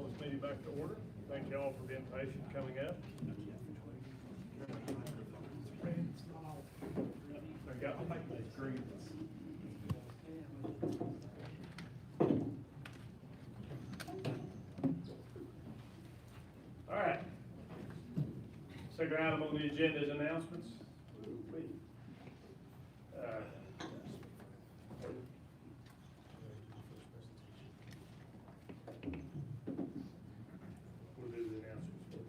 call this meeting back to order. Thank you all for being patient coming up. I got agreements. All right. Second item on the agenda is announcements. We'll do the announcements first.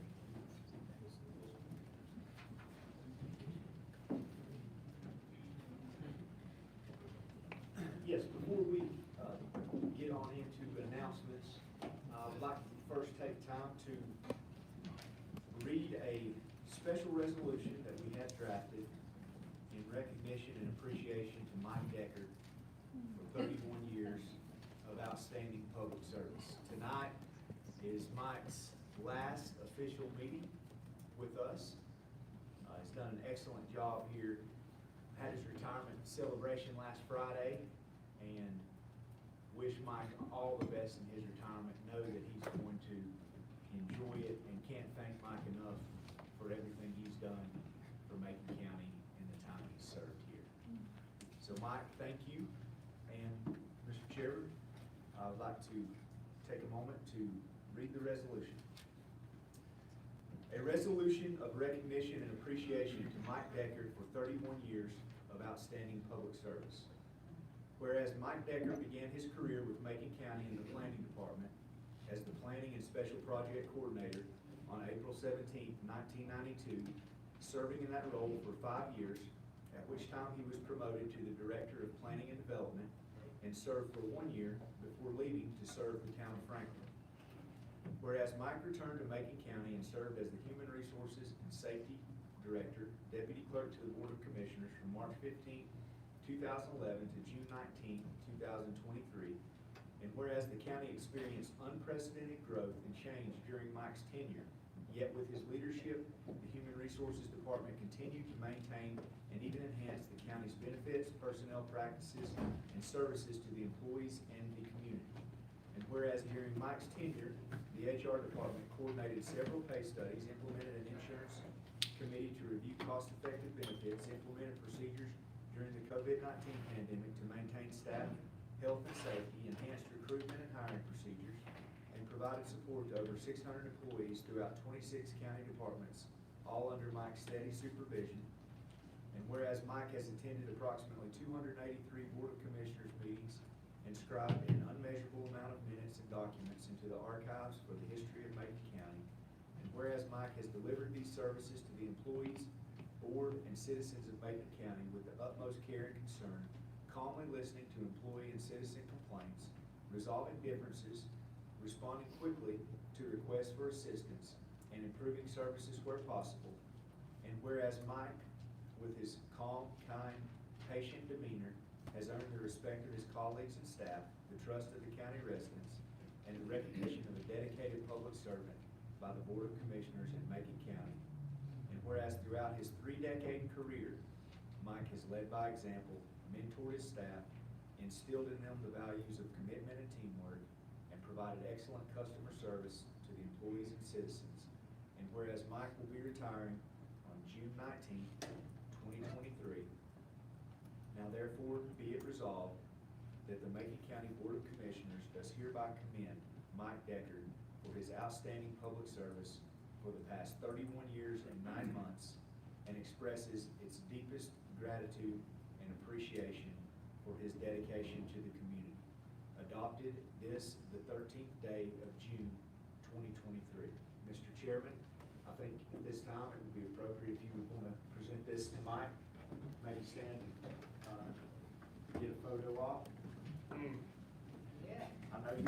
Yes, before we get on into announcements, I would like to first take time to read a special resolution that we had drafted in recognition and appreciation to Mike Decker for 31 years of outstanding public service. Tonight is Mike's last official meeting with us. He's done an excellent job here. Had his retirement celebration last Friday, and wish Mike all the best in his retirement. Know that he's going to enjoy it, and can't thank Mike enough for everything he's done for Macon County in the time he's served here. So Mike, thank you. And Mr. Chairman, I would like to take a moment to read the resolution. A resolution of recognition and appreciation to Mike Decker for 31 years of outstanding public service. Whereas Mike Decker began his career with Macon County in the Planning Department as the Planning and Special Project Coordinator on April 17, 1992, serving in that role for 5 years, at which time he was promoted to the Director of Planning and Development and served for 1 year before leaving to serve the town of Franklin. Whereas Mike returned to Macon County and served as the Human Resources and Safety Director, Deputy Clerk to the Board of Commissioners from March 15, 2011 to June 19, 2023. And whereas the county experienced unprecedented growth and change during Mike's tenure, yet with his leadership, the Human Resources Department continued to maintain and even enhance the county's benefits, personnel practices, and services to the employees and the community. And whereas during Mike's tenure, the HR department coordinated several pay studies, implemented an insurance committee to review cost-effective benefits, implemented procedures during the COVID-19 pandemic to maintain staff health and safety, enhanced recruitment and hiring procedures, and provided support to over 600 employees throughout 26 county departments, all under Mike's steady supervision. And whereas Mike has attended approximately 283 Board of Commissioners meetings and scribed an unmeasurable amount of minutes and documents into the archives for the history of Macon County, and whereas Mike has delivered these services to the employees, board, and citizens of Macon County with the utmost care and concern, calmly listening to employee and citizen complaints, resolving differences, responding quickly to requests for assistance, and improving services where possible. And whereas Mike, with his calm, kind, patient demeanor, has earned the respect of his colleagues and staff, the trust of the county residents, and the recognition of a dedicated public servant by the Board of Commissioners in Macon County. And whereas throughout his 3-decade career, Mike has led by example, mentored his staff, instilled in them the values of commitment and teamwork, and provided excellent customer service to the employees and citizens. And whereas Mike will be retiring on June 19, 2023, now therefore be it resolved that the Macon County Board of Commissioners does hereby commend Mike Decker for his outstanding public service for the past 31 years and 9 months, and expresses its deepest gratitude and appreciation for his dedication to the community. Adopted this the 13th day of June 2023. Mr. Chairman, I think at this time it would be appropriate if you would want to present this to Mike. Maybe stand and get a photo op. Yeah. I know you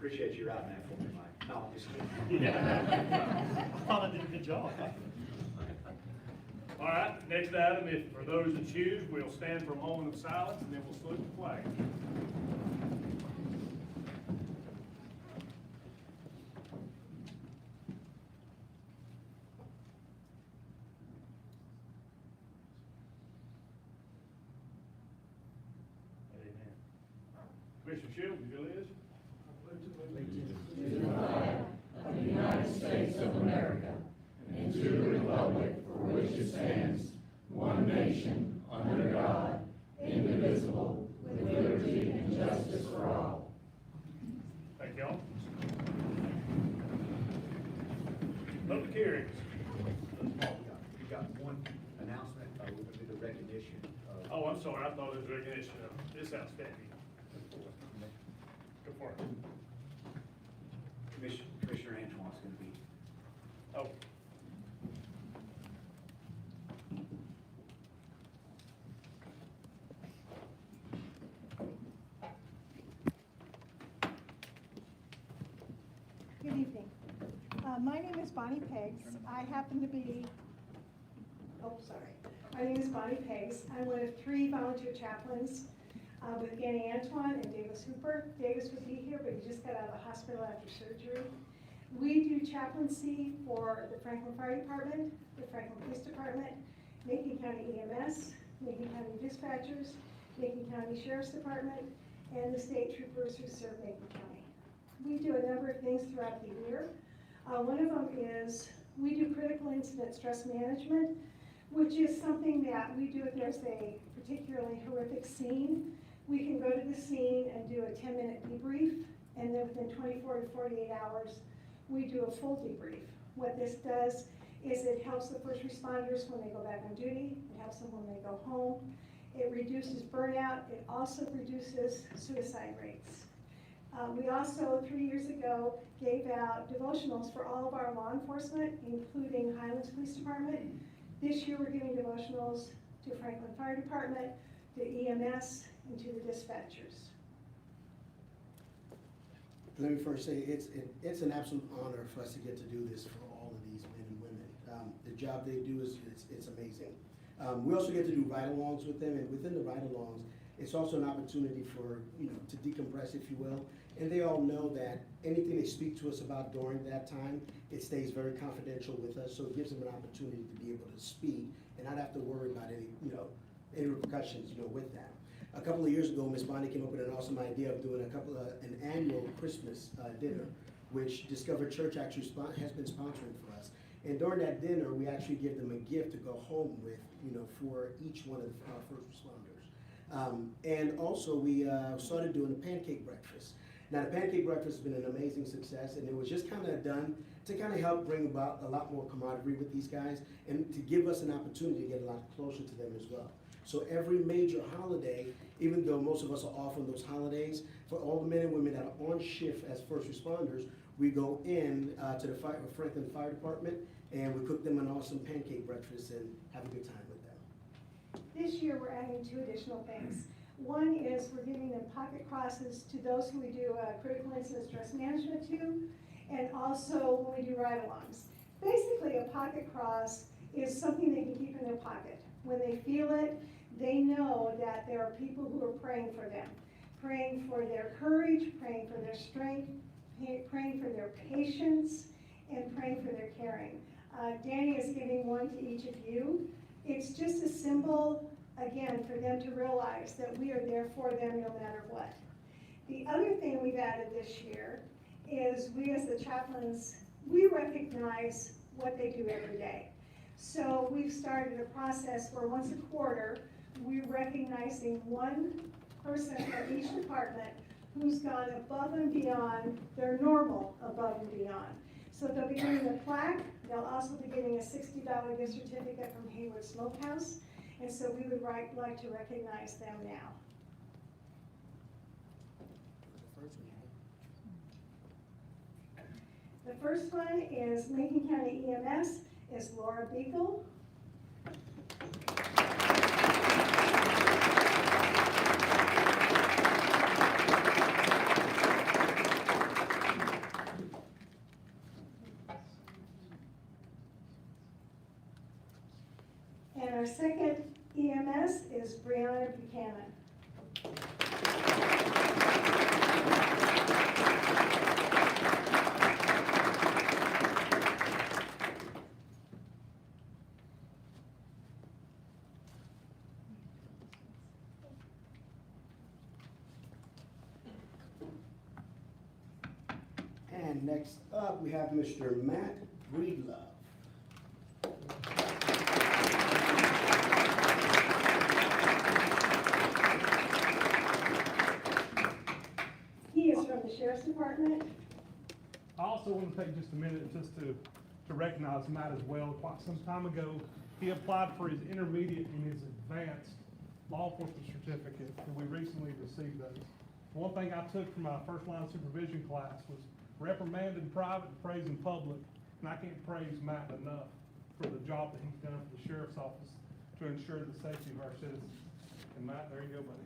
Appreciate you writing that for me, Mike. No, I'm just kidding. I thought I did a good job. All right, next item, if for those that choose, we'll stand for a moment of silence and then we'll salute the flag. Amen. Commissioner Shields, if you'll lead us. To the flag of the United States of America and to the republic for which it stands, one nation, under God, indivisible, with liberty and justice for all. Thank y'all. Public hearings. You got one announcement, we're gonna do the recognition of. Oh, I'm sorry, I thought it was recognition of this outstanding. Go for it. Commissioner Antoine's gonna be. Oh. Good evening. My name is Bonnie Peggs. I happen to be, My name is Bonnie Peggs. I'm one of 3 volunteer chaplains with Danny Antoine and Davis Hooper. Davis would be here, but he just got out of the hospital after surgery. We do chaplaincy for the Franklin Fire Department, the Franklin Police Department, Macon County EMS, Macon County Dispatchers, Macon County Sheriff's Department, and the state troopers who serve Macon County. We do a number of things throughout the year. One of them is we do critical incident stress management, which is something that we do if there's a particularly horrific scene. We can go to the scene and do a 10-minute debrief, and then within 24 to 48 hours, we do a full debrief. What this does is it helps the first responders when they go back on duty, it helps them when they go home, it reduces burnout, it also reduces suicide rates. We also, 3 years ago, gave out devotionals for all of our law enforcement, including Highlands Police Department. This year, we're giving devotionals to Franklin Fire Department, to EMS, and to the dispatchers. Let me first say, it's an absolute honor for us to get to do this for all of these men and women. The job they do it's amazing. We also get to do ride-alongs with them, and within the ride-alongs, it's also an opportunity for, to decompress, if you will. And they all know that anything they speak to us about during that time, it stays very confidential with us, so it gives them an opportunity to be able to speak and not have to worry about any repercussions, with that. A couple of years ago, Ms. Bonnie came up with an awesome idea of doing an annual Christmas dinner, which Discover Church actually has been sponsoring for us. And during that dinner, we actually give them a gift to go home with, for each one of our first responders. And also, we started doing a pancake breakfast. Now, the pancake breakfast has been an amazing success, and it was just kind of done to kind of help bring about a lot more camaraderie with these guys and to give us an opportunity to get a lot closer to them as well. So every major holiday, even though most of us are off on those holidays, for all the men and women that are on shift as first responders, we go in to the Franklin Fire Department and we cook them an awesome pancake breakfast and have a good time with them. This year, we're adding 2 additional things. One is we're giving them pocket crosses to those who we do critical incident stress management to, and also when we do ride-alongs. Basically, a pocket cross is something they can keep in their pocket. When they feel it, they know that there are people who are praying for them, praying for their courage, praying for their strength, praying for their patience, and praying for their caring. Danny is giving one to each of you. It's just a symbol, again, for them to realize that we are there for them no matter what. The other thing we've added this year is we as the chaplains, we recognize what they do every day. So we've started a process where once a quarter, we're recognizing one person from each department who's gone above and beyond their normal above and beyond. So they'll be getting a plaque, they'll also be getting a $60 gift certificate from Hayward Smokehouse, and so we would like to recognize them now. The first one is Macon County EMS, is Laura Beagle. second EMS is Brianna Buchanan. And next up, we have Mr. Matt Breedlove. He is from the Sheriff's Department. I also want to take just a minute just to recognize Matt as well. Quite some time ago, he applied for his intermediate and his advanced law enforcement certificate, and we recently received those. One thing I took from my first line supervision class was reprimand in private and praise in public, and I can't praise Matt enough for the job that he's done for the sheriff's office to ensure the safety of our citizens. And Matt, there you go, buddy.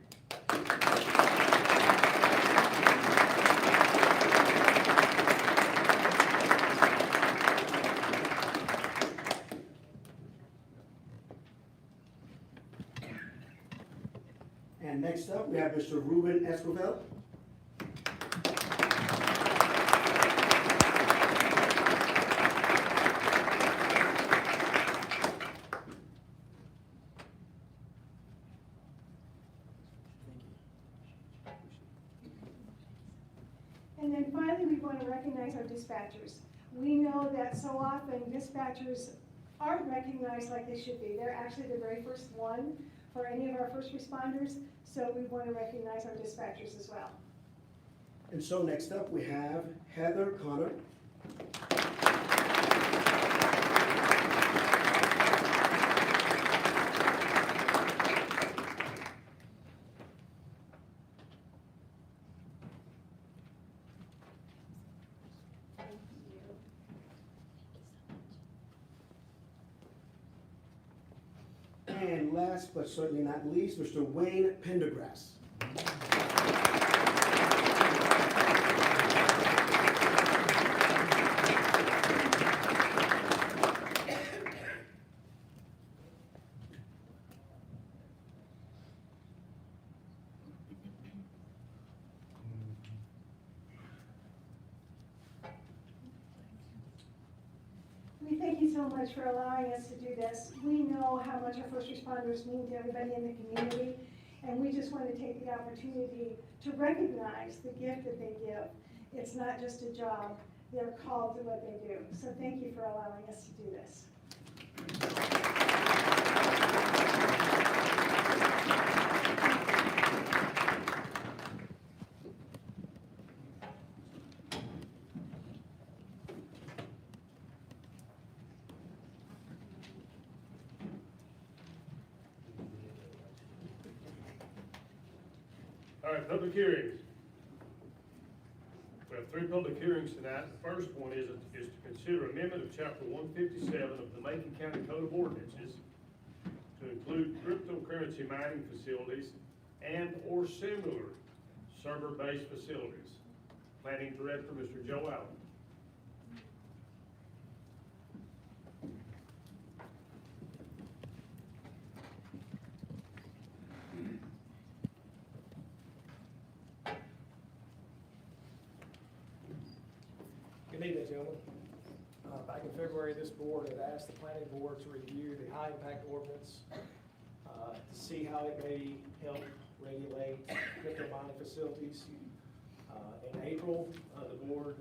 And next up, we have Mr. Ruben Esquivel. And then finally, we want to recognize our dispatchers. We know that so often dispatchers aren't recognized like they should be. They're actually the very first one for any of our first responders, so we want to recognize our dispatchers as well. And so next up, we have Heather Connor. And last but certainly not least, Mr. Wayne Pendergrass. We thank you so much for allowing us to do this. We know how much our first responders mean to everybody in the community, and we just want to take the opportunity to recognize the gift that they give. It's not just a job, they're called to what they do. So thank you for allowing us to do this. All right, public hearings. We have 3 public hearings tonight. The first one is to consider amendment of chapter 157 of the Macon County Code of Ordinances to include cryptocurrency mining facilities and/or similar server-based facilities. Planning Director, Mr. Joe Allen. Good evening, gentlemen. Back in February, this board had asked the planning board to review the high impact ordinance to see how it may help regulate crypto mining facilities. In April, the board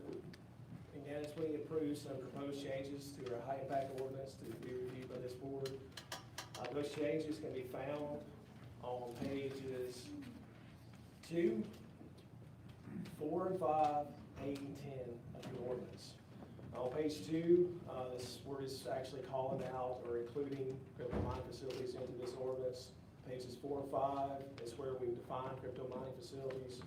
unanimously approved some proposed changes to our high impact ordinance to be reviewed by this board. Those changes can be found on pages 2, 4, and 5, 8, and 10 of the ordinance. On page 2, this word is actually calling out or including crypto mining facilities into this ordinance. Pages 4 and 5 is where we define crypto mining facilities.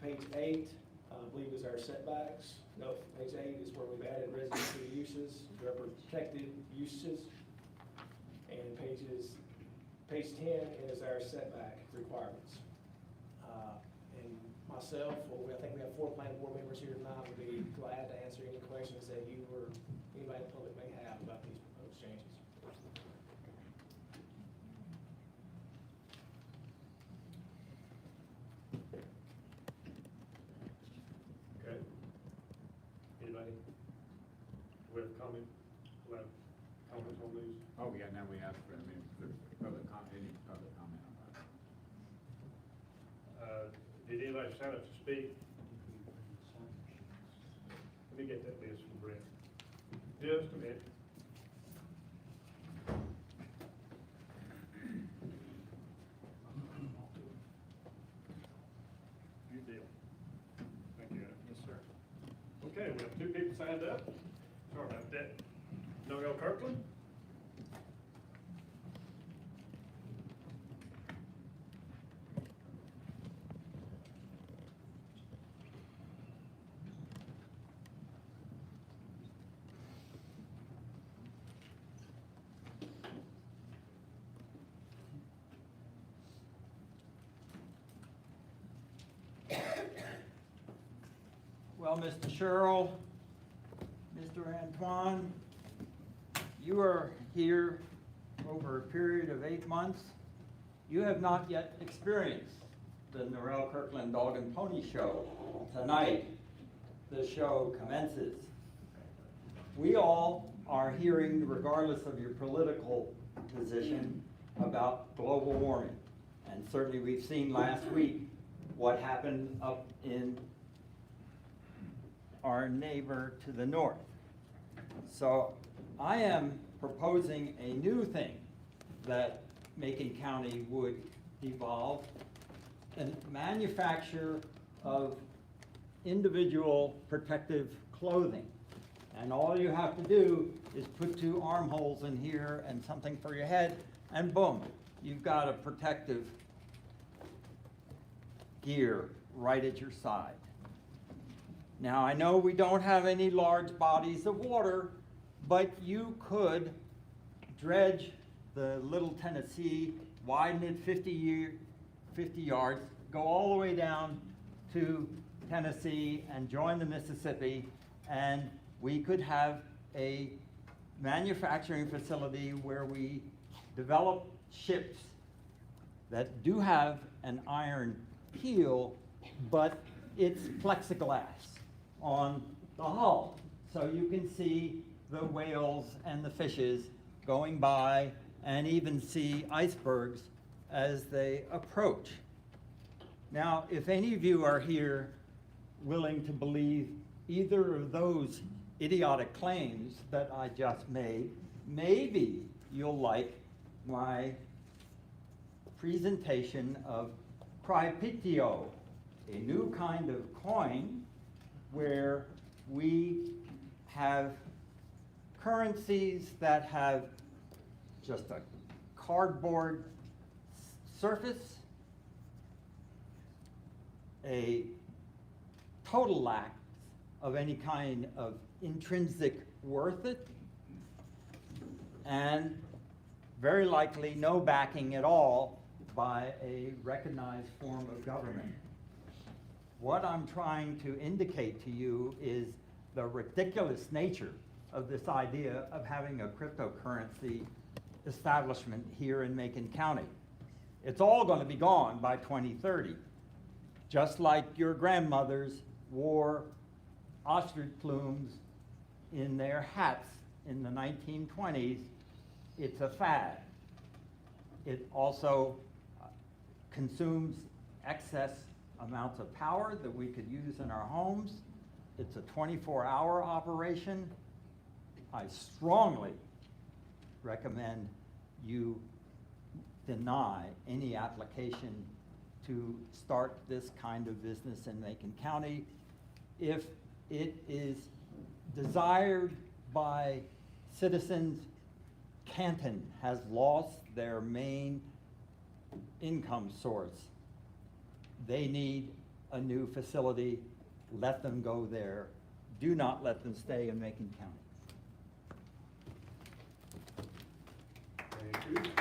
Page 8, I believe, is our setbacks. No, page 8 is where we've added residential uses, they're protected uses. And page 10 is our setback requirements. And myself, I think we have 4 planning board members here tonight, would be glad to answer any questions that you or anybody in the public may have about these proposed changes. anybody sign up to speak? Let me get that list from Brett. Just a minute. Good deal. Thank you. Yes, sir. Okay, we have two people signed up. Sorry about that. Noel Kirkland. Well, Mr. Sherrill, Mr. Antoine, you are here over a period of 8 months. You have not yet experienced the Norrell Kirkland Dog and Pony Show. Tonight, the show commences. We all are hearing, regardless of your political position, about global warming. And certainly we've seen last week what happened up in our neighbor to the north. So I am proposing a new thing that Macon County would evolve, a manufacture of individual protective clothing. And all you have to do is put 2 armholes in here and something for your head, and boom, you've got a protective gear right at your side. Now, I know we don't have any large bodies of water, but you could dredge the Little Tennessee, widen it 50 yards, go all the way down to Tennessee and join the Mississippi, and we could have a manufacturing facility where we develop ships that do have an iron keel, but it's plexiglass on the hull. So you can see the whales and the fishes going by and even see icebergs as they approach. Now, if any of you are here willing to believe either of those idiotic claims that I just made, maybe you'll like my presentation of Cryptio, a new kind of coin where we have currencies that have just a cardboard surface, a total lack of any kind of intrinsic worth it, and very likely no backing at all by a recognized form of government. What I'm trying to indicate to you is the ridiculous nature of this idea of having a cryptocurrency establishment here in Macon County. It's all going to be gone by 2030. Just like your grandmothers wore ostrich plumes in their hats in the 1920s, it's a fad. It also consumes excess amounts of power that we could use in our homes. It's a 24-hour operation. I strongly recommend you deny any application to start this kind of business in Macon County. If it is desired by citizens, Canton has lost their main income source. They need a new facility. Let them go there. Do not let them stay in Macon County. Thank you.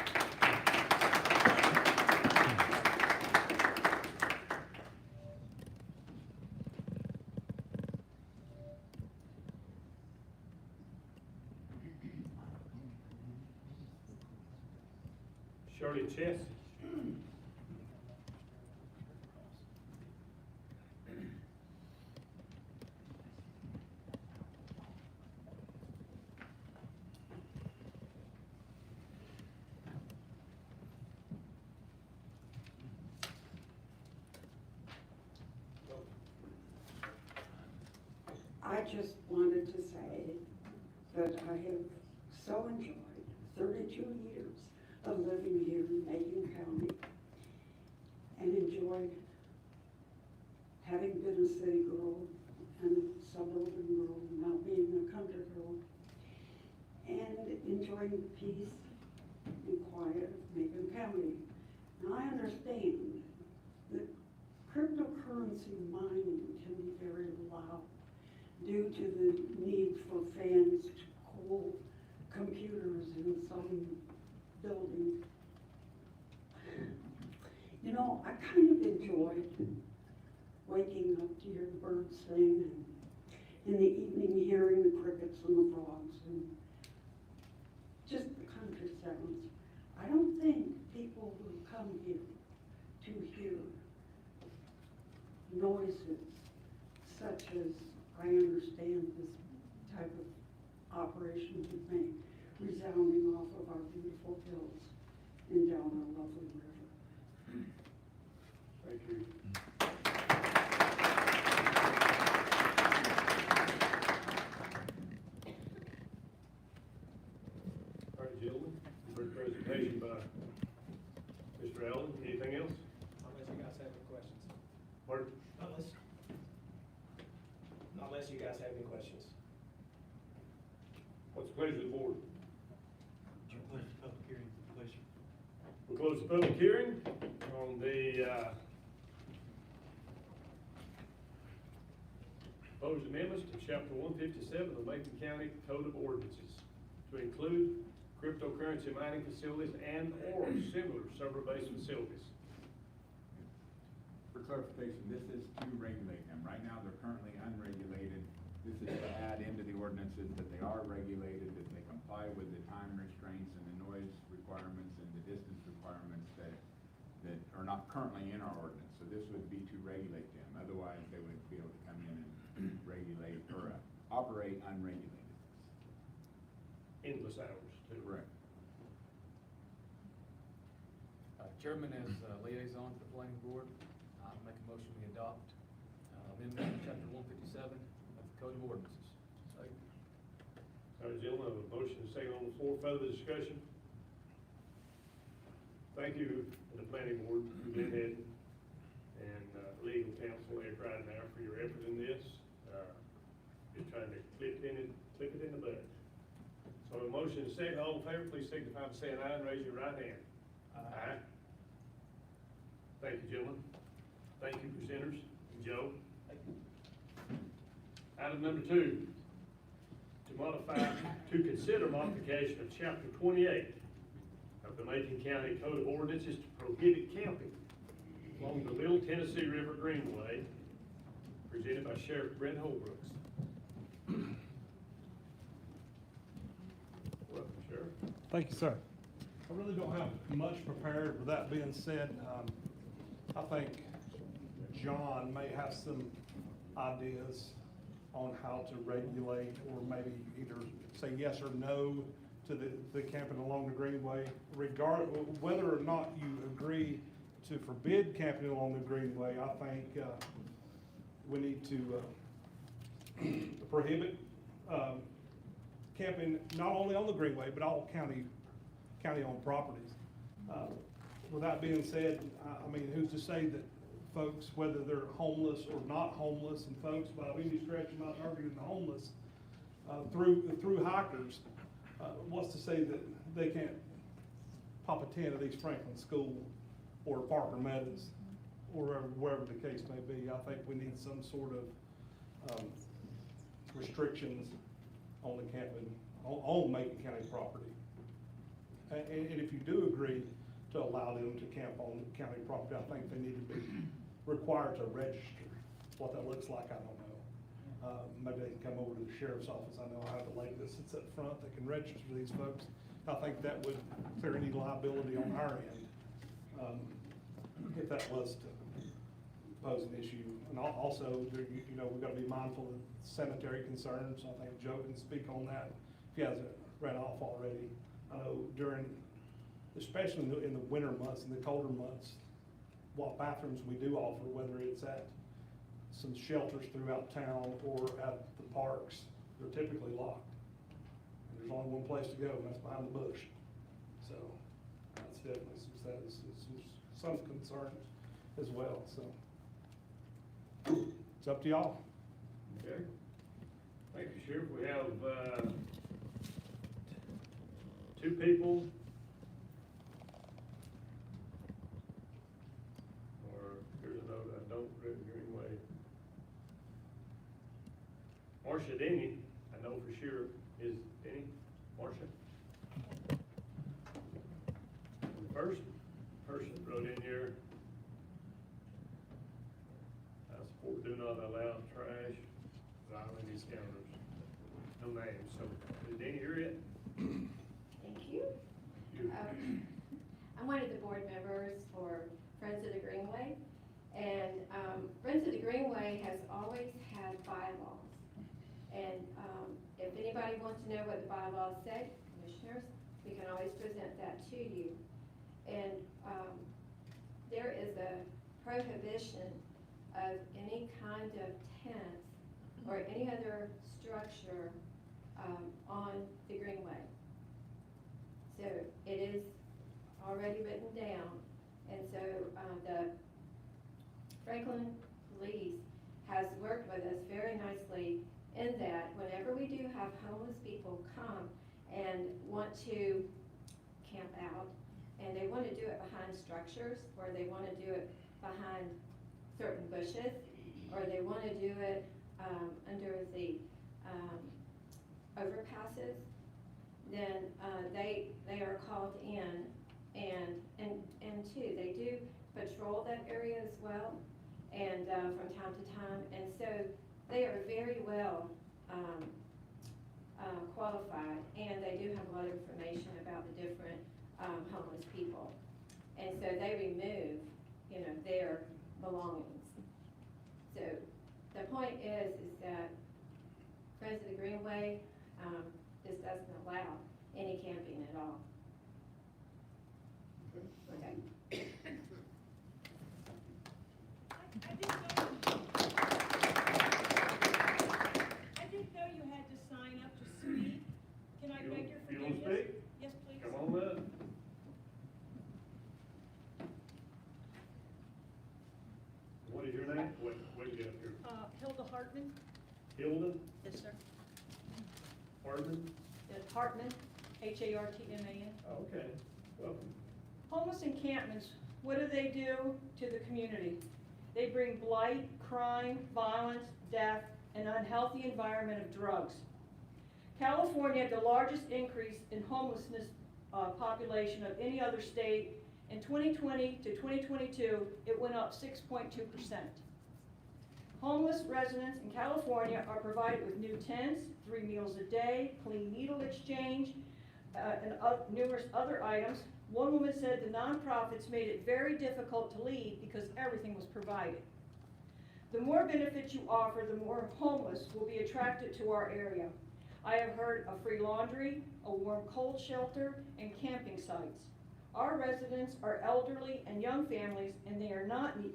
Shirley Chess. wanted to say that I have so enjoyed 32 years of living here in Macon County and enjoyed having been a city girl and a suburban girl, now being a country girl, and enjoying the peace and quiet of Macon County. Now, I understand that cryptocurrency mining can be very loud due to the need for fans to cool computers in some building. You know, I kind of enjoyed waking up to hear the birds sing, and in the evening hearing the crickets and the frogs and just the country sounds. I don't think people will come here to hear noises such as I understand this type of operation would make, resounding off of our beautiful hills and down our lovely river. Thank you. All right, gentlemen, great presentation by Mr. Allen. Anything else? Unless you guys have any questions. Pardon? Unless you guys have any questions. What's the pleasure of the board? Would you close the public hearing, please? We'll close the public hearing on the proposed amendments to Chapter 157 of the Macon County Code of Ordinances to include cryptocurrency mining facilities and/or similar server-based facilities. For clarification, this is to regulate them. Right now, they're currently unregulated. This is to add into the ordinances that they are regulated, that they comply with the time restraints and the noise requirements and the distance requirements that are not currently in our ordinance. So this would be to regulate them. Otherwise, they would be able to come in and regulate or operate unregulated. Endless hours, too. Correct. Chairman, as liaison to the planning board, I make a motion we adopt amendment to chapter 157 of the Code of Ordinances. Second. All right, gentlemen, a motion and a second on the floor. Further discussion? Thank you to the planning board, Lynn Hedden, and legal counsel Ed Ridenhour for your effort in this. Just trying to clip it in the bud. So a motion and a second. All in favor, please signify by saying aye and raise your right hand. Aye. Thank you, gentlemen. Thank you, presenters. Joe? Item number 2, to consider modification of Chapter 28 of the Macon County Code of Ordinances to prohibit camping along the Middle Tennessee River Greenway, presented by Sheriff Brent Holbrooks. Welcome, Sheriff. Thank you, sir. I really don't have much prepared. With that being said, I think John may have some ideas on how to regulate, or maybe either say yes or no to the camping along the Greenway, whether or not you agree to forbid camping along the Greenway. I think we need to prohibit camping not only on the Greenway, but all county-owned properties. With that being said, I mean, who's to say that folks, whether they're homeless or not homeless, and folks, by any stretch, I'm not targeting the homeless, through hikers, what's to say that they can't pop a tent at East Franklin School or Parker Meadows, or wherever the case may be? I think we need some sort of restrictions on the camping, on Macon County property. And if you do agree to allow them to camp on county property, I think they need to be required to register. What that looks like, I don't know. Maybe they can come over to the sheriff's office. I know I have a lady that sits up front that can register these folks. I think that would clear any liability on our end, if that was to pose an issue. And also, you know, we've got to be mindful of sanitary concerns. I think Joe can speak on that if he hasn't read off already. I know especially in the winter months and the colder months, what bathrooms we do offer, whether it's at some shelters throughout town or at the parks, they're typically locked. And there's only one place to go, and that's behind the bush. So that's definitely some concerns as well, so. It's up to y'all. Okay. Thank you, Sheriff. We have, two people. Or here's a note, I don't read Greenway. Marcia Denny, I know for sure, is Denny, Marcia? And the first person wrote in here, I support do not allow trash, violent encounters. No names, so is Denny here yet? Thank you. You. I'm one of the board members for Friends of the Greenway, and Friends of the Greenway has always had bylaws. And if anybody wants to know what the bylaws say, commissioners, we can always present that to you. And there is a prohibition of any kind of tent or any other structure on the Greenway. So it is already written down, and so the Franklin Police has worked with us very nicely in that whenever we do have homeless people come and want to camp out, and they want to do it behind structures, or they want to do it behind certain bushes, or they want to do it under the overpasses, then they are called in, and two, they do patrol that area as well, and from time to time, and so they are very well qualified, and they do have a lot of information about the different homeless people, and so they remove, their belongings. So the point is that Friends of the Greenway just doesn't allow any camping at all. Okay. I didn't know you had to sign up to speak. Can I beg your You forgiveness? don't speak? Yes, please. Come on up. What is your name? What do you have here? Hilda Hartman. Hilda Yes, sir. Hardman? Hartman, Hartman. Okay, welcome. Homeless encampments, what do they do to the community? They bring blight, crime, violence, death, and unhealthy environment of drugs. California had the largest increase in homelessness population of any other state. In 2020 to 2022, it went up 6.2%. Homeless residents in California are provided with new tents, 3 meals a day, clean needle exchange, and numerous other items. One woman said the nonprofits made it very difficult to leave because everything was provided. The more benefits you offer, the more homeless will be attracted to our area. I have heard of free laundry, a warm cold shelter, and camping sites. Our residents are elderly and young families, and they are not in the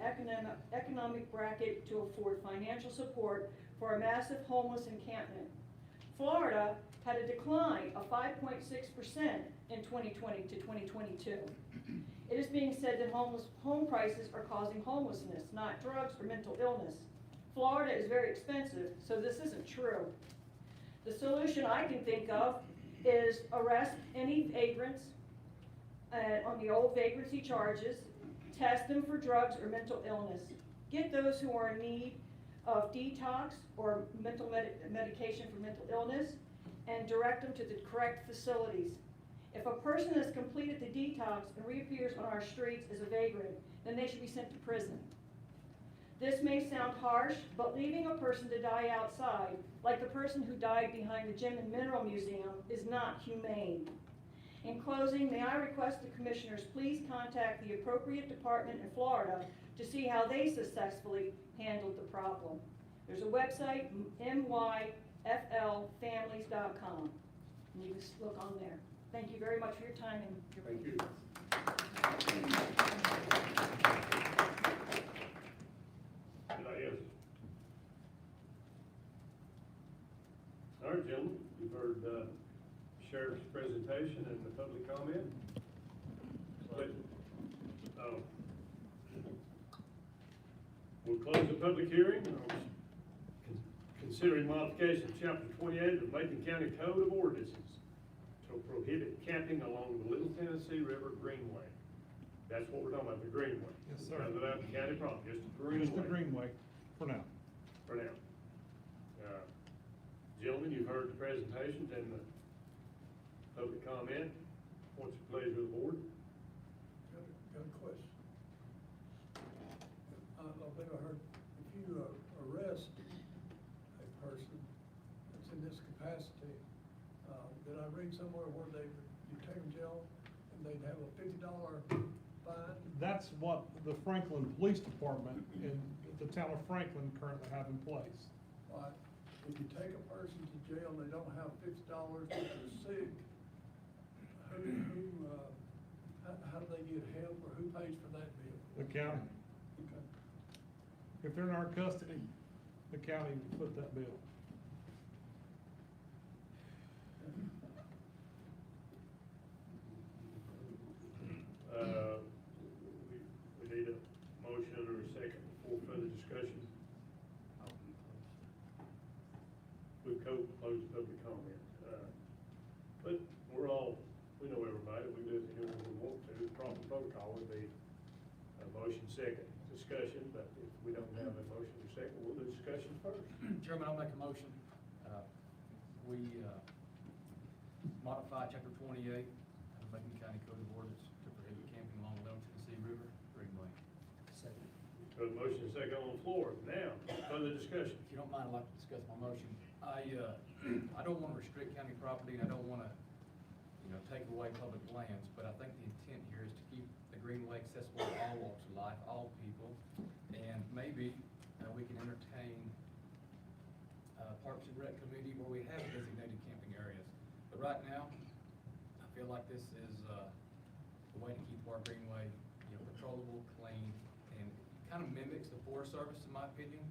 economic bracket to afford financial support for a massive homeless encampment. Florida had a decline of 5.6% in 2020 to 2022. It is being said that home prices are causing homelessness, not drugs or mental illness. Florida is very expensive, so this isn't true. The solution I can think of is arrest any vagrants on the old vagrancy charges, test them for drugs or mental illness, get those who are in need of detox or mental medication for mental illness, and direct them to the correct facilities. If a person has completed the detox and reappears on our streets as a vagrant, then they should be sent to prison. This may sound harsh, but leaving a person to die outside, like the person who died behind the Gem and Mineral Museum, is not humane. In closing, may I request the commissioners please contact the appropriate department in Florida to see how they successfully handled the problem. There's a website, myflfamilies.com, and you just look on there. Thank you very much for your time and your Thank you. Anybody else? Sir? presentation and the public comment. But, we'll close the public hearing. Considering modification of chapter 28 of the Macon County Code of Ordinances to prohibit camping along the Little Tennessee River Greenway. That's what we're talking about, the Greenway. Yes, sir. Not about the county property, just the Greenway. Just the Greenway, for now. For now. Gentlemen, you've heard the presentations and the public comment. What's the pleasure of the board? Got a question. I don't think I heard, if you arrest a person that's in this capacity, did I read somewhere where you take them to jail and they'd have a $50 fine? That's what the Franklin Police Department in the town of Franklin currently have in place. Right. If you take a person to jail and they don't have $50, but they're sick, how do they get help, or who pays for that bill? The county. Okay. If they're in our custody, the county will foot that bill. We need a motion or a second before further discussion. We've closed public comment. But we know everybody, we do it here when we want to. The proper protocol would be a motion second discussion, but if we don't have a motion or second, we'll do discussion first. Chairman, I'll make a motion. We modify chapter 28 of the Macon County Code of Ordinance to prohibit camping along the Little Tennessee River Greenway. Second. Got a motion second on the floor. Now, further discussion. If you don't mind, I'd like to discuss my motion. I don't want to restrict county property, and I don't want to, take away public lands, but I think the intent here is to keep the Greenway accessible to all walks of life, all people, and maybe we can entertain Parks and Rec Committee where we have designated camping areas. But right now, I feel like this is the way to keep our Greenway, patrollable, clean, and kind of mimics the Forest Service, in my opinion.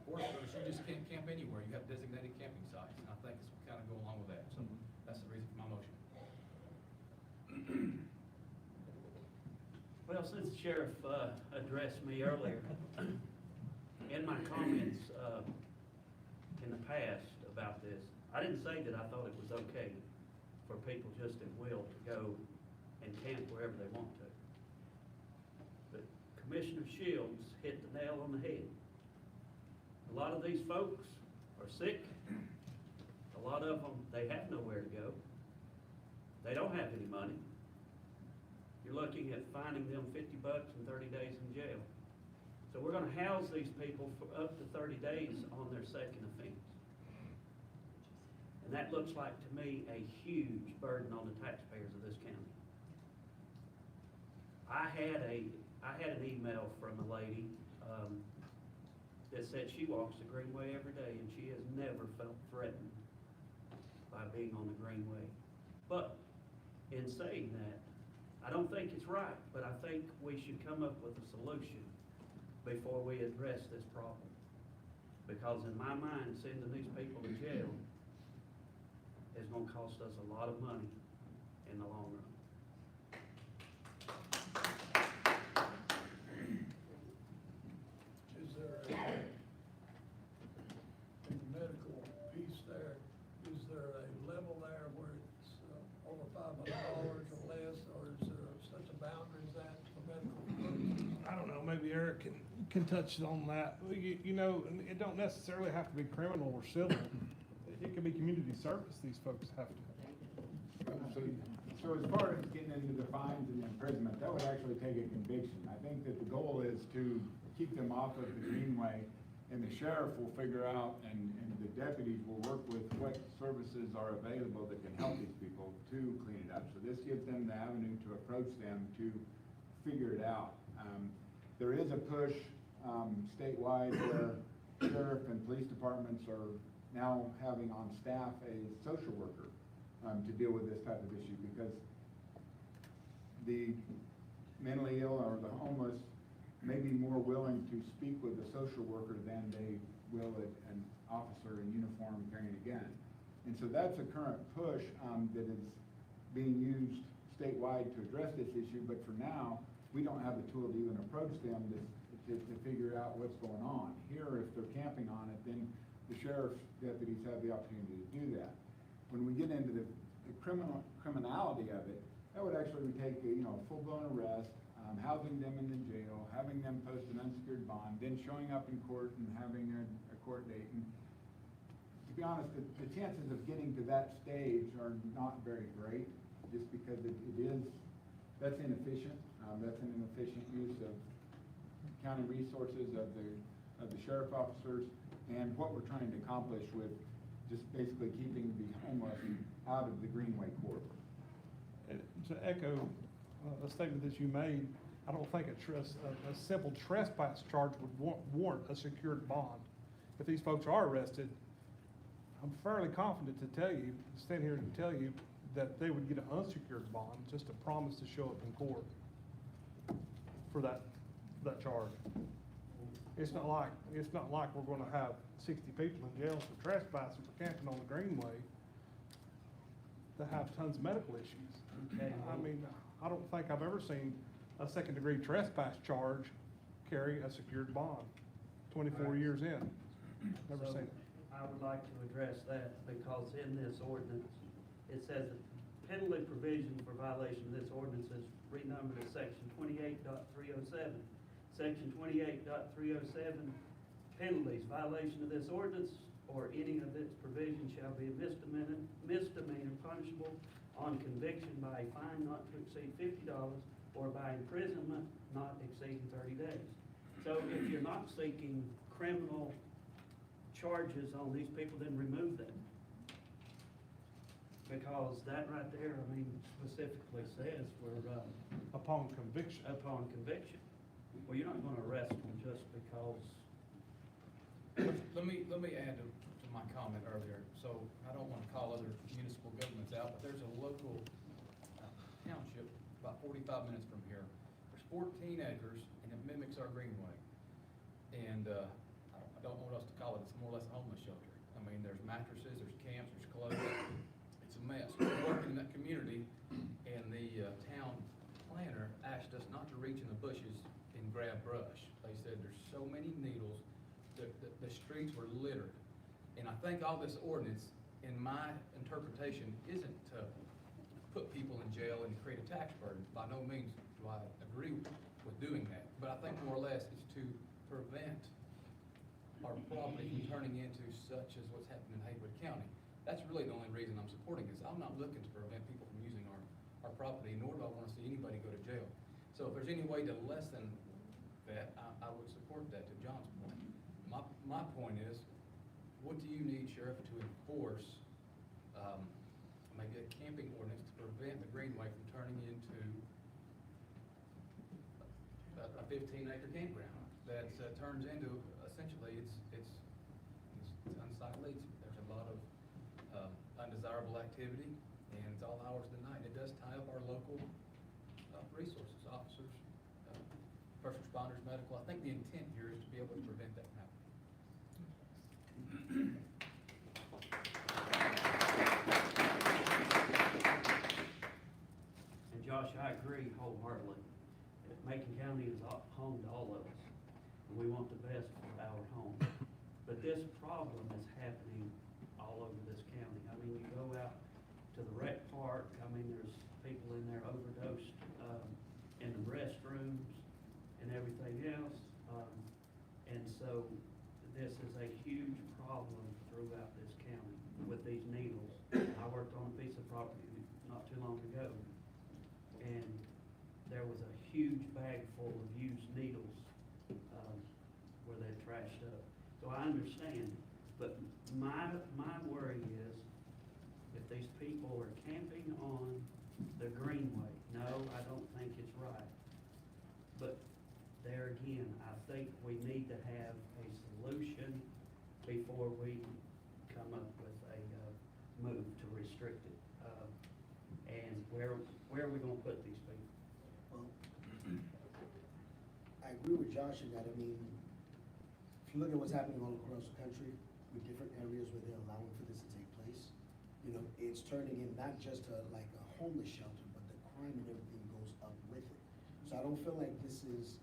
Forest Service, you just can't camp anywhere. You have designated camping sites, and I think this will kind of go along with that. So that's the reason for my motion. Well, since the sheriff addressed me earlier, in my comments in the past about this, I didn't say that I thought it was okay for people just at will to go and camp wherever they want to. But Commissioner Shields hit the nail on the head. A lot of these folks are sick. A lot of them, they have nowhere to go. They don't have any money. You're looking at fining them $50 and 30 days in jail. So we're gonna house these people for up to 30 days on their second offense. And that looks like to me a huge burden on the taxpayers of this county. I had an email from a lady that said she walks the Greenway every day and she has never felt threatened by being on the Greenway. But in saying that, I don't think it's right, but I think we should come up with a solution before we address this problem. Because in my mind, sending these people to jail is gonna cost us a lot of money in the long run. Is there in the medical piece there, is there a level there where it's over $500 or less, or is there such a boundary as that for medical purposes? I don't know, maybe Eric can touch on that. It don't necessarily have to be criminal or civil. It can be community service these folks have to. So as far as getting into the fines and imprisonment, that would actually take a conviction. I think that the goal is to keep them off of the Greenway, and the sheriff will figure out, and the deputies will work with what services are available that can help these people to clean it up. So this gives them the avenue to approach them to figure it out. There is a push statewide where sheriff and police departments are now having on staff a social worker to deal with this type of issue, because the mentally ill or the homeless may be more willing to speak with a social worker than they will an officer in uniform carrying a gun. And so that's a current push that is being used statewide to address this issue, but for now, we don't have the tool to even approach them to figure out what's going on. Here, if they're camping on it, then the sheriff's deputies have the opportunity to do that. When we get into the criminality of it, that would actually take a full-blown arrest, housing them in the jail, having them post an unsecured bond, then showing up in court and having a court date. And to be honest, the chances of getting to that stage are not very great, just because that's inefficient. That's an inefficient use of county resources, of the sheriff officers, and what we're trying to accomplish with just basically keeping the homeless out of the Greenway corridor. To echo a statement that you made, I don't think a simple trespass charge would warrant a secured bond. If these folks are arrested, I'm fairly confident to stand here and tell you that they would get an unsecured bond, just a promise to show up in court for that charge. It's not like we're gonna have 60 people in jail for trespassing, for camping on the Greenway, that have tons of medical issues. Okay. I mean, I don't think I've ever seen a second-degree trespass charge carry a secured bond, 24 years in. Never So, seen it. I would like to address that, because in this ordinance, it says that penalty provision for violation of this ordinance is renumbered as section 28.307. Section 28.307, penalties, violation of this ordinance or any of its provisions shall be a misdemeanor punishable on conviction by a fine not to exceed $50 or by imprisonment not exceeding 30 days. So if you're not seeking criminal charges on these people, then remove them. Because that right there, I mean, specifically says we're, Upon conviction. upon conviction. Well, you're not gonna arrest them just because. Let me add to my comment earlier. So I don't want to call other municipal governments out, but there's a local township about 45 minutes from here. There's 14 acres and it mimics our Greenway. And I don't know what else to call it. It's more or less a homeless shelter. I mean, there's mattresses, there's camps, there's clothes. It's a mess. We're working in that community, and the town planner asked us not to reach in the bushes and grab brush. They said there's so many needles, the streets were littered. And I think all this ordinance, in my interpretation, isn't to put people in jail and create a tax burden. By no means do I agree with doing that. But I think more or less it's to prevent our property from turning into such as what's happening in Haywood County. That's really the only reason I'm supporting this. I'm not looking to prevent people from using our property, nor do I want to see anybody go to jail. So if there's any way to lessen that, I would support that, to John's point. My point is, what do you need, Sheriff, to enforce maybe a camping ordinance to prevent the Greenway from turning into a 15-acre campground that turns into, essentially, it's unsightly. There's a lot of undesirable activity, and it's all hours of the night. It does tie up our local resources, officers, first responders, medical. I think the intent here is to be able to prevent that from happening. And Josh, I agree wholeheartedly. Macon County is home to all of us, and we want the best for our home. But this problem is happening all over this county. I mean, you go out to the rec park, I mean, there's people in there overdosed in the restrooms and everything else. And so this is a huge problem throughout this county with these needles. I worked on a piece of property not too long ago, and there was a huge bag full of used needles where they trashed up. So I understand, but my worry is if these people are camping on the Greenway, no, I don't think it's right. But there again, I think we need to have a solution before we come up with a move to restrict it. And where are we gonna put these people? Well, I agree with Josh in that. I mean, if you look at what's happening all across the country with different areas where they're allowing for this to take place, you know, it's turning in not just like a homeless shelter, but the crime and everything goes up with it. So I don't feel like this is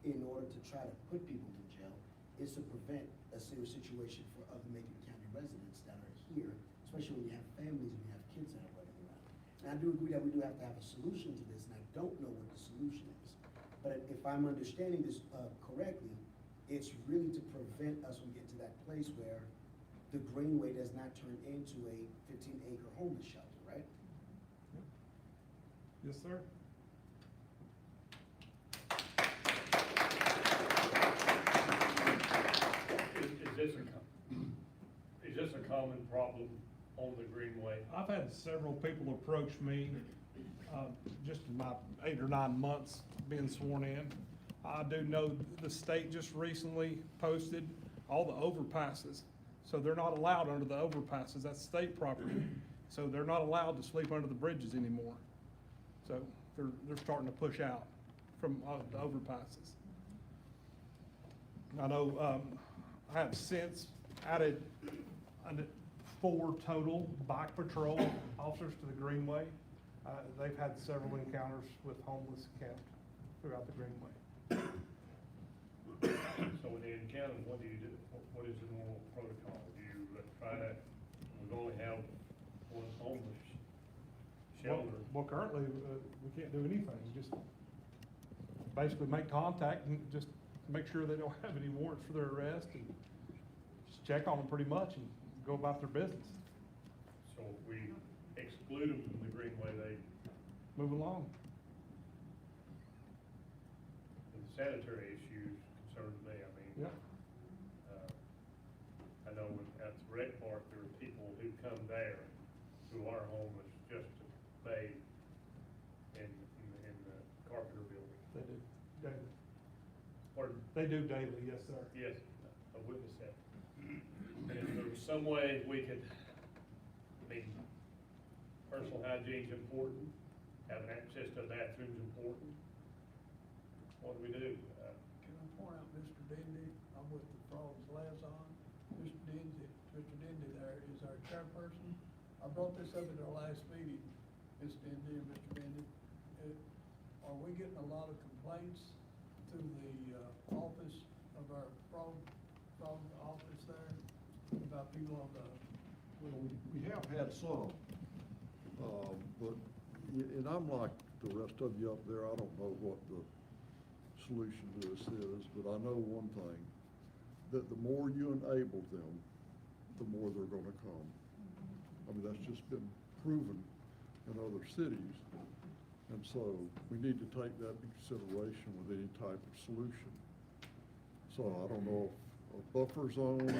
in order to try to put people in jail, it's to prevent a serious situation for other Macon County residents that are here, especially when you have families and you have kids that are running around. And I do agree that we do have to have a solution to this, and I don't know what the solution is. But if I'm understanding this correctly, it's really to prevent us from getting to that place where the Greenway does not turn into a 15-acre homeless shelter, right? Yes, sir. Is this a common problem on the Greenway? I've had several people approach me, just in my 8 or 9 months being sworn in. I do know the state just recently posted all the overpasses. So they're not allowed under the overpasses, that's state property. So they're not allowed to sleep under the bridges anymore. So they're starting to push out from the overpasses. I know, I have since added 4 total bike patrol officers to the Greenway. They've had several encounters with homeless camped throughout the Greenway. So when they encounter, what do you do? What is the normal protocol? Do you try to, we only have one homeless shelter? Well, currently, we can't do anything, just basically make contact and just make sure they don't have any warrants for their arrest and just check on them pretty much and go about their business. So if we exclude them from the Greenway, they, Move along. the sanitary issues concerns me, I mean. Yeah. I know at the rec park, there are people who come there who are homeless just to bathe in the Carpenter building. They do, daily. Pardon? They do daily, yes, sir. Yes, I witnessed that. And if there was some way we could, I mean, personal hygiene's important, having access to a bathroom's important. What do we do? Can I point out Mr. Dindy? I'm with the Frogs Liaison. Mr. Dindy there is our chairperson. I brought this up at our last meeting, Ms. Dindy and Mr. Dindy. Are we getting a lot of complaints through the office of our frog office there about people on the? Well, we have had some, but, and I'm like the rest of you up there, I don't know what the solution to this is, but I know one thing, that the more you enable them, the more they're gonna come. I mean, that's just been proven in other cities. And so we need to take that into consideration with any type of solution. So I don't know if a buffer zone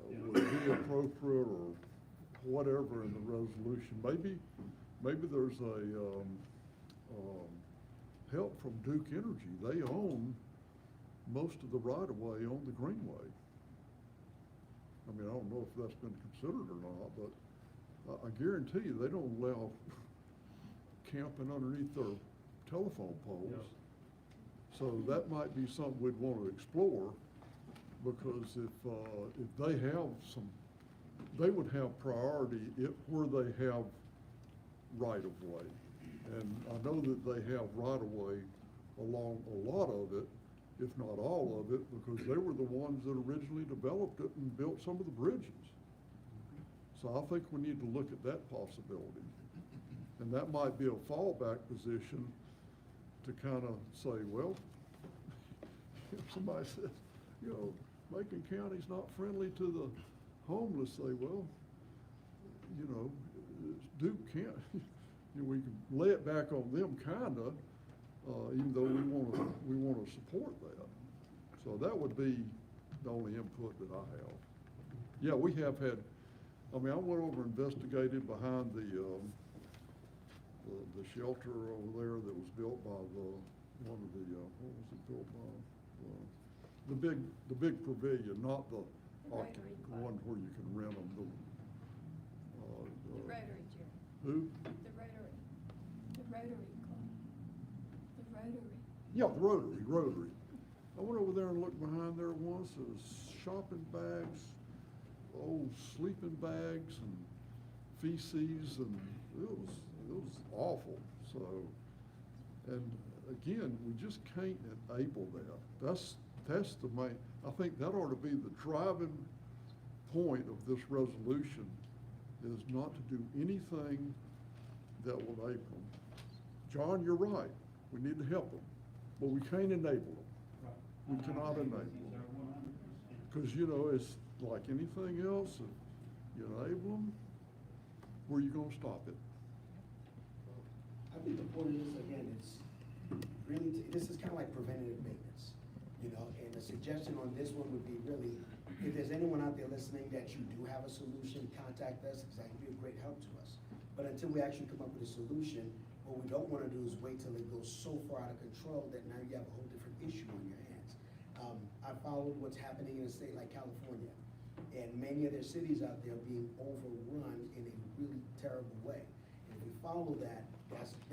would be appropriate or whatever in the resolution. Maybe there's a help from Duke Energy. They own most of the right-of-way on the Greenway. I mean, I don't know if that's been considered or not, but I guarantee you they don't allow camping underneath their telephone poles. No. So that might be something we'd want to explore, because if they have some, they would have priority where they have right-of-way. And I know that they have right-of-way along a lot of it, if not all of it, because they were the ones that originally developed it and built some of the bridges. So I think we need to look at that possibility. And that might be a fallback position to kind of say, well, if somebody says, you know, Macon County's not friendly to the homeless, say, well, you know, Duke can't, you know, we can lay it back on them kinda, even though we wanna support that. So that would be the only input that I have. Yeah, we have had, I mean, I went over and investigated behind the shelter over there that was built by one of the, what was it built by? The big pavilion, not the one where you can rent them. The Rotary, Jim. Who? The Rotary. The Rotary Club. The Rotary. Yeah, the Rotary. I went over there and looked behind there once. There was shopping bags, old sleeping bags, and feces, and it was awful, so. And again, we just can't enable that. That's the main, I think that ought to be the driving point of this resolution, is not to do anything that will enable them. John, you're right, we need to help them, but we can't enable them. We cannot enable them. Because, you know, it's like anything else, if you enable them, where are you gonna stop it? I think the point is, again, it's really, this is kind of like preventative maintenance, you know, and the suggestion on this one would be really, if there's anyone out there listening that you do have a solution, contact us, because that would be a great help to us. But until we actually come up with a solution, what we don't want to do is wait till it goes so far out of control that now you have a whole different issue on your hands. I followed what's happening in a state like California, and many of their cities out there are being overrun in a really terrible way. And if we follow that,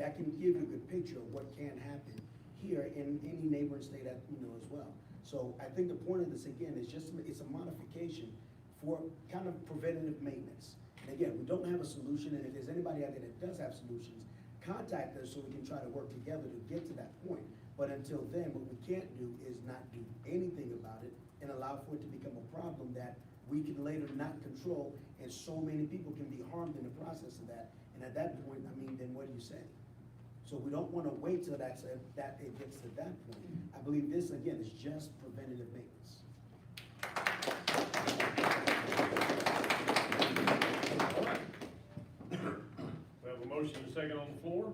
that can give you a good picture of what can happen here in any neighboring state, as well. So I think the point of this, again, is just, it's a modification for kind of preventative maintenance. And again, we don't have a solution, and if there's anybody out there that does have solutions, contact us so we can try to work together to get to that point. But until then, what we can't do is not do anything about it and allow for it to become a problem that we can later not control, and so many people can be harmed in the process of that. And at that point, I mean, then what do you say? So we don't want to wait till that it gets to that point. I believe this, again, is just preventative maintenance. All right. We have a motion and a second on the floor.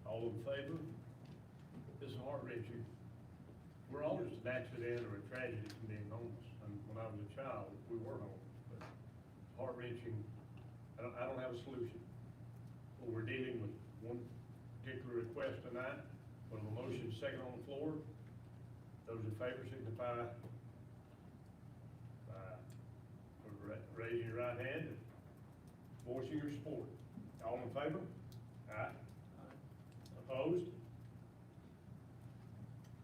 All in favor? This is heart-wrenching. We're all just an accident or a tragedy from being homeless. And when I was a child, we were homeless, but it's heart-wrenching. I don't have a solution. Well, we're dealing with one particular request tonight. We have a motion second on the floor. Those in favor signify by raising your right hand and voicing your support. All in favor? Aye. Opposed?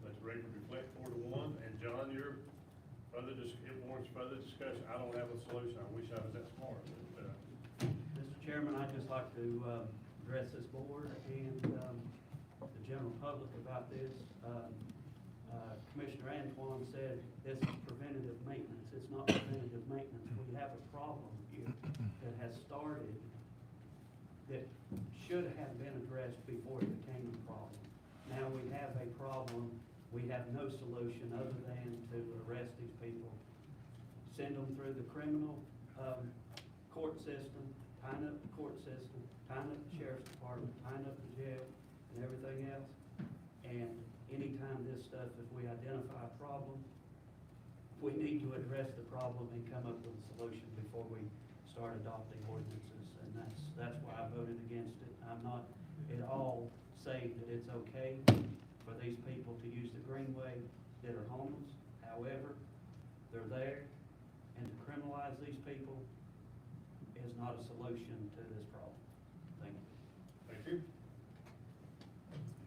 Let the record reflect 4-1. And John, it warrants further discussion. I don't have a solution. I wish I was that smart. But, Mr. Chairman, I'd just like to address this board and the general public about this. Commissioner Antoine said this is preventative maintenance. It's not preventative maintenance. We have a problem here that has started that should have been addressed before it became a problem. Now we have a problem. We have no solution other than to arrest these people, send them through the criminal court system, tying up the court system, tying up the sheriff's department, tying up the jail, and everything else. And anytime this stuff, if we identify a problem, we need to address the problem and come up with a solution before we start adopting ordinances. And that's why I voted against it. I'm not at all saying that it's okay for these people to use the greenway that are homeless. However, they're there, and to criminalize these people is not a solution to this problem. Thank you. thank you.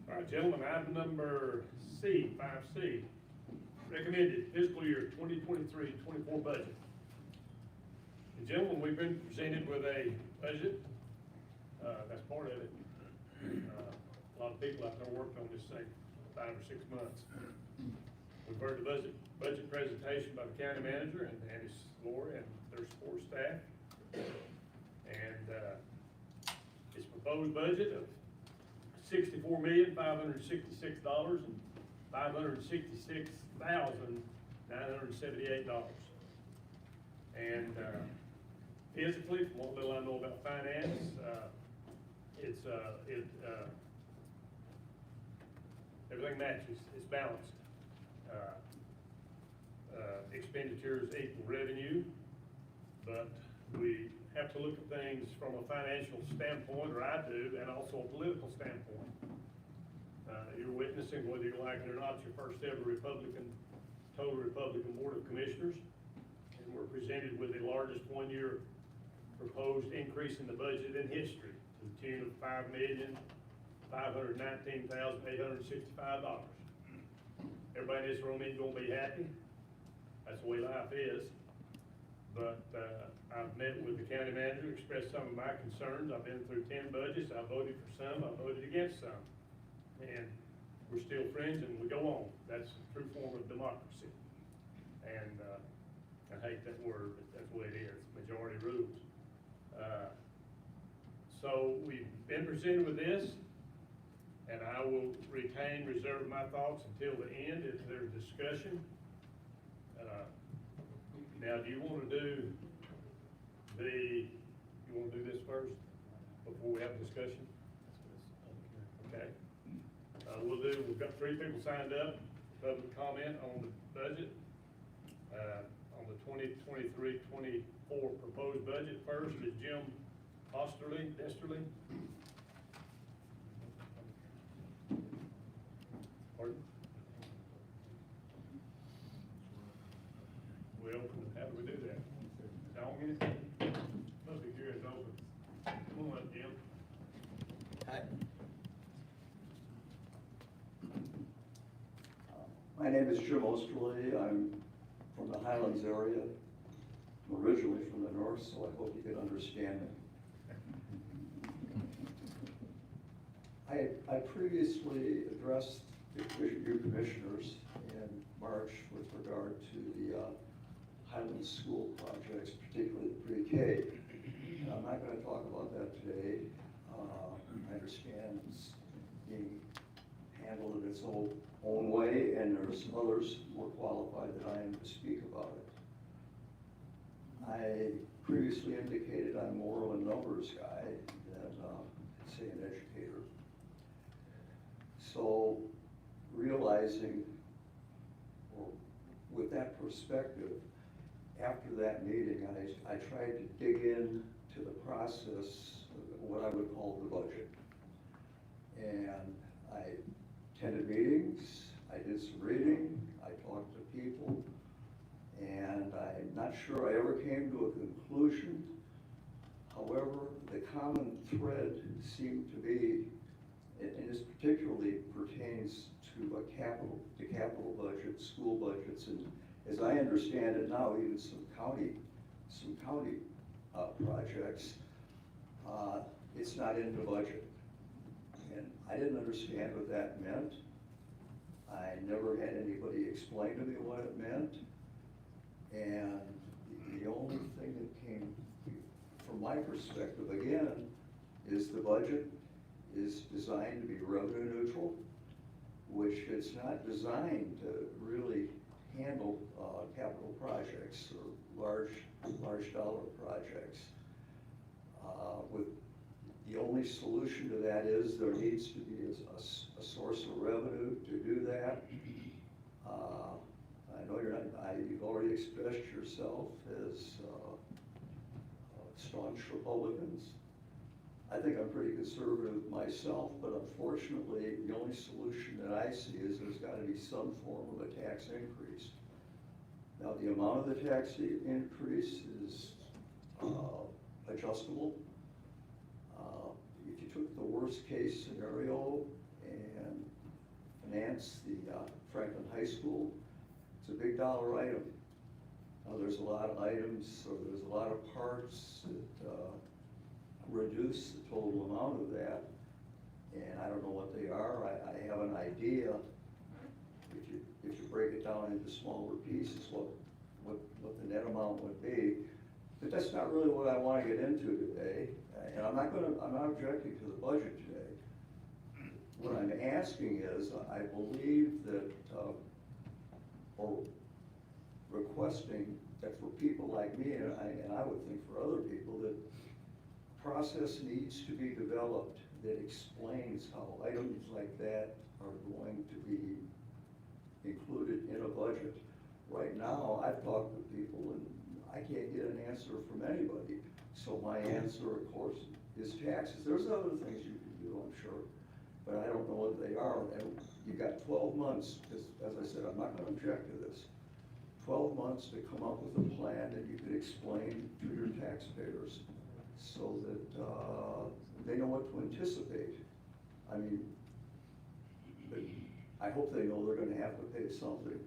All right, gentlemen, item number C, 5C, recommended fiscal year 2023-24 budget. And gentlemen, we've been presented with a budget. That's part of it. A lot of people out there worked on this thing 5 or 6 months. We've heard the budget presentation by the county manager and his Laura and their support staff. And it's proposed budget of $64,566,566,978. And physically, from what little I know about finance, everything matches. It's balanced. Expenditures equal revenue, but we have to look at things from a financial standpoint, or I do, and also a political standpoint. You're witnessing, whether you like it or not, your first ever total Republican Board of Commissioners, and we're presented with the largest one-year proposed increase in the budget in history to the tune of $5,519,865. Everybody in this room ain't gonna be happy. That's the way life is. But, I've met with the county manager, expressed some of my concerns. I've been through 10 budgets. I voted for some, I voted against some. And we're still friends and we go on. That's a true form of democracy. And, I hate that word, but that's the way it is, majority rules. So we've been presented with this, and I will reserve my thoughts until the end if there's discussion. Now, do you want to do this first before we have a discussion? Okay. We've got 3 people signed up, public comment on the budget, on the 2023-24 proposed budget. First is Jim Desterly. Pardon? We open, how do we do that? Don't anything? Public hearing's open. Come on, Jim. Hi. My name is Jim Osterly. I'm from the Highlands area. I'm originally from the north, so I hope you can understand me. I previously addressed you commissioners in March with regard to the Highlands school projects, particularly the pre-K. I'm not going to talk about that today. I understand it's being handled in its own way, and there's others more qualified than I am to speak about it. I previously indicated I'm more of a numbers guy than, say, an educator. So, realizing, or with that perspective, after that meeting, I tried to dig in to the process of what I would call the budget. And I attended meetings, I did some reading, I talked to people, and I'm not sure I ever came to a conclusion. However, the common thread seemed to be, and this particularly pertains to capital budget, school budgets, and as I understand it now, even some county projects, it's not in the budget. And I didn't understand what that meant. I never had anybody explain to me what it meant. And the only thing that came, from my perspective, again, is the budget is designed to be revenue neutral, which it's not designed to really handle capital projects or large dollar projects. With the only solution to that is there needs to be a source of revenue to do that. I know you've already expressed yourself as staunch Republicans. I think I'm pretty conservative myself, but unfortunately, the only solution that I see is there's got to be some form of a tax increase. Now, the amount of the tax increase is adjustable. If you took the worst case scenario and financed the Franklin High School, it's a big dollar item. Now, there's a lot of items, or there's a lot of parts that reduce the total amount of that, and I don't know what they are. I have an idea, if you break it down into smaller pieces, what the net amount would be, but that's not really what I want to get into today, and I'm not objecting to the budget today. What I'm asking is, I believe that, or requesting that for people like me, and I would think for other people, that process needs to be developed that explains how items like that are going to be included in a budget. Right now, I've talked with people and I can't get an answer from anybody. So my answer, of course, is taxes. There's other things you can do, I'm sure, but I don't know what they are. And you've got 12 months, because as I said, I'm not going to object to this. 12 months to come up with a plan that you could explain to your taxpayers, so that they know what to anticipate. I mean, I hope they know they're going to have to pay something.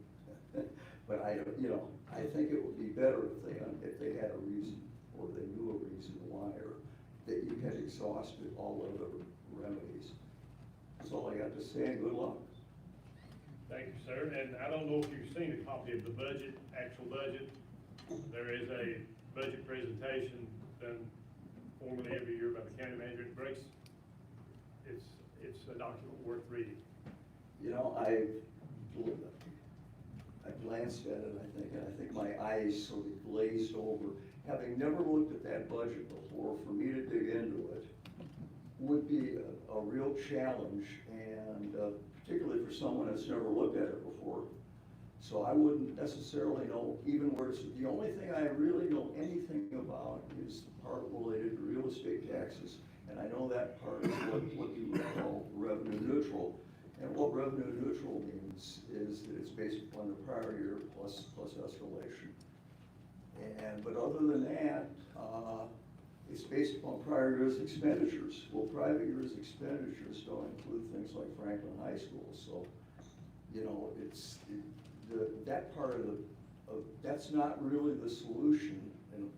But I, don't- you know, I think it would be better if they had a reason, or they knew a reason why, or that you had exhausted all other remedies. That's all I got to say, and good luck. Thank you, sir. And I don't know if you've seen a copy of the budget, actual budget. There is a budget presentation done formally every year by the county manager. It breaks, it's a document worth reading. You know, I glanced at it, and I think my eyes sort of glazed over. Having never looked at that budget before, for me to dig into it would be a real challenge, and particularly for someone that's never looked at it before. So I wouldn't necessarily know even where it's, the only thing I really know anything about is the part related to real estate taxes. And I know that part is what you would call revenue neutral. And what revenue neutral means is that it's based upon the prior year plus escalation. But other than that, it's based upon prior year's expenditures. Well, prior year's expenditures don't include things like Franklin High School. So, you know, that part of that's not really the solution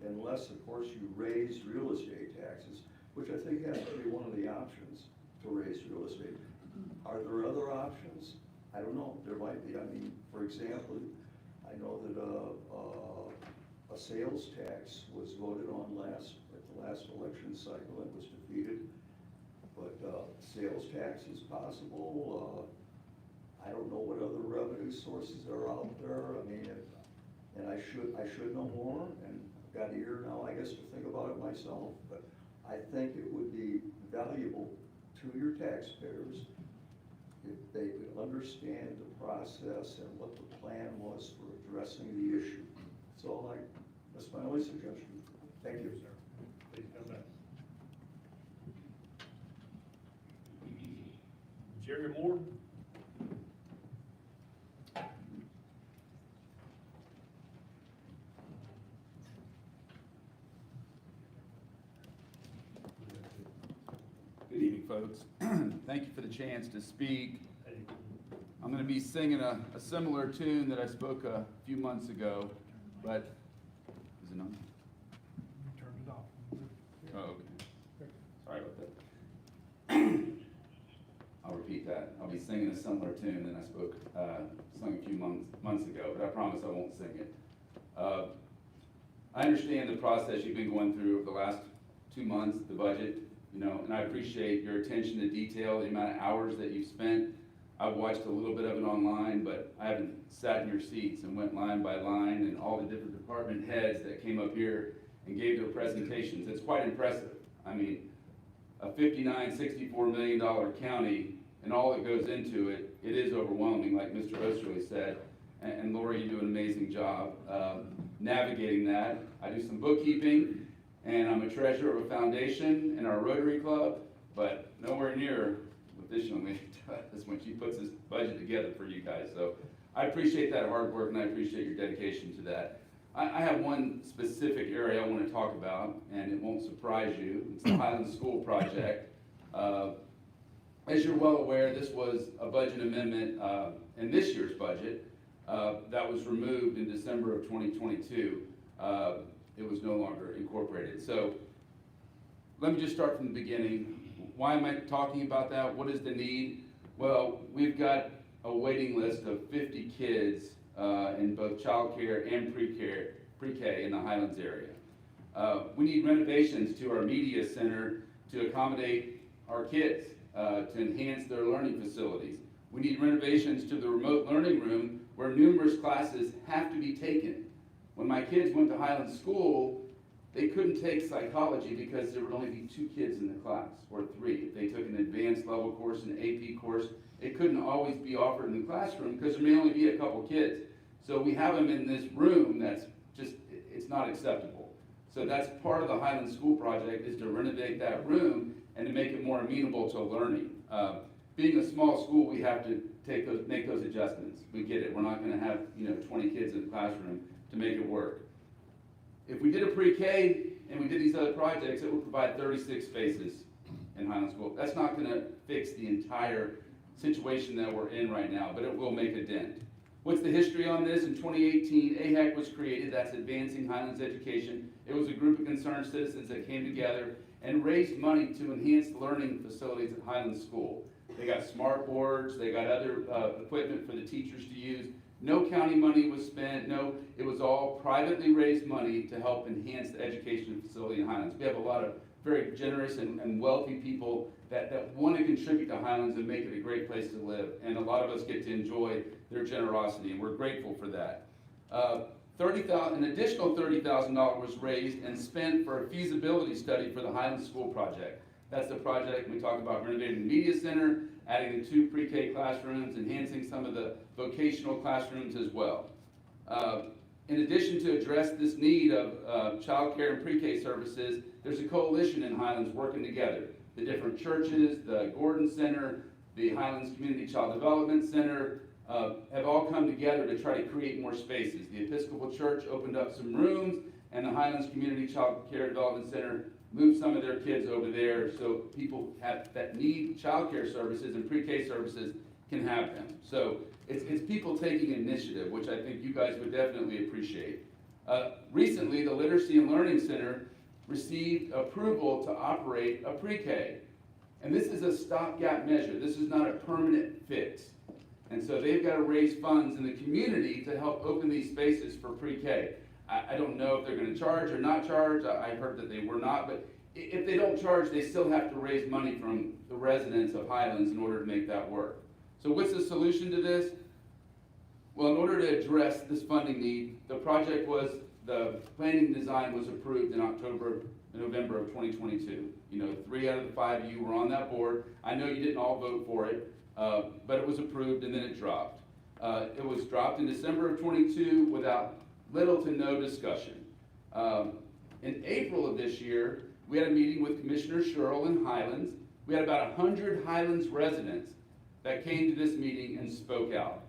unless, of course, you raise real estate taxes, which I think has to be one of the options, to raise real estate. Are there other options? I don't know. There might be. I mean, for example, I know that a sales tax was voted on at the last election cycle and was defeated. But sales tax is possible. I don't know what other revenue sources are out there. I mean, and I should know more, and I've got a year now, I guess, to think about it myself. But I think it would be valuable to your taxpayers if they could understand the process and what the plan was for addressing the issue. That's my only suggestion. Thank you, sir. Please come back. Jerry Moore? Good evening, folks. Thank you for the chance to speak. I'm going to be singing a similar tune that I spoke a few months ago, but is it on? Turn it off. Oh, okay. Sorry about that. I'll repeat that. I'll be singing a similar tune that I sung a few months ago, but I promise I won't sing it. I understand the process you've been going through over the last 2 months, the budget, you know, and I appreciate your attention to detail, the amount of hours that you've spent. I've watched a little bit of it online, but I haven't sat in your seats and went line by line, and all the different department heads that came up here and gave their presentations. It's quite impressive. I mean, a $59-64 million county and all that goes into it, it is overwhelming, like Mr. Osterley said. And Lori, you do an amazing job navigating that. I do some bookkeeping, and I'm a treasurer of a foundation in our Rotary Club, but nowhere near what this young lady does when she puts this budget together for you guys. So I appreciate that hard work, and I appreciate your dedication to that. I have one specific area I want to talk about, and it won't surprise you. It's the Highland School project. As you're well aware, this was a budget amendment in this year's budget that was removed in December of 2022. It was no longer incorporated. So let me just start from the beginning. Why am I talking about that? What is the need? Well, we've got a waiting list of 50 kids in both child care and pre-K in the Highlands area. We need renovations to our media center to accommodate our kids, to enhance their learning facilities. We need renovations to the remote learning room where numerous classes have to be taken. When my kids went to Highland School, they couldn't take psychology because there would only be 2 kids in the class, or 3. If they took an advanced level course, an AP course, it couldn't always be offered in the classroom because there may only be a couple kids. So we have them in this room that's just, it's not acceptable. So that's part of the Highland School project, is to renovate that room and to make it more amenable to learning. Being a small school, we have to make those adjustments. We get it. We're not going to have 20 kids in the classroom to make it work. If we did a pre-K and we did these other projects, it would provide 36 spaces in Highland School. That's not going to fix the entire situation that we're in right now, but it will make a dent. What's the history on this? In 2018, AHEC was created, that's Advancing Highlands Education. It was a group of concerned citizens that came together and raised money to enhance learning facilities at Highlands School. They got smart boards, they got other equipment for the teachers to use. No county money was spent, no, it was all privately raised money to help enhance the education facility in Highlands. We have a lot of very generous and wealthy people that want to contribute to Highlands and make it a great place to live. And a lot of us get to enjoy their generosity, and we're grateful for that. An additional $30,000 was raised and spent for a feasibility study for the Highlands School project. That's the project we talked about, renovating the media center, adding the 2 pre-K classrooms, enhancing some of the vocational classrooms as well. In addition to address this need of child care and pre-K services, there's a coalition in Highlands working together. The different churches, the Gordon Center, the Highlands Community Child Development Center have all come together to try to create more spaces. The Episcopal Church opened up some rooms, and the Highlands Community Child Care Development Center moved some of their kids over there so people that need child care services and pre-K services can have them. So it's people taking initiative, which I think you guys would definitely appreciate. Recently, the Literacy and Learning Center received approval to operate a pre-K. And this is a stopgap measure. This is not a permanent fix. And so they've got to raise funds in the community to help open these spaces for pre-K. I don't know if they're going to charge or not charge. I heard that they were not, but if they don't charge, they still have to raise money from the residents of Highlands in order to make that work. So what's the solution to this? Well, in order to address this funding need, the planning design was approved in November of 2022. You know, 3 out of the 5 of you were on that board. I know you didn't all vote for it, but it was approved and then it dropped. It was dropped in December of 22 without little to no discussion. In April of this year, we had a meeting with Commissioner Sherrill in Highlands. We had about 100 Highlands residents that came to this meeting and spoke out.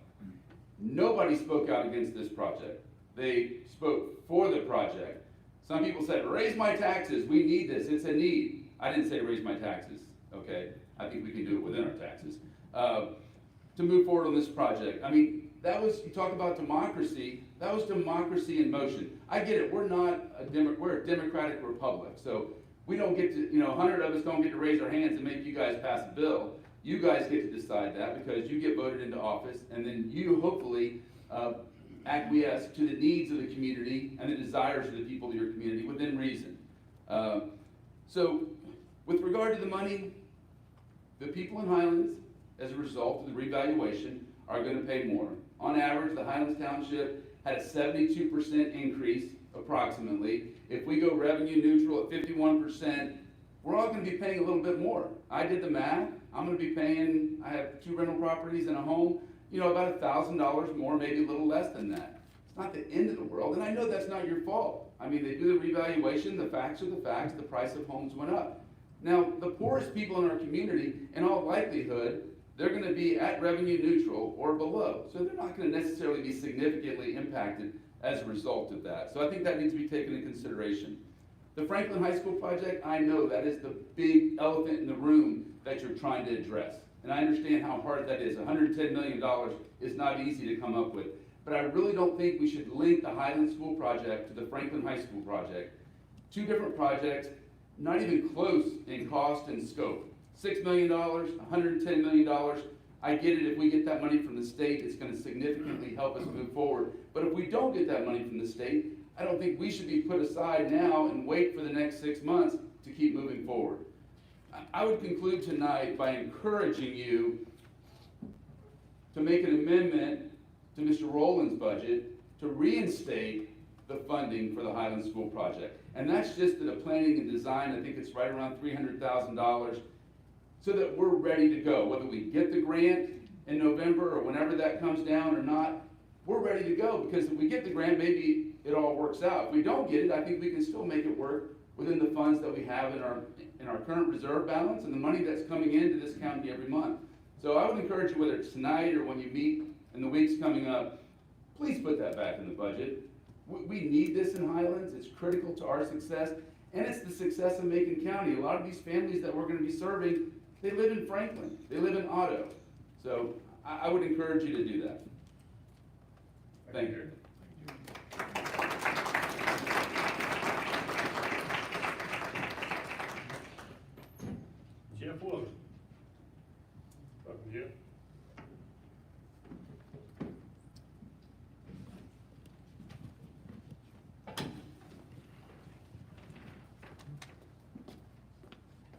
Nobody spoke out against this project. They spoke for the project. Some people said, raise my taxes, we need this, it's a need. I didn't say raise my taxes, okay? I think we can do it within our taxes. To move forward on this project. I mean, you talk about democracy, that was democracy in motion. I get it, we're a democratic republic, so we don't get to, 100 of us don't get to raise our hands and make you guys pass a bill. You guys get to decide that because you get voted into office, and then you hopefully acquiesce to the needs of the community and the desires of the people of your community within reason. So with regard to the money, the people in Highlands, as a result of the revaluation, are going to pay more. On average, the Highlands Township had a 72% increase approximately. If we go revenue neutral at 51%, we're all going to be paying a little bit more. I did the math. I'm going to be paying, I have 2 rental properties and a home, about $1,000 more, maybe a little less than that. It's not the end of the world, and I know that's not your fault. I mean, they do the revaluation, the facts are the facts, the price of homes went up. Now, the poorest people in our community, in all likelihood, they're going to be at revenue neutral or below. So they're not going to necessarily be significantly impacted as a result of that. So I think that needs to be taken into consideration. The Franklin High School project, I know that is the big elephant in the room that you're trying to address. And I understand how hard that is. $110 million is not easy to come up with. But I really don't think we should link the Highland School project to the Franklin High School project. 2 different projects, not even close in cost and scope. $6 million, $110 million. I get it, if we get that money from the state, it's going to significantly help us move forward. But if we don't get that money from the state, I don't think we should be put aside now and wait for the next 6 months to keep moving forward. I would conclude tonight by encouraging you to make an amendment to Mr. Rowland's budget to reinstate the funding for the Highland School project. And that's just to the planning and design. I think it's right around $300,000, so that we're ready to go. Whether we get the grant in November or whenever that comes down or not, we're ready to go, because if we get the grant, maybe it all works out. If we don't get it, I think we can still make it work within the funds that we have in our current reserve balance and the money that's coming into this county every month. So I would encourage you, whether it's tonight or when you meet in the weeks coming up, please put that back in the budget. We need this in Highlands. It's critical to our success, and it's the success of Macon County. A lot of these families that we're going to be serving, they live in Franklin. They live in Otto. So I would encourage you to do that. Thank you. Jeff Wilson. Welcome, Jeff.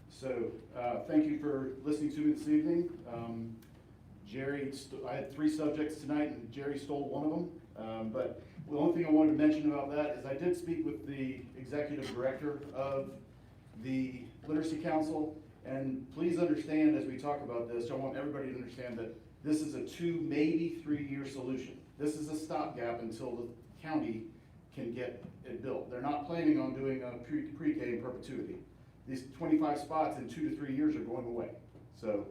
So, thank you for listening to me this evening. I had 3 subjects tonight and Jerry stole one of them. But the only thing I wanted to mention about that is I did speak with the executive director of the Literacy Council. And please understand, as we talk about this, I want everybody to understand that this is a 2, maybe 3-year solution. This is a stopgap until the county can get it built. They're not planning on doing a pre-K in perpetuity. These 25 spots in 2 to 3 years are going away. So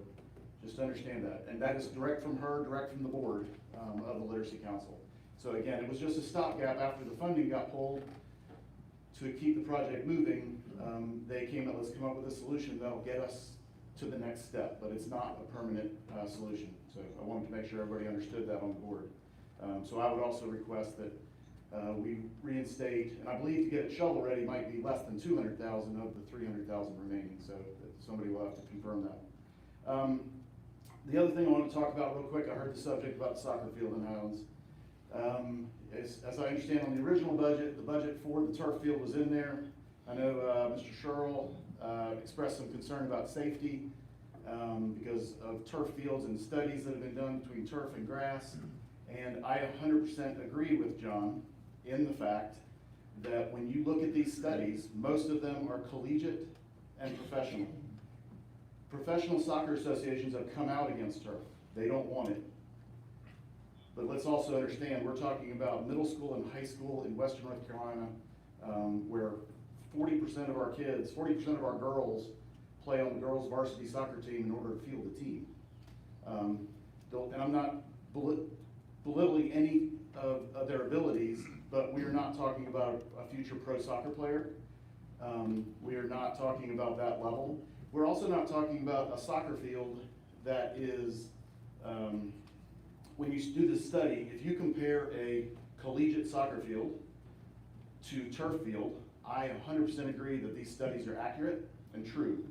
just understand that. And that is direct from her, direct from the board of the Literacy Council. So again, it was just a stopgap after the funding got pulled to keep the project moving. They came up, let's come up with a solution that'll get us to the next step, but it's not a permanent solution. So I wanted to make sure everybody understood that on the board. So I would also request that we reinstate, and I believe to get it shovel ready might be less than 200,000 of the 300,000 remaining, so somebody will have to confirm that. The other thing I want to talk about real quick, I heard the subject about the soccer field in Highlands. As I understand on the original budget, the budget for the turf field was in there. I know Mr. Sherrill expressed some concern about safety because of turf fields and studies that have been done between turf and grass. And I 100% agree with John in the fact that when you look at these studies, most of them are collegiate and professional. Professional soccer associations have come out against turf. They don't want it. But let's also understand, we're talking about middle school and high school in Western North Carolina, where 40% of our kids, 40% of our girls play on the girls' varsity soccer team in order to field the team. And I'm not belittling any of their abilities, but we are not talking about a future pro soccer player. We are not talking about that level. We're also not talking about a soccer field that is, when you do this study, if you compare a collegiate soccer field to turf field, I 100% agree that these studies are accurate and true.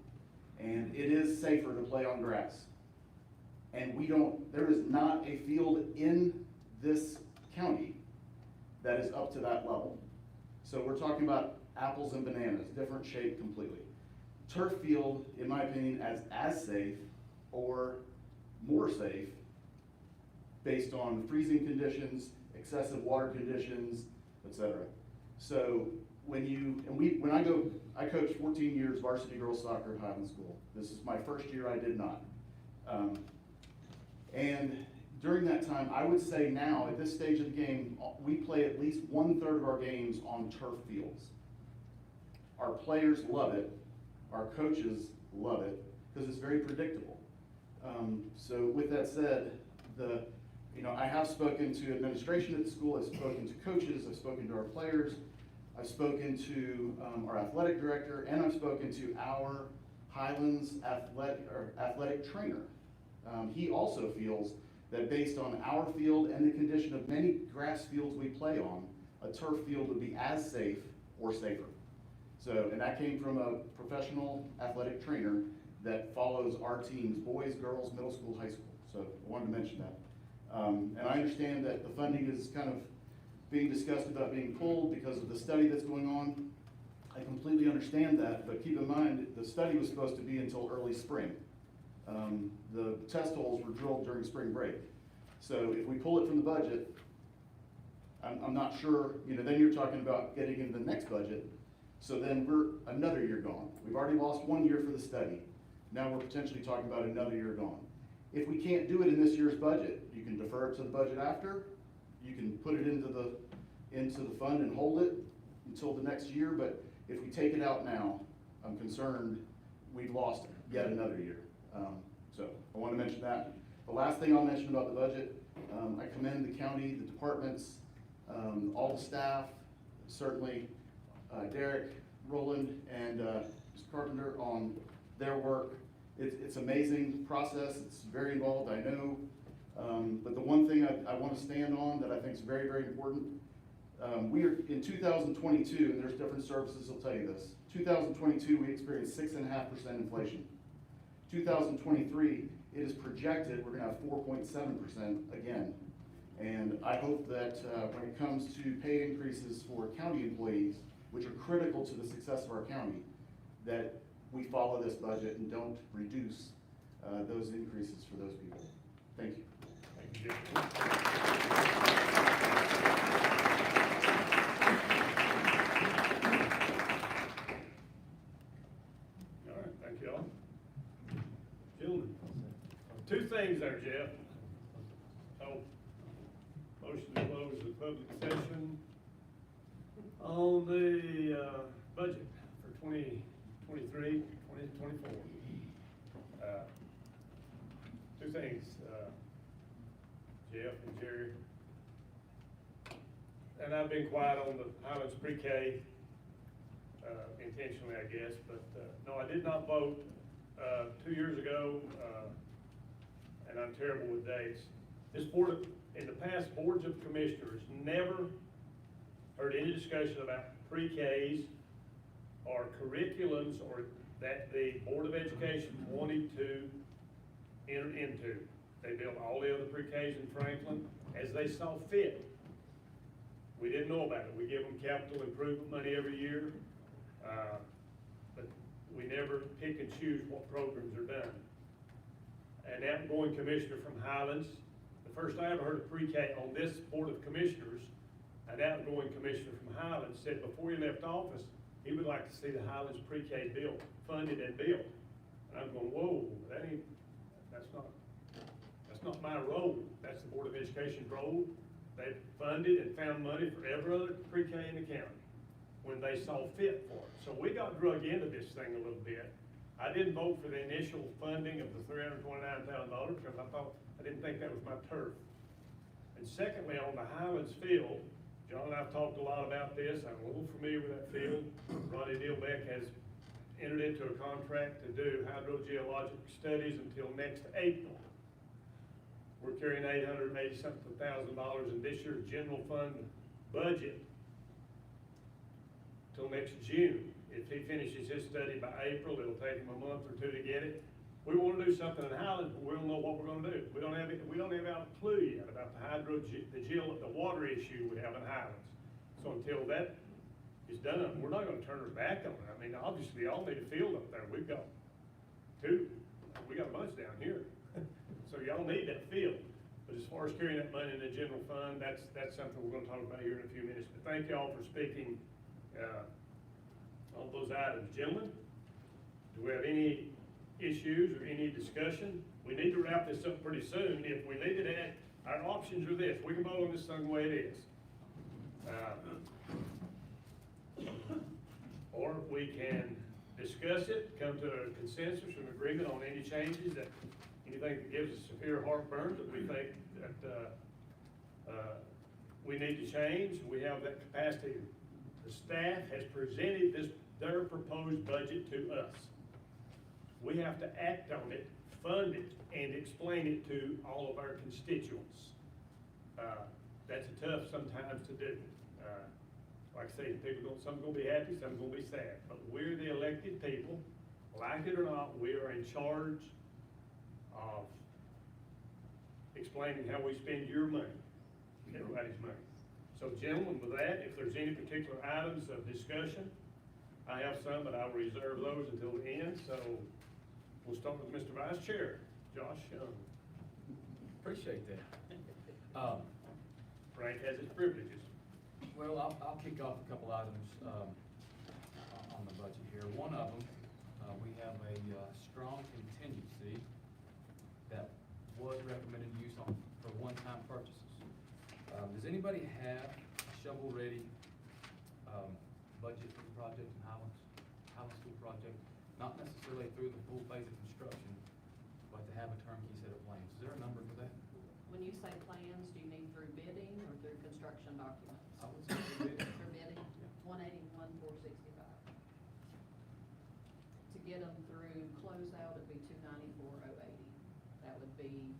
And it is safer to play on grass. And there is not a field in this county that is up to that level. So we're talking about apples and bananas, different shape completely. Turf field, in my opinion, as safe or more safe based on freezing conditions, excessive water conditions, etc. So I coached 14 years varsity girls soccer at Highland School. This is my first year I did not. And during that time, I would say now, at this stage of the game, we play at least 1/3 of our games on turf fields. Our players love it, our coaches love it, because it's very predictable. So with that said, I have spoken to administration at the school, I've spoken to coaches, I've spoken to our players, I've spoken to our athletic director, and I've spoken to our Highlands athletic trainer. He also feels that based on our field and the condition of many grass fields we play on, a turf field would be as safe or safer. So, and that came from a professional athletic trainer that follows our teams, boys, girls, middle school, high school. So I wanted to mention that. And I understand that the funding is kind of being discussed about being pulled because of the study that's going on. I completely understand that, but keep in mind, the study was supposed to be until early spring. The test holes were drilled during spring break. So if we pull it from the budget, I'm not sure, then you're talking about getting into the next budget. So then we're another year gone. We've already lost 1 year for the study. Now we're potentially talking about another year gone. If we can't do it in this year's budget, you can defer it to the budget after. You can put it into the fund and hold it until the next year. But if we take it out now, I'm concerned we've lost yet another year. So I want to mention that. The last thing I'll mention about the budget, I commend the county, the departments, all the staff, certainly Derek, Roland, and Mr. Carpenter on their work. It's amazing process. It's very involved. I know But the one thing I want to stand on that I think is very, very important, we are in 2022, and there's different services that'll tell you this. 2022, we experienced 6.5% inflation. 2023, it is projected we're going to have 4.7% again. And I hope that when it comes to pay increases for county employees, which are critical to the success of our county, that we follow this budget and don't reduce those increases for those people. Thank you. Thank you, Jim. All right, thank you all. Gentlemen, two things there, Jeff. So, motion to close the public session on the budget for 2023, 2024. Two things, Jeff and Jerry. And I've been quiet on the Highlands pre-K, intentionally, I guess, but, no, I did not vote, 2 years ago, and I'm terrible with dates. This board, in the past, boards of commissioners never heard any discussion about pre-Ks or curriculums or that the Board of Education wanted to enter into. They built all the other pre-Ks in Franklin as they saw fit. We didn't know about it. We give them capital improvement money every year, but we never pick and choose what programs are done. An outgoing commissioner from Highlands, the first I ever heard of pre-K on this Board of Commissioners, an outgoing commissioner from Highlands said before he left office, he would like to see the Highlands pre-K built, funded and built. And I'm going, whoa, that's not my role. That's the Board of Education's role. They funded and found money for every other pre-K in the county when they saw fit for it. So we got drug into this thing a little bit. I didn't vote for the initial funding of the $329,000 because I didn't think that was my turf. And secondly, on the Highlands field, John and I've talked a lot about this. I'm a little familiar with that field. Ronnie Dilbeck has entered into a contract to do hydrogeologic studies until next April. We're carrying $880-something in this year's general fund budget till next June. If he finishes his study by April, it'll take him a month or two to get it. We want to do something in Highlands, but we don't know what we're going to do. We don't have a clue yet about the water issue we have in Highlands. So until that is done, we're not going to turn our back on it. I mean, obviously, y'all need a field up there. We've got two. We got a bunch down here. So y'all need that field. But as far as carrying that money in the general fund, that's something we're going to talk about here in a few minutes. But thank y'all for speaking on those items. Gentlemen, do we have any issues or any discussion? We need to wrap this up pretty soon. If we leave it at, our options are this. We can vote on this thing the way it is. Or we can discuss it, come to a consensus and agreement on any changes, that anything that gives us severe heartburn that we think that we need to change. We have that capacity. The staff has presented their proposed budget to us. We have to act on it, fund it, and explain it to all of our constituents. That's tough sometimes to do. Like I say, some going to be happy, some going to be sad. But we're the elected people. Like it or not, we are in charge of explaining how we spend your money, everybody's money. So gentlemen, with that, if there's any particular items of discussion, I have some, but I'll reserve those until the end. So we'll start with Mr. Vice Chair, Josh Young. Appreciate that. Frank has his privileges. Well, I'll kick off a couple items on the budget here. One of them, we have a strong contingency that was recommended use for one-time purchases. Does anybody have a shovel-ready budget for the project in Highlands School project? Not necessarily through the full phase of construction, but to have a turnkey set of plans. Is there a number for that? When you say plans, do you mean through bidding or through construction documents? I would say through bidding. For bidding, 181,465. To get them through closeout, it'd be 294,080. That would be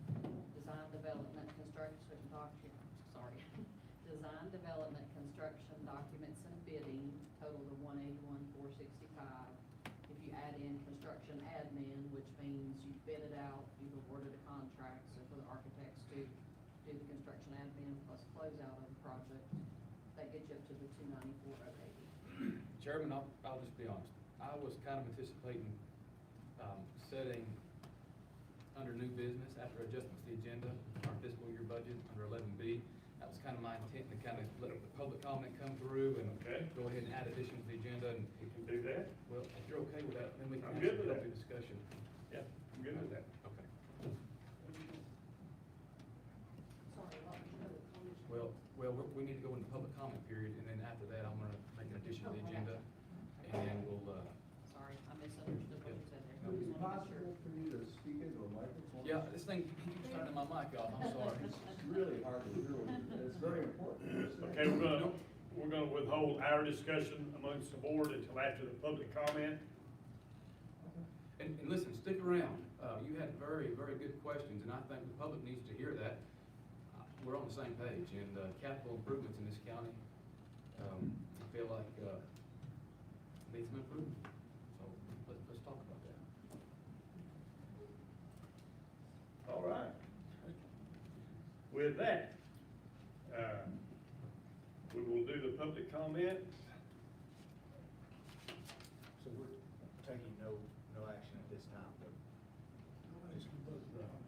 design development design, development, construction, documents, and bidding total to 181,465. If you add in construction admin, which means you've bid it out, you've awarded a contract, so for the architects to do the construction admin plus closeout of the project, that gets you up to the 294,080. Chairman, I'll just be honest. I was kind of anticipating, setting under new business after adjustments to the agenda, our fiscal year budget under 11B. That was kind of my intent to kind of let the public comment come through and go ahead and add additions to the agenda. And We can do that. well, if you're okay with that, then we can I'm good with go that. through discussion. Yeah, I'm good with that. Okay. Sorry, what was your other comment? Well, we need to go into public comment period, and then after that, I'm gonna make an addition to the agenda, and then we'll, Sorry, I misunderstood what you said there. I Would it just be wanted to make sure. possible for you to speak into a microphone? yeah, this thing keeps turning my mic off, I'm sorry. It's really hard to hear, and it's very important. Okay, we're gonna withhold our discussion amongst the board until after the public comment. And listen, stick around. You had very, very good questions, and I think the public needs to hear that. We're on the same page, and capital improvements in this county, I feel like, need some improvement. So let's talk about that. All right. With that, we will do the public comment. So we're taking no action at this time, but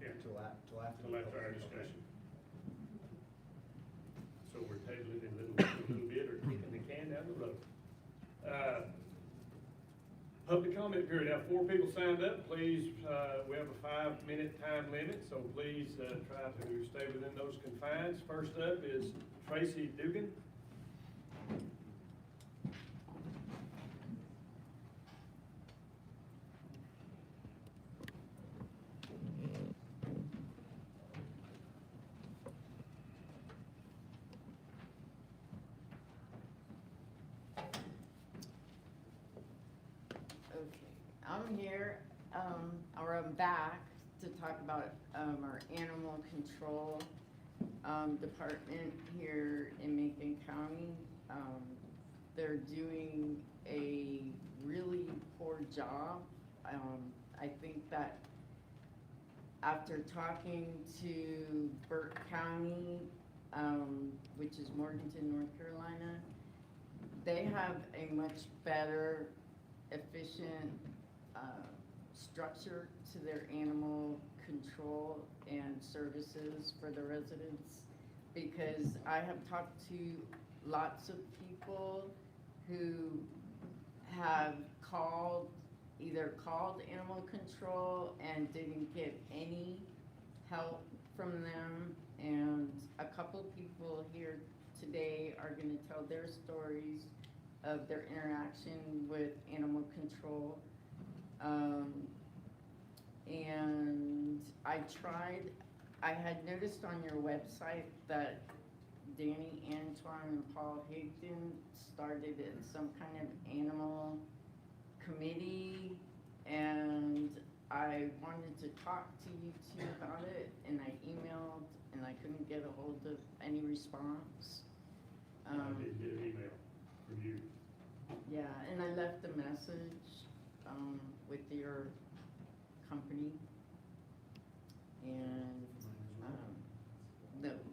Yeah, till after. till after our discussion. So we're tabling it a little bit or kicking the can down the road. Public comment period. Now, 4 people signed up. Please, we have a 5-minute time limit, so please try to stay within those confines. First up is Tracy Dugan. Okay, I'm here, or I'm back to talk about, our animal control, department here in Macon County. They're doing a really poor job. I think that after talking to Burke County, which is Morganton, North Carolina, they have a much better, efficient structure to their animal control and services for the residents, because I have talked to lots of people who have either called animal control and didn't get any help from them, and a couple people here today are going to tell their stories of their interaction with animal control. And I had noticed on your website that Danny Antoine and Paul Higdon started some kind of animal committee, and I wanted to talk to you two about it, and I emailed, and I couldn't get a hold of any response. I did get an email from you. Yeah, and I left a message, with your company, and,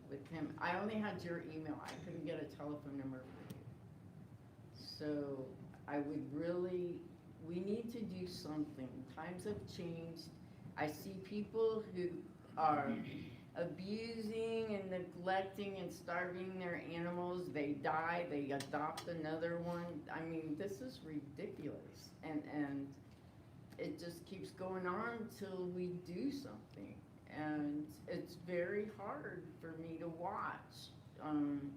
with him, I only had your email, I couldn't get a telephone number for you. So, we need to do something, times have changed, I see people who are abusing and neglecting and starving their animals, they die, they adopt another one. I mean, this is ridiculous, and it just keeps going on till we do something. And it's very hard for me to watch, and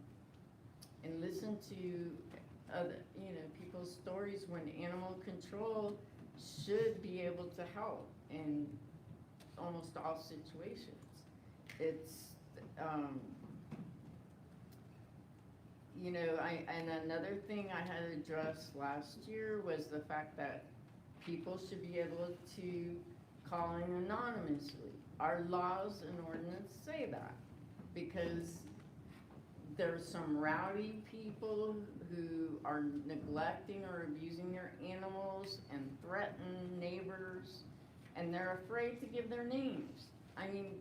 listen to other, people's stories when animal control should be able to help in almost all situations. It's, and another thing I had addressed last year was the fact that people should be able to call in anonymously. Our laws and ordinance say that, because there's some rowdy people who are neglecting or abusing their animals and threaten neighbors, and they're afraid to give their names. I mean,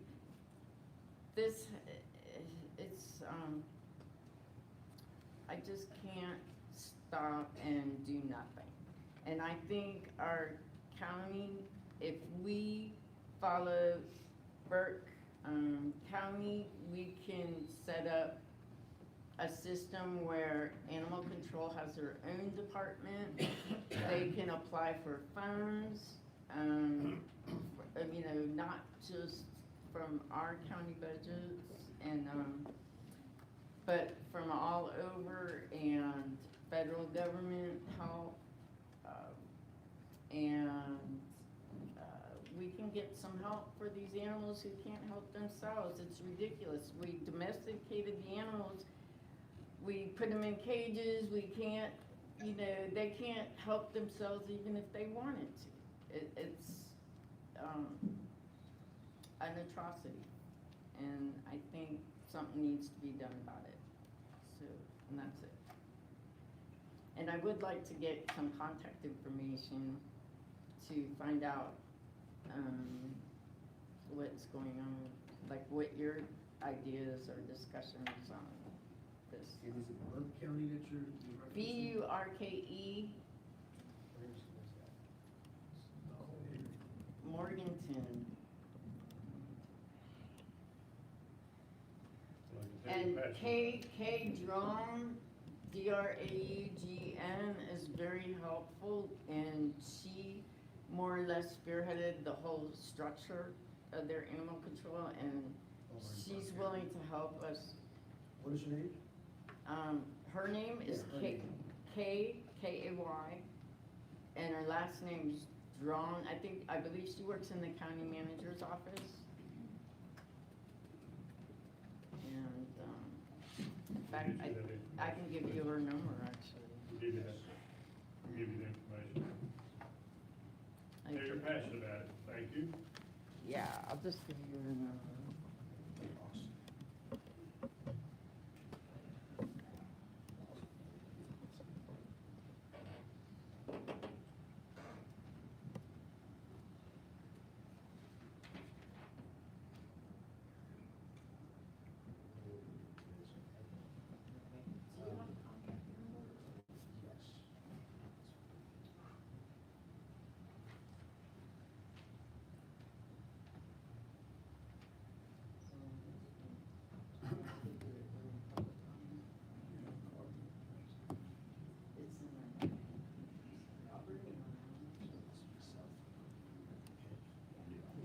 it's, I just can't stop and do nothing. And I think our county, if we follow Burke County, we can set up a system where animal control has their own department. They can apply for funds, you know, not just from our county budgets, and but from all over, and federal government help, and we can get some help for these animals who can't help themselves. It's ridiculous. We domesticated the animals. We put them in cages. We can't, you know, they can't help themselves even if they wanted to. It's an atrocity, and I think something needs to be done about it. So, and that's it. And I would like to get some contact information to find out what's going on, like what your ideas or discussions on this. Is it Burke County that you're referencing? Burke, Morganton. And K Drawn, DRAUGN is very helpful, and she more or less spearheaded the whole structure of their animal control, and she's willing to help us. What is your name? Her name is K-A-Y, and her last name's Drawn. I believe she works in the county manager's office. And, in fact, I can give you her number, actually. We'll give you that. We'll give you the information. So you're passionate about it. Thank you. Yeah, I'll just give you her number.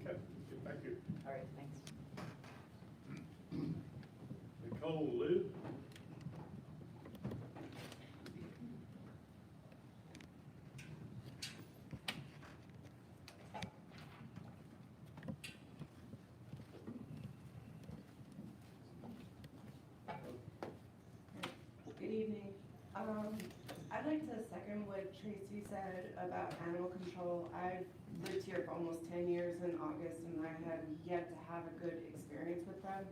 Okay, thank you. All right, thanks. Nicole Liu. Good evening. I'd like to second what Tracy said about animal control. I've lived here for almost 10 years in August, and I have yet to have a good experience with them.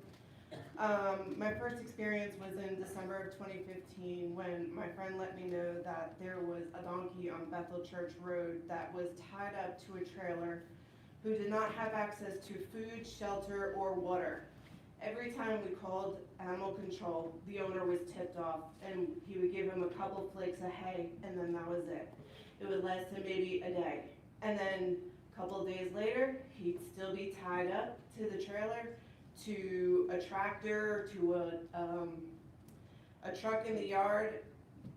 My first experience was in December of 2015 when my friend let me know that there was a donkey on Bethel Church Road that was tied up to a trailer who did not have access to food, shelter, or water. Every time we called animal control, the owner was tipped off, and he would give him a couple flakes of hay, and then that was it. It would last him maybe a day. And then a couple of days later, he'd still be tied up to the trailer, to a tractor, to a truck in the yard,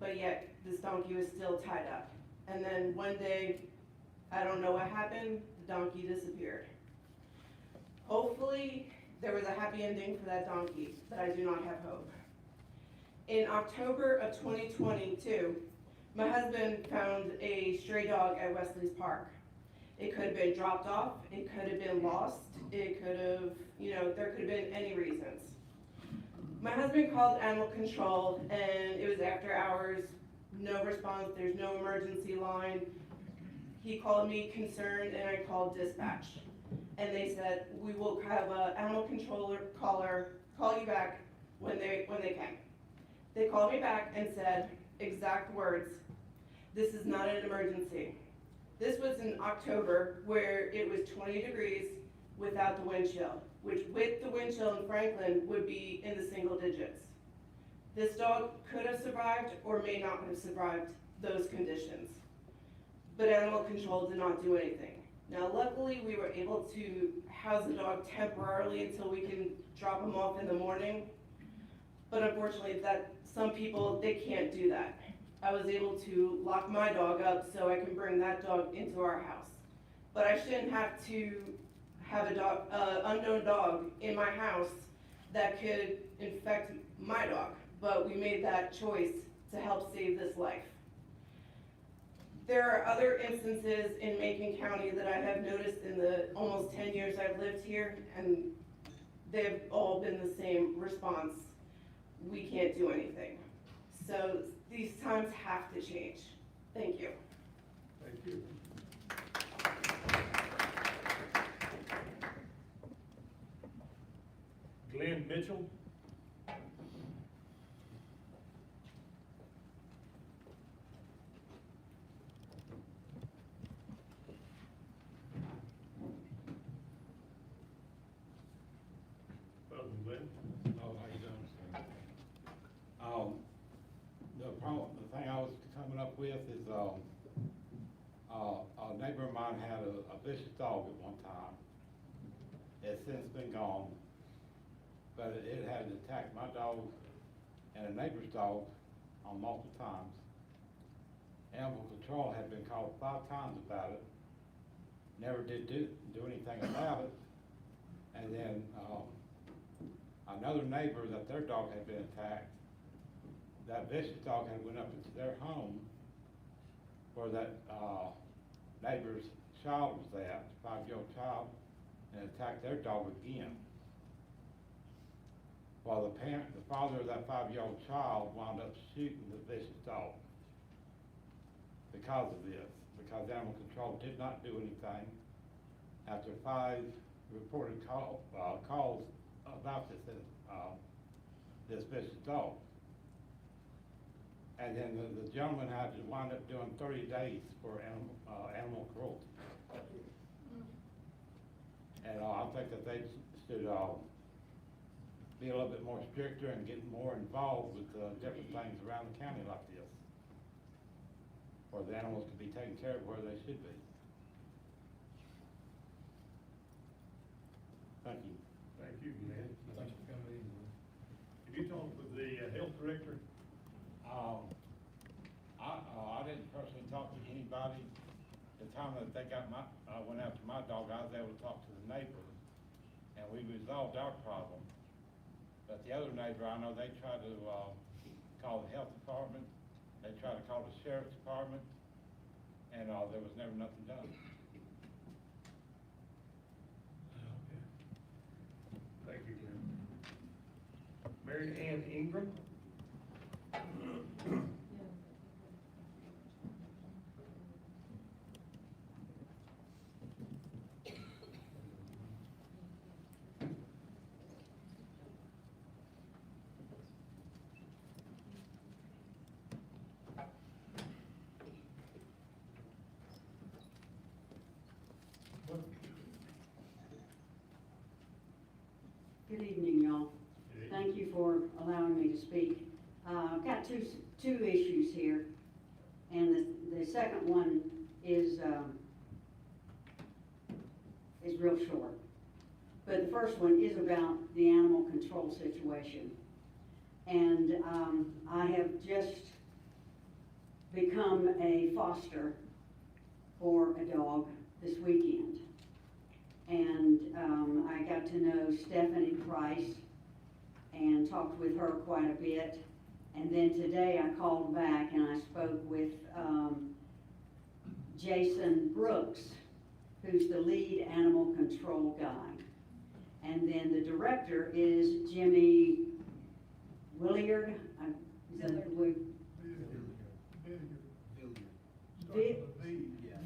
but yet this donkey was still tied up. And then one day, I don't know what happened, the donkey disappeared. Hopefully, there was a happy ending for that donkey, but I do not have hope. In October of 2022, my husband found a stray dog at Wesley's Park. It could have been dropped off, it could have been lost, it could have, there could have been any reasons. My husband called animal control, and it was after hours, no response, there's no emergency line. He called me concerned, and I called dispatch. And they said, we will have an animal controller caller call you back when they can. They called me back and said, exact words, "This is not an emergency." This was in October where it was 20 degrees without the wind chill, which with the wind chill in Franklin would be in the single digits. This dog could have survived or may not have survived those conditions, but animal control did not do anything. Now luckily we were able to house the dog temporarily until we can drop him off in the morning, but unfortunately some people, they can't do that. I was able to lock my dog up so I can bring that dog into our house. But I shouldn't have to have a dog, unknown dog in my house that could infect my dog. But we made that choice to help save this life. There are other instances in Macon County that I have noticed in the almost 10 years I've lived here, and they've all been the same response: we can't do anything. So these times have to change. Thank you. Thank you. Glenn Mitchell. Welcome, Glenn. Oh, how you doing, sir? The thing I was coming up with is, a neighbor of mine had a vicious dog at one time. It's since been gone, but it had attacked my dog and a neighbor's dog on multiple times. Animal control had been called 5 times about it, never did do anything about it. And then, another neighbor, that their dog had been attacked, that vicious dog had went up into their home where that neighbor's child was at, 5-year-old child, and attacked their dog again. While the father of that 5-year-old child wound up shooting the vicious dog because of this, because animal control did not do anything after 5 reported calls about this vicious dog. And then the gentleman had to wind up doing 30 days for animal cruelty. And I think that they should be a little bit more stricter and get more involved with different things around the county like this, where the animals can be taken care of where they should be. Thank you. Thank you, Glenn. Thank you for coming in. Have you talked with the health director? I didn't personally talk to anybody. The time that they got went after my dog, I was able to talk to the neighbor, and we resolved our problem. But the other neighbor, I know they tried to call the health department, they tried to call the sheriff's department, and there was never nothing done. Thank you, Glenn. Mary Ann Ingram. Good evening, y'all. Thank you for allowing me to speak. I've got two issues here, and the second one is real short. But the first one is about the animal control situation. And I have just become a foster for a dog this weekend. And I got to know Stephanie Price and talked with her quite a bit. And then today I called back and I spoke with Jason Brooks, who's the lead animal control guy. And then the director is Jimmy Williard.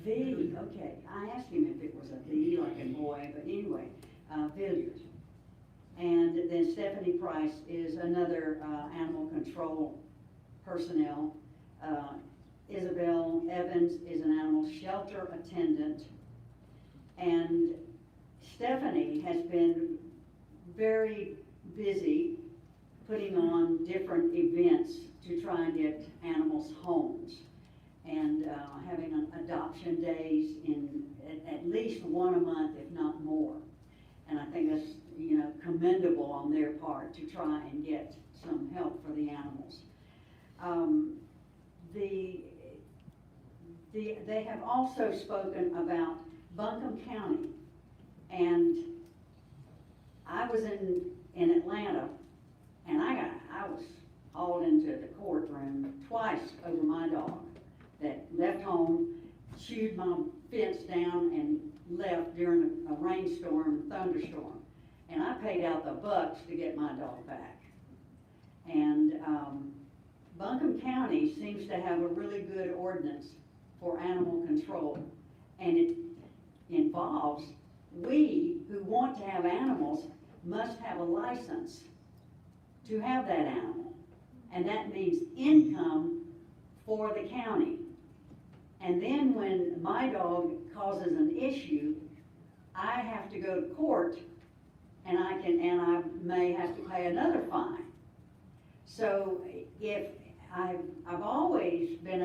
V, okay. I asked him if it was a V like a boy, but anyway, Villiard. And And then Stephanie Price is another animal control personnel. Isabel Evans is an animal shelter attendant. And Stephanie has been very busy putting on different events to try and get animals homes. And having adoption days in at least one a month, if not more. And I think that's, you know, commendable on their part to try and get some help for the animals. They have also spoken about Buncombe County. And I was in Atlanta, and I was hauled into the courtroom twice over my dog that left home, chewed my fence down, and left during a rainstorm, thunderstorm. And I paid out the bucks to get my dog back. And Buncombe County seems to have a really good ordinance for animal control. And it involves, we who want to have animals must have a license to have that animal. And that means income for the county. And then when my dog causes an issue, I have to go to court, and I may have to pay another fine. So if I've always been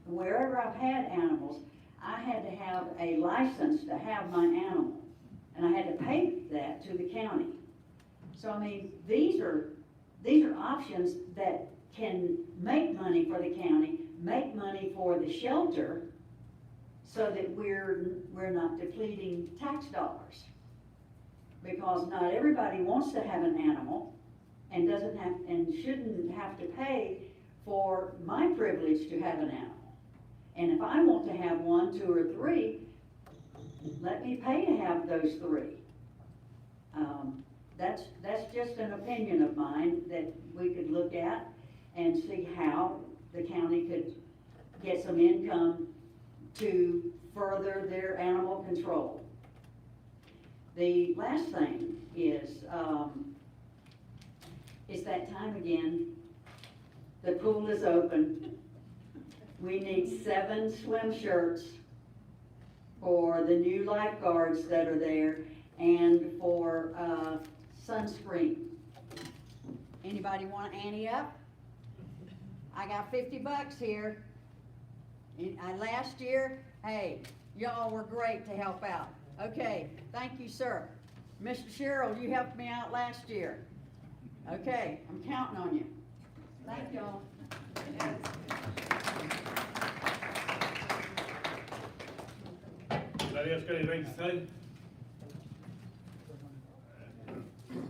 wherever I've had animals, I had to have a license to have my animal, and I had to pay that to the county. So I mean, these are options that can make money for the county, make money for the shelter, so that we're not depleting tax dollars. Because not everybody wants to have an animal and doesn't have and shouldn't have to pay for my privilege to have an animal. And if I want to have 1, 2, or 3, let me pay to have those 3. That's just an opinion of mine that we could look at and see how the county could get some income to further their animal control. The last thing is, it's that time again. The pool is open. We need 7 swim shirts for the new lifeguards that are there and for sunscreen. Anybody want to ante up? I got 50 bucks here. Last year, hey, y'all were great to help out. Okay, thank you, sir. Mr. Sherrill, you helped me out last year. Okay, I'm counting on you. Thank y'all. Anybody else got anything to say?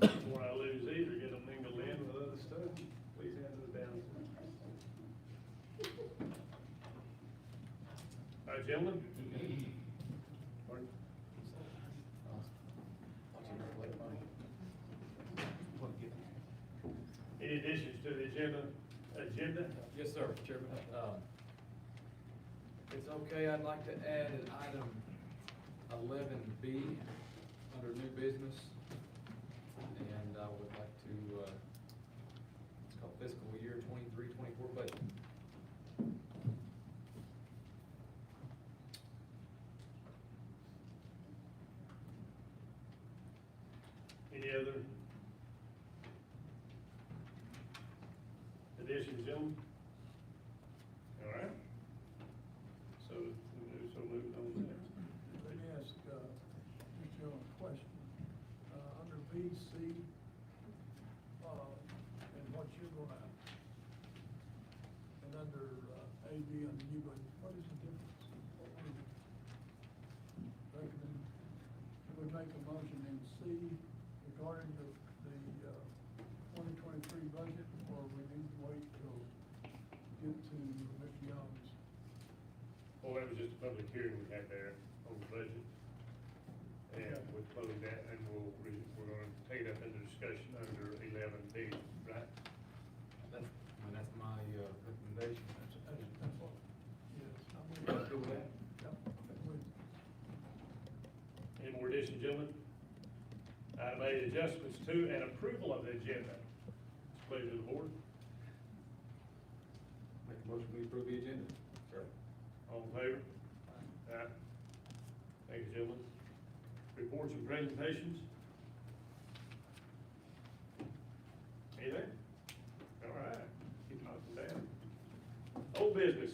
Before I lose these or get them mingled in with other stuff, please hand those down. All right, gentlemen. Pardon? Any additions to the agenda? Yes, sir, Chairman. If it's okay, I'd like to add an item 11B under new business. And I would like to, it's called fiscal year 23-24 budget. Any other additions, gentlemen? All right. So moving on to next. Let me ask, Mr. Chairman, a question. Under BC, and what you're gonna, and under, AB, under new budget, what is the difference? What we recommend, can we make a motion in C regarding the 2023 budget, or we need to wait till get to Mr. Young's? Well, that was just a public hearing we had there on the budget. And we'll close that, and we're gonna take it up into discussion under 11B, right? That's my recommendation. That's what, yes. Let's do that. Yep. Any more additions, gentlemen? Item A, adjustments 2, and approval of the agenda. Pleasure of the board. Make a motion, we approve the agenda. Sure. All in favor? Aye. Thank you, gentlemen. Reports and presentations? Anything? All right, keep knocking down. Old business.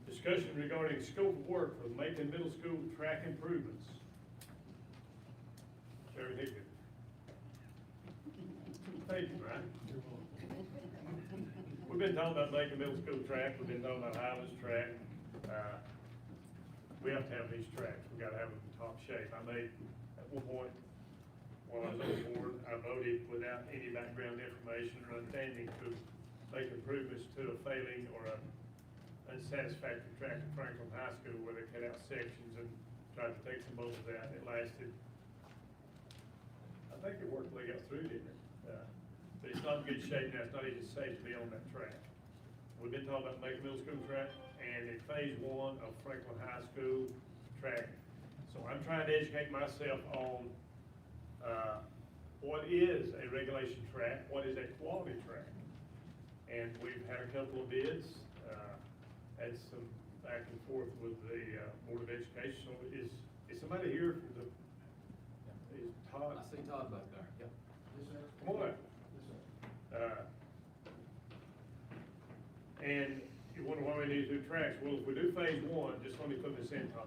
Discussion regarding scope of work for Macon Middle School track improvements. Sherry Hickman. Thank you, Brian. We've been talking about Macon Middle School track, we've been talking about Highlands track. We have to have these tracks, we gotta have them in top shape. I made, at one point, while I was on the board, I voted without any background information or understanding to make improvements to a failing or a unsatisfactory track at Franklin High School where they cut out sections and tried to take some bolts out. It lasted, I think it worked till they got through, didn't it? But it's not in good shape now, it's not even safe to be on that track. We've been talking about Macon Middle School track and in phase 1 of Franklin High School track. So I'm trying to educate myself on what is a regulation track, what is a quality track. And we've had a couple of bids, had some back and forth with the Board of Education. So is somebody here for the, is Todd? I see Todd back there, yep. Come on up. And you wonder why we need to do tracks. Well, if we do phase 1, just let me put this in, Tom.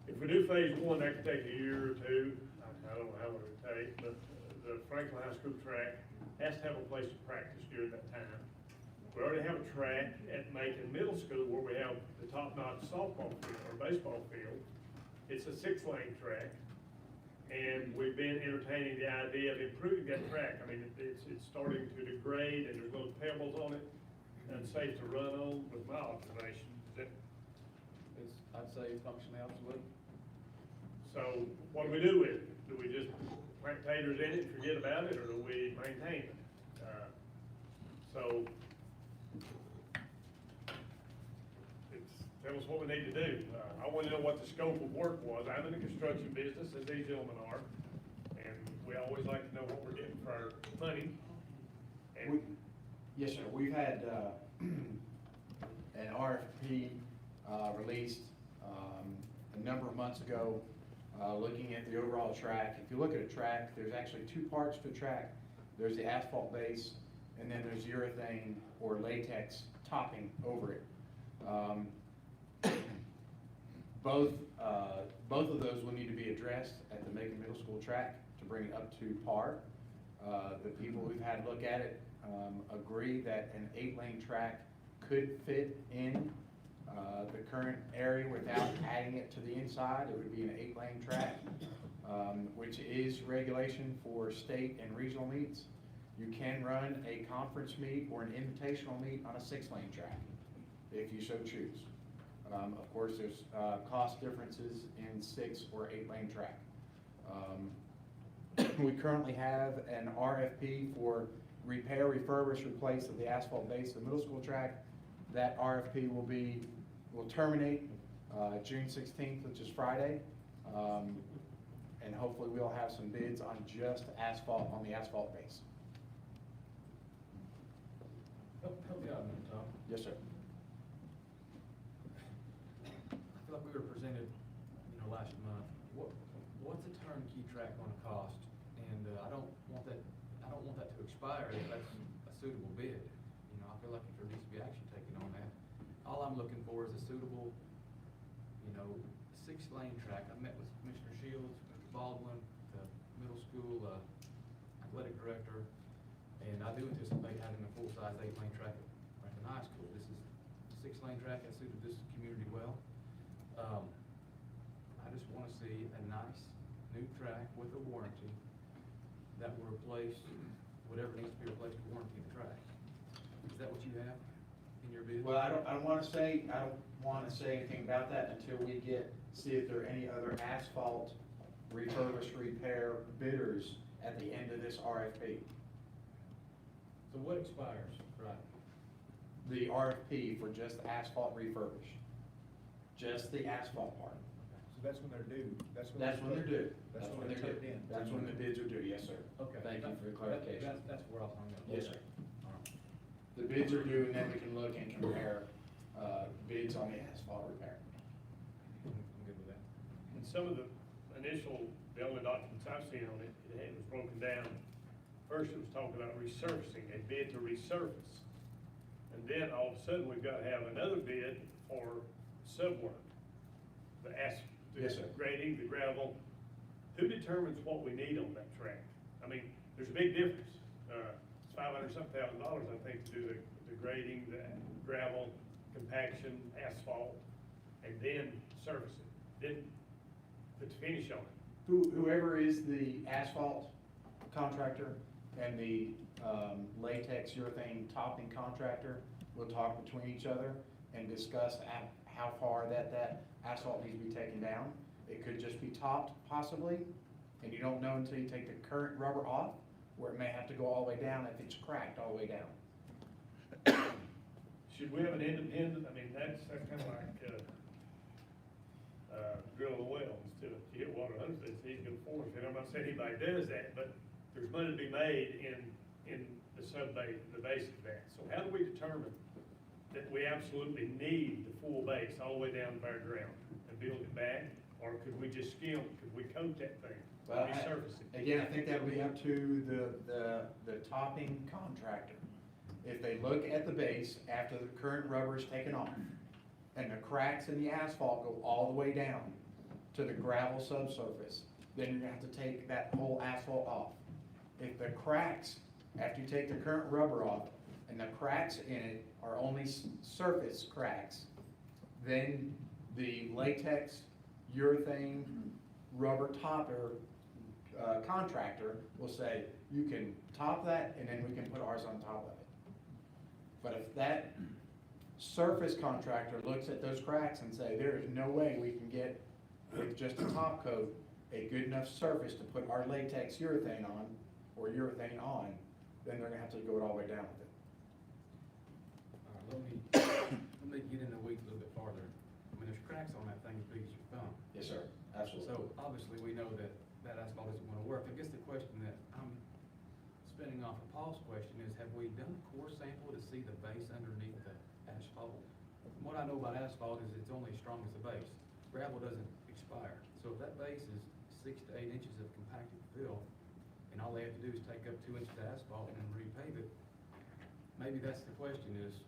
If we do phase 1, that could take a year or two. I don't know how long it would take, but the Franklin High School track has to have a place to practice during that time. We already have a track at Macon Middle School where we have the top-notch softball field or baseball field. It's a 6-lane track. And we've been entertaining the idea of improving that track. I mean, it's starting to degrade and there's little pebbles on it, unsafe to run on with my observation. Is that, I'd say functionally, absolutely. so what do we do with it? Do we just plant taters in it and forget about it, or do we maintain it? So tell us what we need to do. I want to know what the scope of work was. I'm in the construction business, as these gentlemen are, and we always like to know what we're getting for our money. And Yes, sir. We've had an RFP released a number of months ago, looking at the overall track. If you look at a track, there's actually 2 parts to a track. There's the asphalt base, and then there's urethane or latex topping over it. Both of those will need to be addressed at the Macon Middle School track to bring it up to par. The people who've had a look at it agree that an 8-lane track could fit in the current area without adding it to the inside. It would be an 8-lane track, which is regulation for state and regional meets. You can run a conference meet or an invitational meet on a 6-lane track, if you so choose. Of course, there's cost differences in 6 or 8-lane track. We currently have an RFP for repair, refurbish, replace of the asphalt base of the middle school track. That RFP will terminate June 16th, which is Friday. And hopefully we'll have some bids on just asphalt, on the asphalt base. Help me out a minute, Tom. Yes, sir. I feel like we were presented, last month, what's a turnkey track gonna cost? And I don't want that to expire if that's a suitable bid. I feel like there needs to be action taken on that. All I'm looking for is a suitable, 6-lane track. I met with Commissioner Shields, Mr. Baldwin, the middle school athletic director, and I do anticipate having a full-size 8-lane track at Franklin High School. This is a 6-lane track that suited this community well. I just want to see a nice new track with a warranty that will replace whatever needs to be replaced to warranty the track. Is that what you have in your bid? Well, I don't want to say anything about that until we see if there are any other asphalt refurbish repair bidders at the end of this RFP. So what expires, right? The RFP for just asphalt refurbish, just the asphalt part. So that's when they're due, That's when they're due. That's when they're turned in. That's when the bids are due, yes, sir. Okay. Thank you for the clarification. That's where I was hung up. Yes, sir. All right. The bids are due, and then we can look and compare, bids on the asphalt repair. I'm good with that. And some of the initial, the only documents I've seen on it, it was broken down. First, it was talking about resurfacing, a bid to resurface. And then all of a sudden, we've got to have another bid for subwork. The Yes, sir. grading, the gravel. Who determines what we need on that track? I mean, there's a big difference. It's $500-some-thousand, I think, to do the grading, the gravel, compaction, asphalt, and then surface it, then put the finish on it. Whoever is the asphalt contractor and the latex urethane topping contractor will talk between each other and discuss how far that asphalt needs to be taken down. It could just be topped possibly, and you don't know until you take the current rubber off, where it may have to go all the way down if it's cracked all the way down. Should we have an independent, I mean, that's kind of like, drilling a well, instead of you hit water 100 feet, he's gonna force it. I'm not saying anybody does that, but there's money to be made in the sub-base, the base of that. So how do we determine that we absolutely need the full base all the way down to bare ground and build it back? Or could we just skim, could we coat that thing, Well, resurface it? Again, I think that would be up to the topping contractor. If they look at the base after the current rubber is taken off, and the cracks in the asphalt go all the way down to the gravel subsurface, then you're gonna have to take that whole asphalt off. If the cracks, after you take the current rubber off, and the cracks in it are only surface cracks, then the latex, urethane, rubber topper contractor will say, you can top that, and then we can put ours on top of it. But if that surface contractor looks at those cracks and say, there is no way we can get, with just a top coat, a good enough surface to put our latex urethane on, or urethane on, then they're gonna have to go all the way down with it. All right, let me get in the weeds a little bit farther. I mean, there's cracks on that thing as big as your thumb. Yes, sir, absolutely. So obviously, we know that that asphalt isn't gonna work. I guess the question that I'm spinning off of Paul's question is, have we done a core sample to see the base underneath the asphalt? From what I know about asphalt is it's only as strong as the base. Gravel doesn't expire. So if that base is 6 to 8 inches of compacted fill, and all they have to do is take up 2 inches of asphalt and repave it, maybe that's the question is,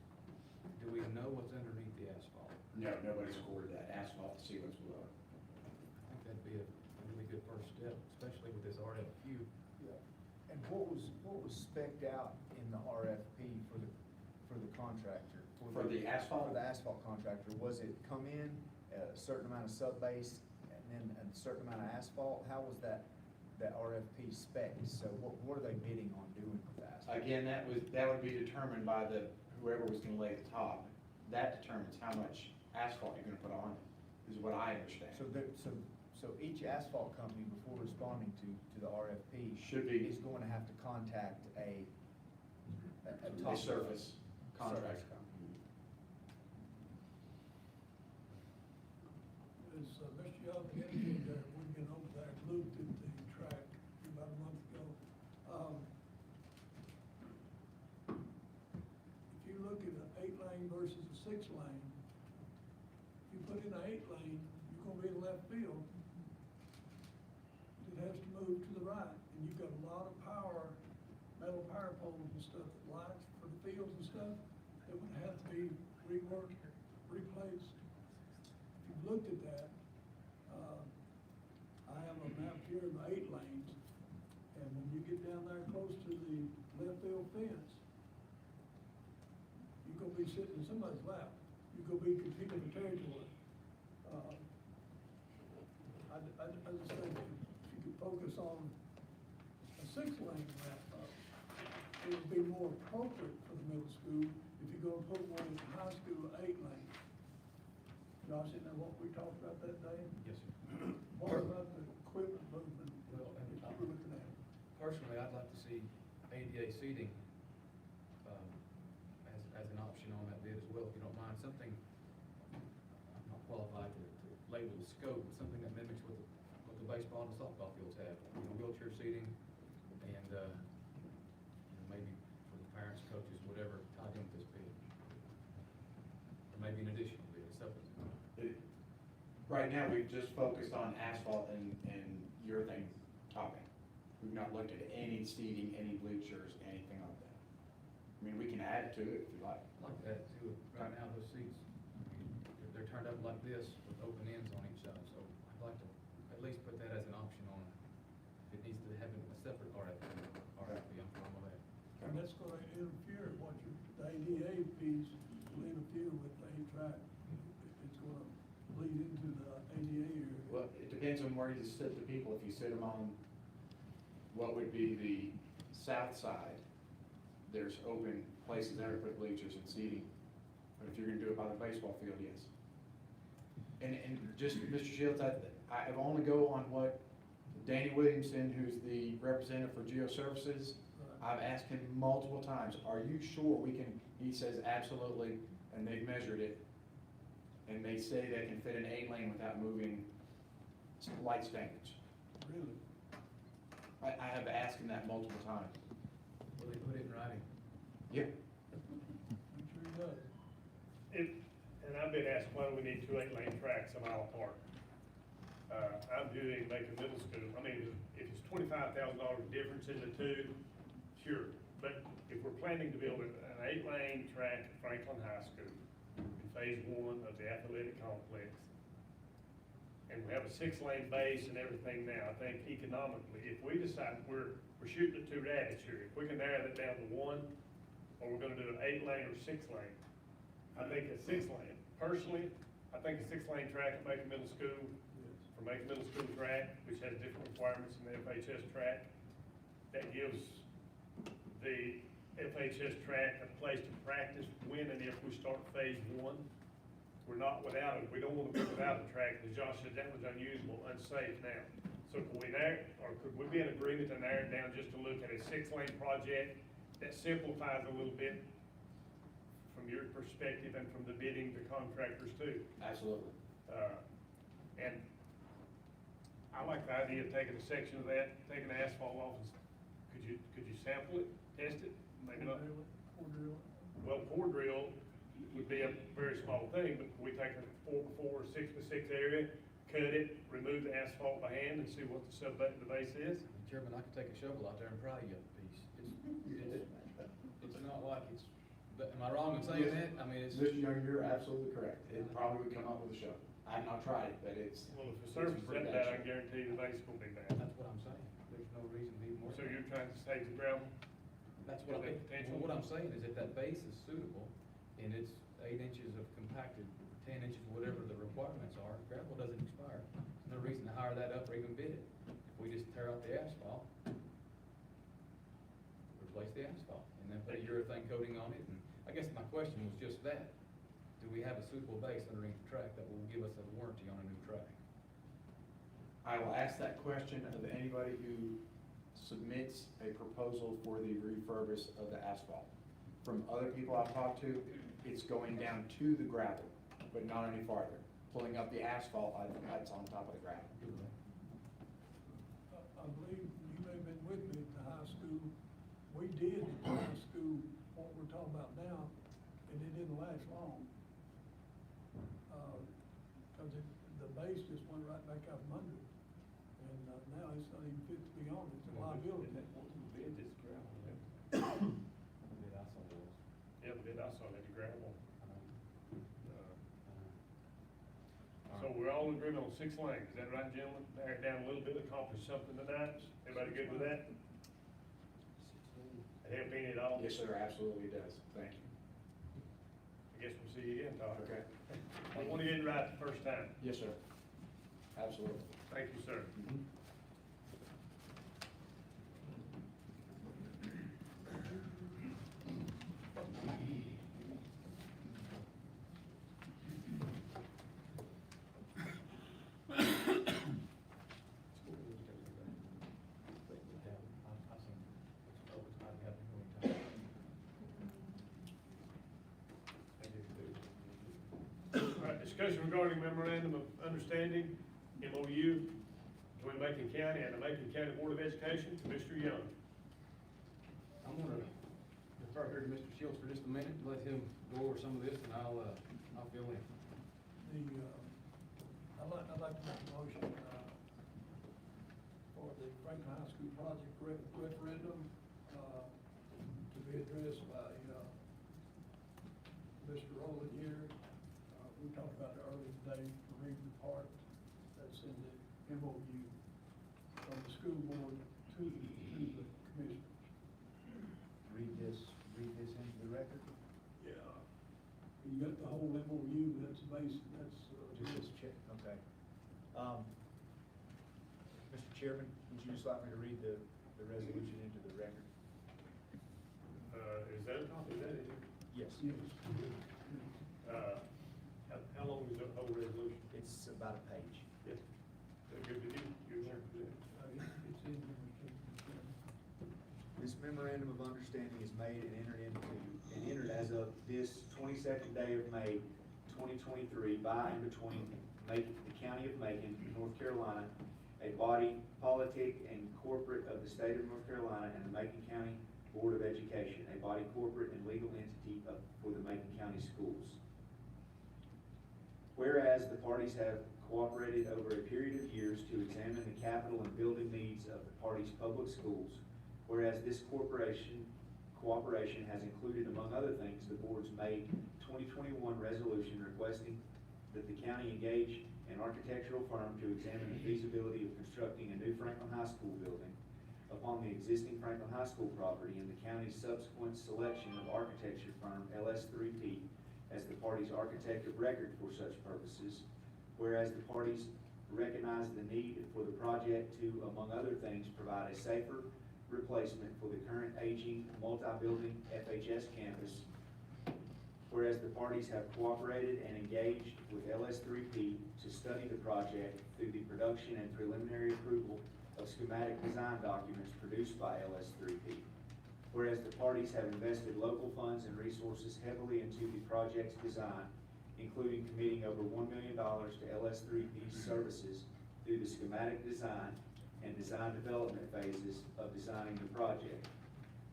do we know what's underneath the asphalt? No, nobody's scored that asphalt to see what's below. I think that'd be a really good first step, especially with this RFQ. Yeah. And what was spec'd out in the RFP for the contractor? For the asphalt? For the asphalt contractor, was it come in, a certain amount of sub-base, and then a certain amount of asphalt? How was that RFP spec? So what are they bidding on doing with the asphalt? Again, that would be determined by whoever was gonna lay the top. That determines how much asphalt you're gonna put on it, is what I understand. So each asphalt company, before responding to the RFP, is going to have to contact a top surface contractor. As Mr. Young indicated there, we've been over there, looked at the track about a month ago. If you look at an 8-lane versus a 6-lane, if you put in an 8-lane, you're gonna be in left field. It has to move to the right, and you've got a lot of power, metal power poles and stuff, that lights for the fields and stuff, that would have to be reworked, replaced. If you've looked at that, I have a map here of the 8 lanes, and when you get down there close to the left field fence, you're gonna be sitting in somebody's lap. You're gonna be competing for territory. I just think if you could focus on a 6-lane wrap up, it would be more appropriate for the middle school if you're gonna put one in the high school, 8-lane. Josh, isn't that what we talked about that day? Yes, sir. What about the equipment movement Well, that you were looking at? Personally, I'd like to see ADA seating as an option on that bid as well, if you don't mind. Something, I'm not qualified to labeled scope, something that mimics what the baseball and the softball fields have, wheelchair seating, and, maybe for the parents, coaches, whatever, tied in with this bid. Or maybe an additional bid, supplement. Right now, we've just focused on asphalt and urethane topping. We've not looked at any seating, any bleachers, anything like that. I mean, we can add to it if you like. I like that too. Right now, those seats, they're turned up like this with open ends on each side, so I'd like to at least put that as an option on, if it needs to have a separate RFP, I'm fine with that. And that's gonna interfere, the ADA piece will interfere with the A-track. It's gonna bleed into the ADA area. Well, it depends on where you sit the people. If you sit them on what would be the south side, there's open places there to put bleachers and seating. But if you're gonna do it by the baseball field, yes. And just, Mr. Shields, I only go on what Danny Williamson, who's the representative for Geoservices, I've asked him multiple times, are you sure we can, he says absolutely, and they've measured it. And they say they can fit an 8-lane without moving light standards. Really? I have asked him that multiple times. Will they put it in writing? Yeah. I'm sure he does. And I've been asked, why do we need 2 8-lane tracks a mile apart? I'm doing Macon Middle School. I mean, if it's $25,000 difference in the two, sure. But if we're planning to build an 8-lane track at Franklin High School in phase 1 of the athletic complex, and we have a 6-lane base and everything now, I think economically, if we decide we're shooting at 2 rabbits here, if we can narrow that down to 1, or we're gonna do an 8-lane or 6-lane, I think a 6-lane. Personally, I think a 6-lane track at Macon Middle School, for Macon Middle School track, which has different requirements than the FHS track, that gives the FHS track a place to practice when and if we start phase 1. We're not without it. We don't want to be without a track, because Josh said that was unusable, unsafe now. So could we could we be in agreement to narrow it down just to look at a 6-lane project that simplifies a little bit from your perspective and from the bidding to contractors too? Absolutely. And I like the idea of taking a section of that, taking the asphalt off. Could you sample it, test it? Maybe not. Core drill. Well, core drill would be a very small thing, but we take a 4x4 or 6x6 area, cut it, remove the asphalt by hand, and see what the base is. Chairman, I could take a shovel out there and pry you up a piece. It's not like it's, but am I wrong in saying that? I mean, it's. Mr. Young, you're absolutely correct. It probably would come up with a shovel. I have not tried it, but it's. Well, if the surface is that bad, I guarantee the base will be bad. That's what I'm saying. There's no reason to be more. So you're trying to save the gravel? That's what what I'm saying is if that base is suitable and it's 8 inches of compacted, 10 inches, whatever the requirements are, gravel doesn't expire. There's no reason to hire that up or even bid it. If we just tear out the asphalt, replace the asphalt, and then put a urethane coating on it. And I guess my question was just that. Do we have a suitable base underneath the track that will give us a warranty on a new track? I will ask that question of anybody who submits a proposal for the refurbish of the asphalt. From other people I've talked to, it's going down to the gravel, but not any farther. Pulling up the asphalt, that's on top of the gravel. I believe you may have been with me at the high school. We did at the high school what we're talking about now, and it didn't last long. Cause the base just went right back out from under it. And now it's not even fit to be on, it's a liability. Bid this gravel. Yeah, the bid I saw had the gravel. So we're all in agreement on 6 lanes, is that right, gentlemen? Narrow it down a little bit, accomplish something tonight. Everybody good with that? Help any at all? Yes, sir, absolutely does. Thank you. I guess we'll see you again, Todd. Okay. I want to get it right the first time. Yes, sir. Absolutely. Thank you, sir. discussion regarding memorandum of understanding, MOU, between Macon County and the Macon County Board of Education. Mr. Young. I'm gonna defer here to Mr. Shields for just a minute, let him go over some of this, and I'll fill in. I'd like to make a motion, for the Franklin High School project referendum, to be addressed by, Mr. Rowland here. We talked about it earlier today, to read the part that's in the MOU from the school board to the commissioners. Read this into the record? Yeah. You got the whole MOU, that's basic, that's, Just this check, okay. Mr. Chairman, would you just like me to read the resolution into the record? Is that a copy of that in here? Yes. How long is the whole resolution? It's about a page. Yes. So give it to you. it's in here, Mr. Chairman. This memorandum of understanding is made and entered as of this 22nd day of May, 2023 by and between Macon, the County of Macon, North Carolina, a body, politic, and corporate of the state of North Carolina, and the Macon County Board of Education, a body, corporate, and legal entity for the Macon County Schools. Whereas the parties have cooperated over a period of years to examine the capital and building needs of the parties' public schools, whereas this cooperation has included, among other things, the board's May 2021 resolution requesting that the county engage an architectural firm to examine the feasibility of constructing a new Franklin High School building upon the existing Franklin High School property, and the county's subsequent selection of architecture firm LS3P as the party's architect of record for such purposes, whereas the parties recognize the need for the project to, among other things, provide a safer replacement for the current aging multi-building FHS campus, whereas the parties have cooperated and engaged with LS3P to study the project through the production and preliminary approval of schematic design documents produced by LS3P, whereas the parties have invested local funds and resources heavily into the project's design, including committing over $1 million to LS3P's services through the schematic design and design development phases of designing the project.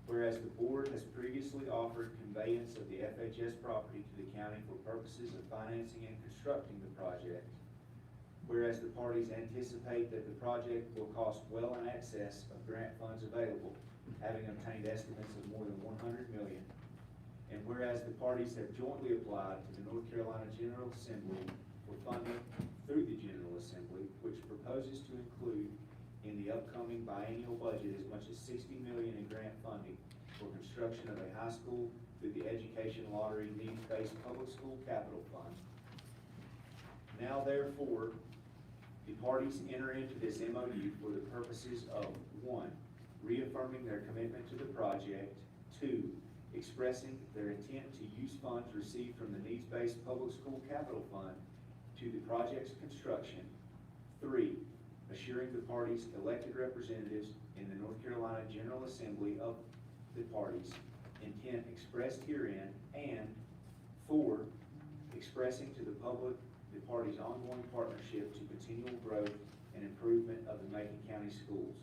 Whereas the board has previously offered conveyance of the FHS property to the county for purposes of financing and constructing the project. Whereas the parties anticipate that the project will cost well in excess of grant funds available, having obtained estimates of more than $100 million. And whereas the parties have jointly applied to the North Carolina General Assembly for funding through the General Assembly, which proposes to include in the upcoming biennial budget as much as $60 million in grant funding for construction of a high school through the Education Lottery Needs-Based Public School Capital Fund. Now therefore, the parties enter into this MOU for the purposes of 1, reaffirming their commitment to the project, 2, expressing their intent to use funds received from the Needs-Based Public School Capital Fund to the project's construction, 3, assuring the parties' elected representatives in the North Carolina General Assembly of the parties' intent expressed herein, and 4, expressing to the public the parties' ongoing partnership to continual growth and improvement of the Macon County schools.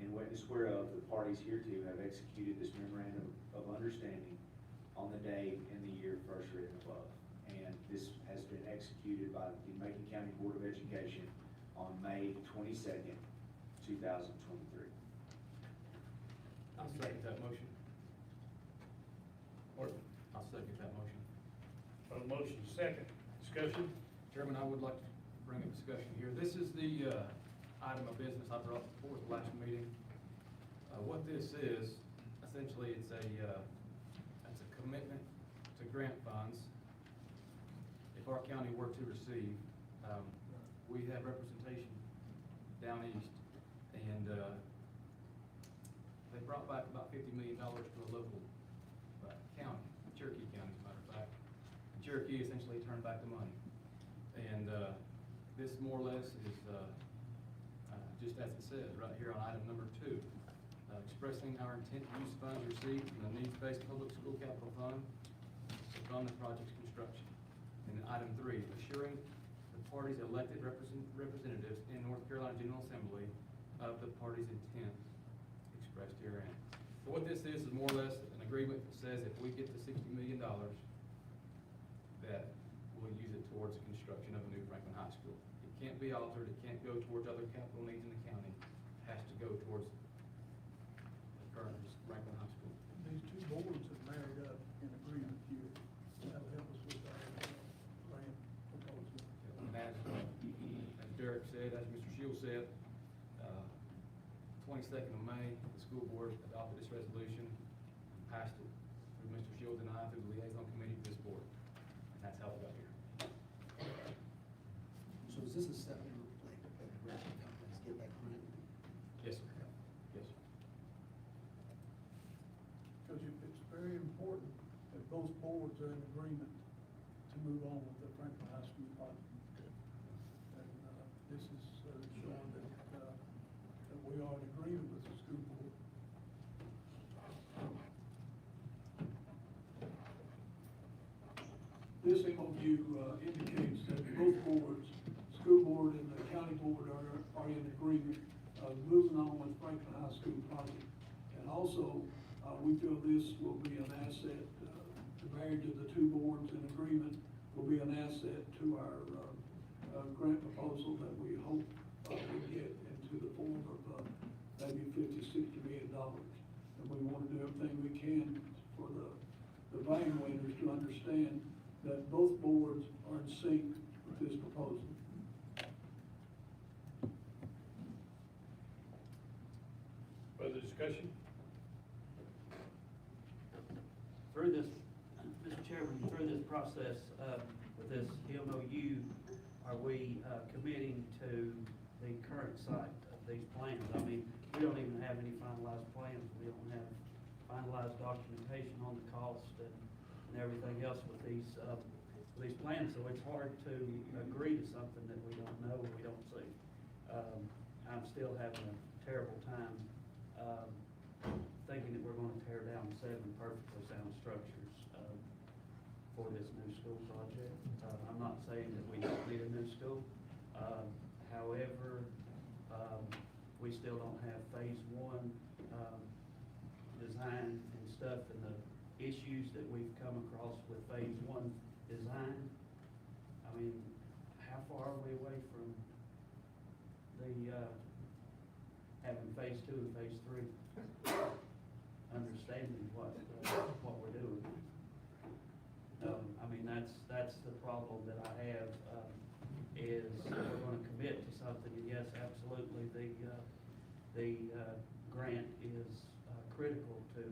In witness whereof, the parties hereto have executed this memorandum of understanding on the day and the year first written above. And this has been executed by the Macon County Board of Education on May 22nd, 2023. I'll second that motion. I'll second that motion. A motion second. Discussion? Chairman, I would like to bring a discussion here. This is the item of business I brought before the last meeting. What this is, essentially, it's a commitment to grant funds. If our county were to receive, we have representation down east, and they brought back about $50 million to a local county, Cherokee County, as a matter of fact. Cherokee essentially turned back the money. And this more or less is just as it says right here on item number 2, expressing our intent to use funds received from the Needs-Based Public School Capital Fund to fund the project's construction. And then item 3, assuring the party's elected representatives in North Carolina General Assembly of the party's intent expressed herein. So what this is more or less an agreement that says if we get to $60 million, that we'll use it towards the construction of a new Franklin High School. It can't be altered, it can't go towards other capital needs in the county, it has to go towards the current Franklin High School. These two boards have married up in agreement here. That'll help us with our grant proposal. And as Derek said, as Mr. Shields said, 22nd of May, the school board adopted this resolution, and passed it through Mr. Shields and I through the liaison committee to this board. And that's how it got here. So is this a step in, like, the grant companies get that grant? Yes, sir. Yes, sir. Because it's very important that both boards are in agreement to move on with the Franklin High School project. And, this is showing that we are in agreement with the school board. This MOU indicates that both boards, school board and the county board, are in agreement of moving on with Franklin High School project. And also, we feel this will be an asset, the marriage of the two boards in agreement will be an asset to our grant proposal that we hope we get into the form of maybe $50–60 million. And we want to do everything we can for the bank winners to understand that both boards are in sync with this proposal. Further discussion? Through this, Mr. Chairman, through this process, with this MOU, are we committing to the current site of these plans? I mean, we don't even have any finalized plans, we don't have finalized documentation on the cost and everything else with these plans, so it's hard to agree to something that we don't know or we don't see. I'm still having a terrible time thinking that we're gonna tear down 7 perfectly sound structures for this new school project. I'm not saying that we don't need a new school. However, we still don't have phase 1 design and stuff, and the issues that we've come across with phase 1 design. I mean, how far are we away from the having phase 2 and phase 3? Understanding what we're doing. I mean, that's the problem that I have, is we're gonna commit to something, and yes, absolutely, the grant is critical to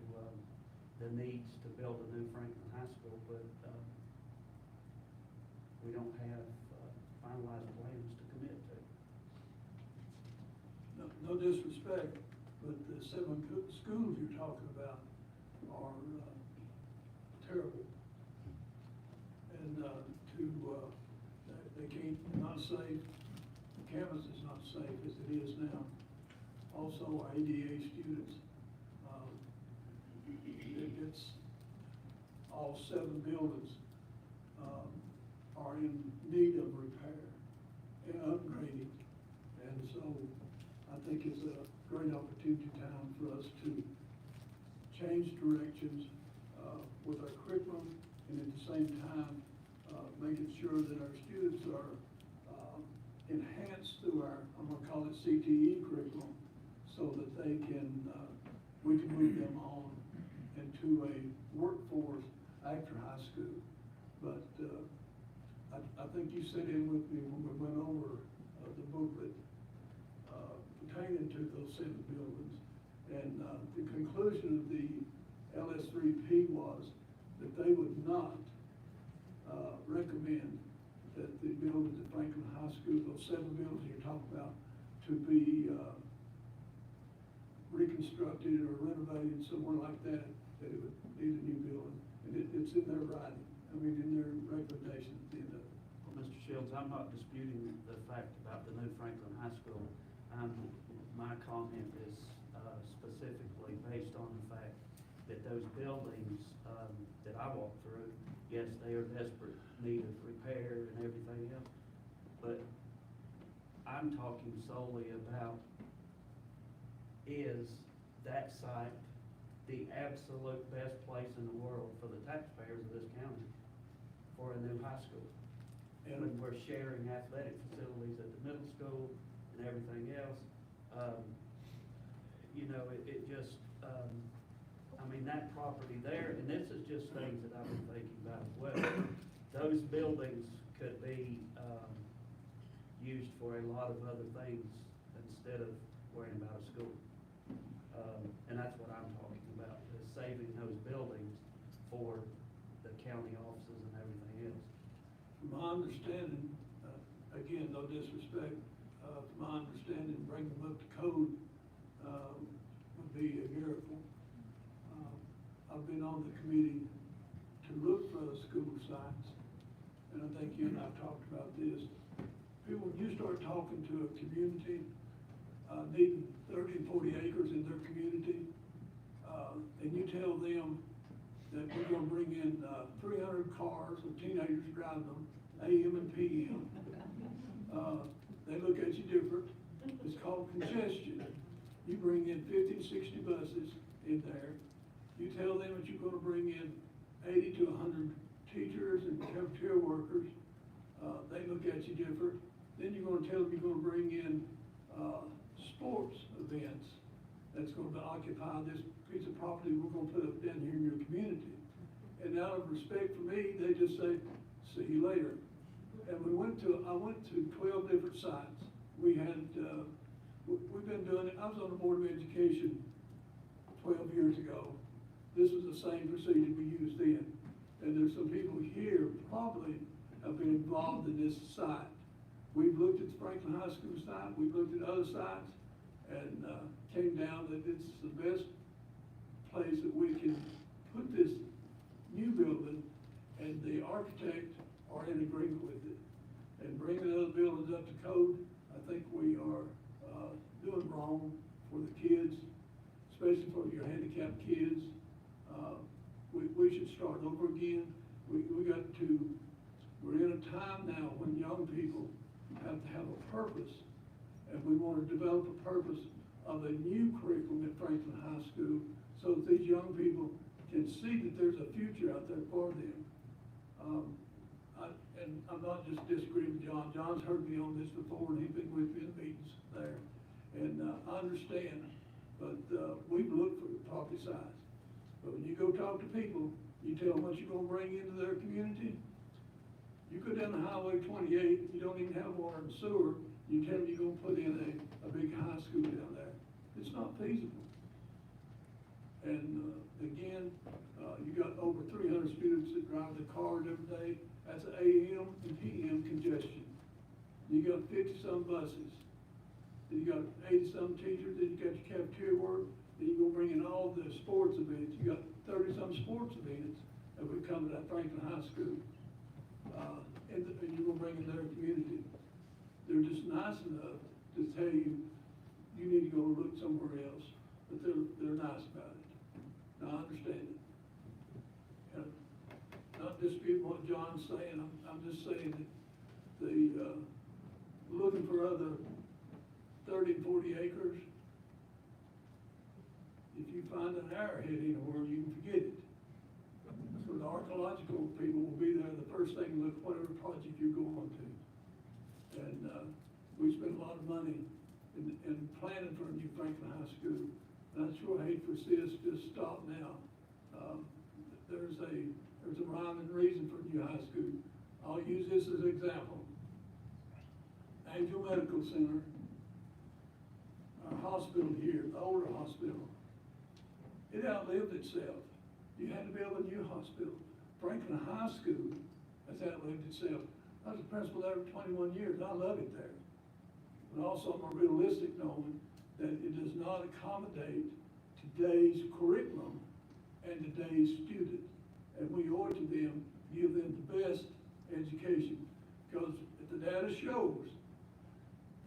the needs to build a new Franklin High School, but we don't have finalized plans to commit to. No disrespect, but the 7 schools you're talking about are terrible. And they can't, not safe, the campus is not safe as it is now. Also, our ADA students, it's all 7 buildings are in need of repair and upgrading. And so I think it's a great opportunity time for us to change directions with our curriculum, and at the same time making sure that our students are enhanced through our, I'm going to call it CTE curriculum, so that they can, we can move them on into a workforce after high school. But I think you sat in with me when we went over the booklet pertaining to those 7 buildings. And the conclusion of the LS3P was that they would not recommend that the buildings at Franklin High School, those 7 buildings you're talking about, to be reconstructed or renovated somewhere like that, that it would need a new building. And it's in their writing, I mean, in their recommendation at the end of it. Well, Mr. Shields, I'm not disputing the fact about the new Franklin High School. My comment is specifically based on the fact that those buildings, that I walked through, yes, they are desperate need of repair and everything else, but I'm talking solely about, is that site the absolute best place in the world for the taxpayers of this county for a new high school? And When we're sharing athletic facilities at the middle school and everything else, you know, it just, I mean, that property there, and this is just things that I've been thinking about as well. Those buildings could be, used for a lot of other things instead of worrying about a school. And that's what I'm talking about, is saving those buildings for the county offices and everything else. from my understanding, again, no disrespect, from my understanding, bringing them up to code, would be a miracle. I've been on the committee to look for the school sites, and I think you and I've talked about this. People, when you start talking to a community, needing 30 and 40 acres in their community, and you tell them that we're gonna bring in, 300 cars with teenagers driving them, AM and PM, they look at you different. It's called congestion. You bring in 50 to 60 buses in there. You tell them that you're gonna bring in 80 to 100 teachers and cafeteria workers, they look at you different. Then you're gonna tell them you're gonna bring in, sports events that's gonna occupy this piece of property we're gonna put up down here in your community. And out of respect for me, they just say, see you later. And I went to 12 different sites. We had, we've been doing it, I was on the Board of Education 12 years ago. This was the same procedure we used then. And there's some people here probably have been involved in this site. We've looked at the Franklin High School site, we've looked at other sites, and came down that it's the best place that we can put this new building, and the architect are in agreement with it. And bringing other buildings up to code, I think we are doing wrong for the kids, especially for your handicapped kids. We should start over again. We're in a time now when young people have to have a purpose, and we want to develop a purpose of a new curriculum at Franklin High School so that these young people can see that there's a future out there for them. And I'm not just disagreeing with John. John's heard me on this before, and he's been with me in meetings there. And I understand, but we've looked for the property size. But when you go talk to people, you tell them what you're gonna bring into their community. You go down the Highway 28, you don't even have water and sewer, you tell them you're gonna put in a big high school down there. It's not feasible. And again, you got over 300 students that drive the cars every day. That's AM and PM congestion. You got 50-some buses. Then you got 80-some teachers, then you got your cafeteria work, then you're gonna bring in all the sports events. You got 30-some sports events that would come to that Franklin High School. And you're gonna bring in their community. They're just nice enough to tell you, you need to go look somewhere else, but they're nice about it. Now, I understand it. And not disputing what John's saying, I'm just saying that looking for other 30 and 40 acres, if you find an arrowhead anywhere, you can forget it. So the archaeological people will be there the first thing to look at whatever project you're going to. And we spent a lot of money in planning for a new Franklin High School. And I sure hate for us to just stop now. There's a rhyme and reason for a new high school. I'll use this as an example. Angel Medical Center, our hospital here, the older hospital, it outlived itself. You had to build a new hospital. Franklin High School has outlived itself. I was a principal there for 21 years. I love it there. But also I'm realistic knowing that it does not accommodate today's curriculum and today's student. And we owe it to them, give them the best education. Because if the data shows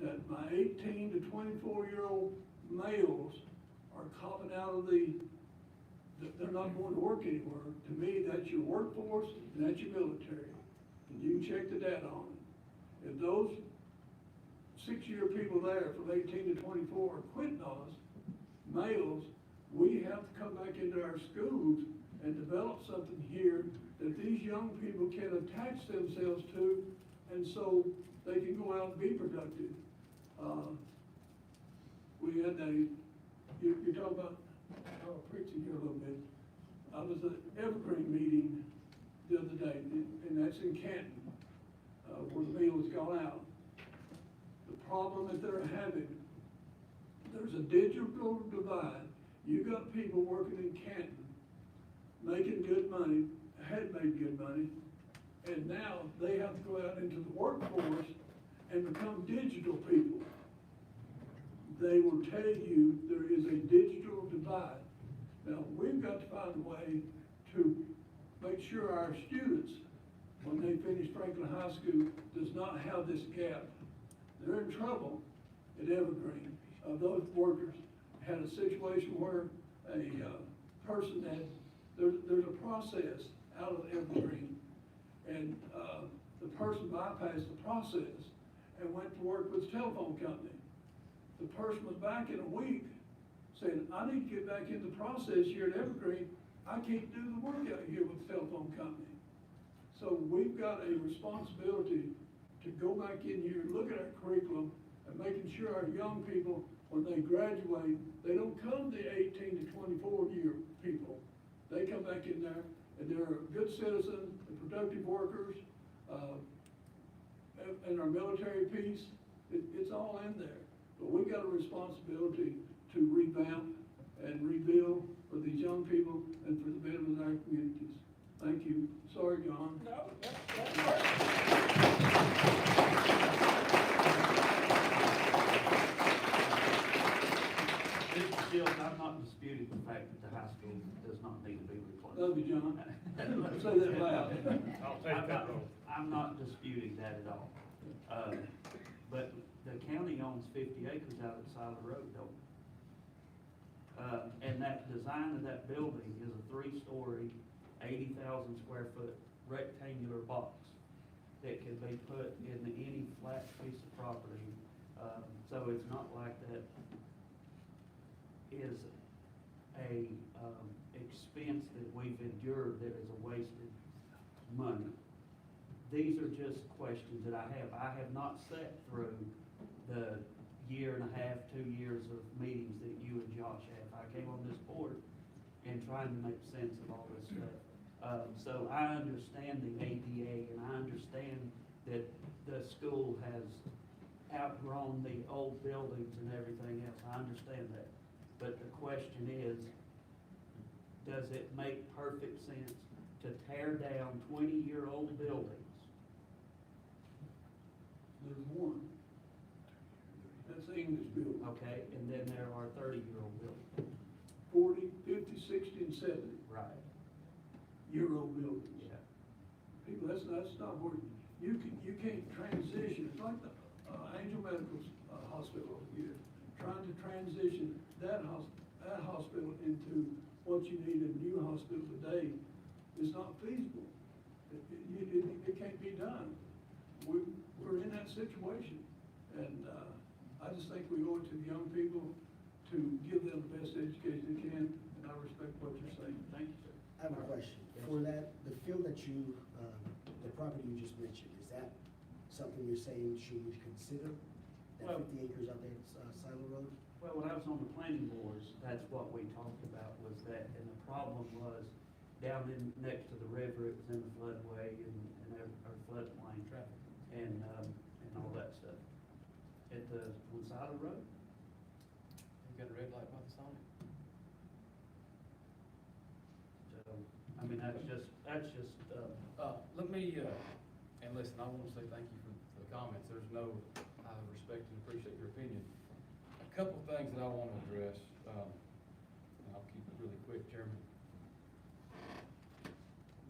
that my 18 to 24-year-old males are copping out of the they're not going to work anywhere. To me, that's your workforce, and that's your military. And you can check the data on it. If those 6-year people there from 18 to 24 are quitting on us, males, we have to come back into our schools and develop something here that these young people can attach themselves to, and so they can go out and be productive. We had you're talking about, preaching here a little bit. I was at Evergreen meeting the other day, and that's in Canton, where the meal has gone out. The problem that they're having, there's a digital divide. You got people working in Canton, making good money, had made good money, and now they have to go out into the workforce and become digital people. They will tell you there is a digital divide. Now, we've got to find a way to make sure our students, when they finish Franklin High School, does not have this gap. They're in trouble at Evergreen. Those workers had a situation where a person had, there's a process out of Evergreen, and the person bypassed the process and went to work with a telephone company. The person was back in a week saying, I need to get back in the process here at Evergreen. I can't do the work out here with the telephone company. So we've got a responsibility to go back in here, look at our curriculum, and making sure our young people, when they graduate, they don't come the 18 to 24-year people. They come back in there, and they're a good citizen, they're productive workers, and our military piece, it's all in there. But we got a responsibility to revamp and rebuild for these young people and for the betterment of our communities. Thank you. Sorry, John. Mr. Shields, I'm not disputing the fact that the high school does not need to be replaced. Love you, John. Say that loud. I'll take that role. I'm not disputing that at all. But the county owns 50 acres out at Siler Road, don't it? And that design of that building is a 3-story, 80,000 square foot rectangular box that can be put in any flat piece of property. So it's not like that is a expense that we've endured that is a wasted money. These are just questions that I have. I have not sat through the 1.5 years, 2 years of meetings that you and Josh have. I came on this board and trying to make sense of all this stuff. So I understand the ADA, and I understand that the school has outgrown the old buildings and everything else. I understand that. But the question is, does it make perfect sense to tear down 20-year-old buildings? There's one. That's the English building. Okay, and then there are 30-year-old buildings. 40, 50, 60, and 70. Right. Year-old buildings. Yeah. People, that's not working. You can't transition. It's like the Angel Medical Hospital here, trying to transition that hospital into what you need in a new hospital today is not feasible. It can't be done. We're in that situation, and I just think we owe it to the young people to give them the best education they can, and I respect what you're saying. Thank you, sir. I have a question. For that, the field that you, the property you just mentioned, is that something you're saying should we consider? That 50 acres out there at Siler Road? Well, when I was on the planning boards, that's what we talked about, was that, and the problem was down in, next to the river, it was in the floodway and our floodplain, and all that stuff. At the, on side of the road. You got a red light by the sign? So, I mean, that's just, let me, and listen, I want to say thank you for the comments. There's no, I respect and appreciate your opinion. A couple of things that I want to address, and I'll keep it really quick, Chairman.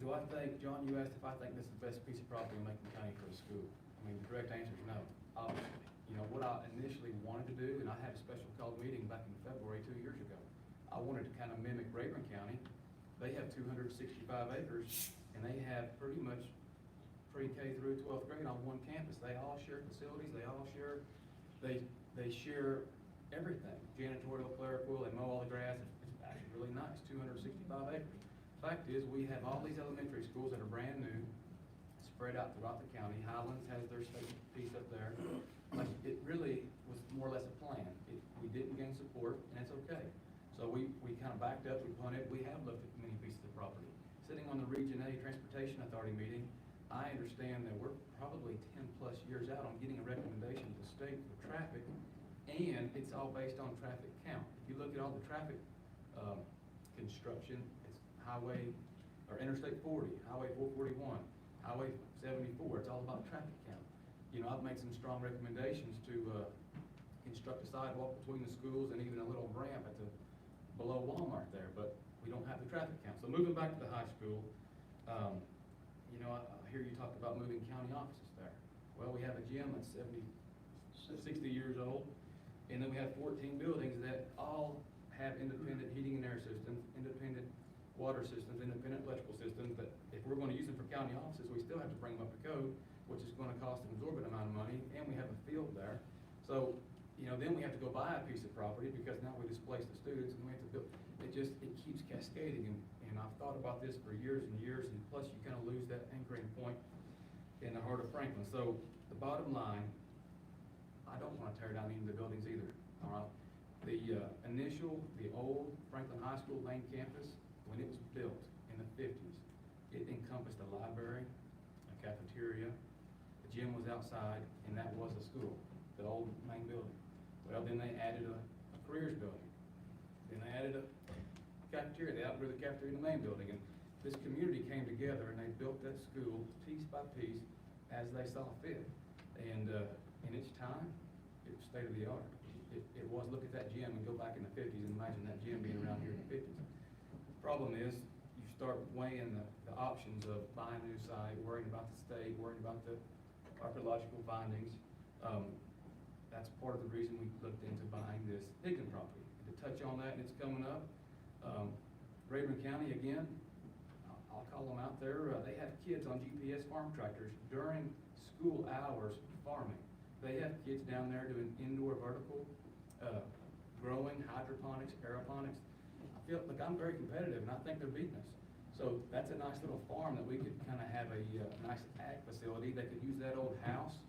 Do I think, John, you asked if I think this is the best piece of property in Macon County for a school. I mean, the direct answer is no, obviously. You know, what I initially wanted to do, and I had a special called meeting back in February 2 years ago, I wanted to kind of mimic Rayburn County they have 265 acres, and they have pretty much pre-K through 12th grade on one campus. They all share facilities, they all share, they share everything, janitorial, clerical, they mow all the grass. It's actually really nice, 265 acres. Fact is, we have all these elementary schools that are brand new, spread out throughout the county. Highlands has their state piece up there. Like, it really was more or less a plan. We didn't gain support, and it's okay. So we kind of backed up, we punted, we have looked at many pieces of property. Sitting on the Region A Transportation Authority meeting, I understand that we're probably 10 plus years out on getting a recommendation to the state for traffic, and it's all based on traffic count. If you look at all the traffic construction, it's highway, or Interstate 40, Highway 441, Highway 74, it's all about traffic count. You know, I've made some strong recommendations to construct a sidewalk between the schools and even a little ramp at the, below Walmart there, but we don't have the traffic count. So moving back to the high school, you know, I hear you talk about moving county offices there. Well, we have a gym that's 60 years old, and then we have 14 buildings that all have independent heating and air systems, independent water systems, independent electrical systems, that if we're going to use them for county offices, we still have to bring them up to code, which is going to cost an exorbitant amount of money, and we have a field there. So, you know, then we have to go buy a piece of property because now we displace the students and we have to build. It keeps cascading, and I've thought about this for years and years, and plus you kind of lose that anchoring point in the heart of Franklin. So the bottom line, I don't want to tear down any of the buildings either, all right? The old Franklin High School main campus, when it was built in the 50s, it encompassed a library, a cafeteria, the gym was outside, and that was a school, the old main building. Well, then they added a careers building. Then they added a cafeteria. They outgrew the cafeteria in the main building. And this community came together and they built that school piece by piece as they saw fit. And in its time, it was state of the art. It was, look at that gym and go back in the 50s and imagine that gym being around here in the 50s. The problem is, you start weighing the options of buying a new site, worrying about the state, worrying about the archaeological findings. That's part of the reason we looked into buying this Higdon property. And to touch on that, and it's coming up, Rayburn County, again, I'll call them out there, they have kids on GPS farm tractors during school hours farming. They have kids down there doing indoor vertical growing, hydroponics, aeroponics. I feel like I'm very competitive, and I think they're beating us. So that's a nice little farm that we could kind of have a nice ag facility. They could use that old house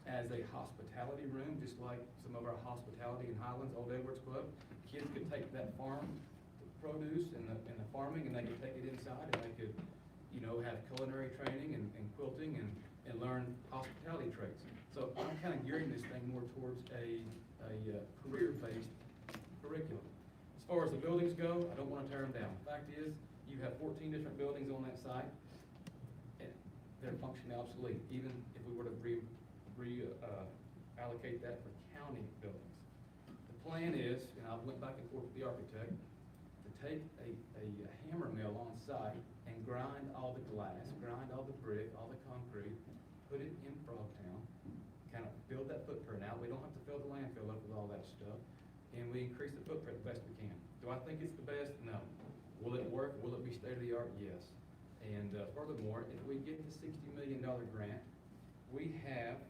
as a hospitality room, just like some of our hospitality in Highlands, Old Edwards Club. Kids could take that farm produce and the farming, and they could take it inside, and they could, you know, have culinary training and quilting and learn hospitality traits. So I'm kind of gearing this thing more towards a career-based curriculum. As far as the buildings go, I don't want to tear them down. The fact is, you have 14 different buildings on that site, and they're functionally obsolete, even if we were to allocate that for county buildings. The plan is, and I went back and forth with the architect, to take a hammer mill on site and grind all the glass, grind all the brick, all the concrete, put it in Frogtown, kind of build that footprint out. We don't have to fill the landfill up with all that stuff, and we increase the footprint the best we can. Do I think it's the best? No. Will it work? Will it be state-of-the-art? Yes. And furthermore, if we get the $60 million grant, we have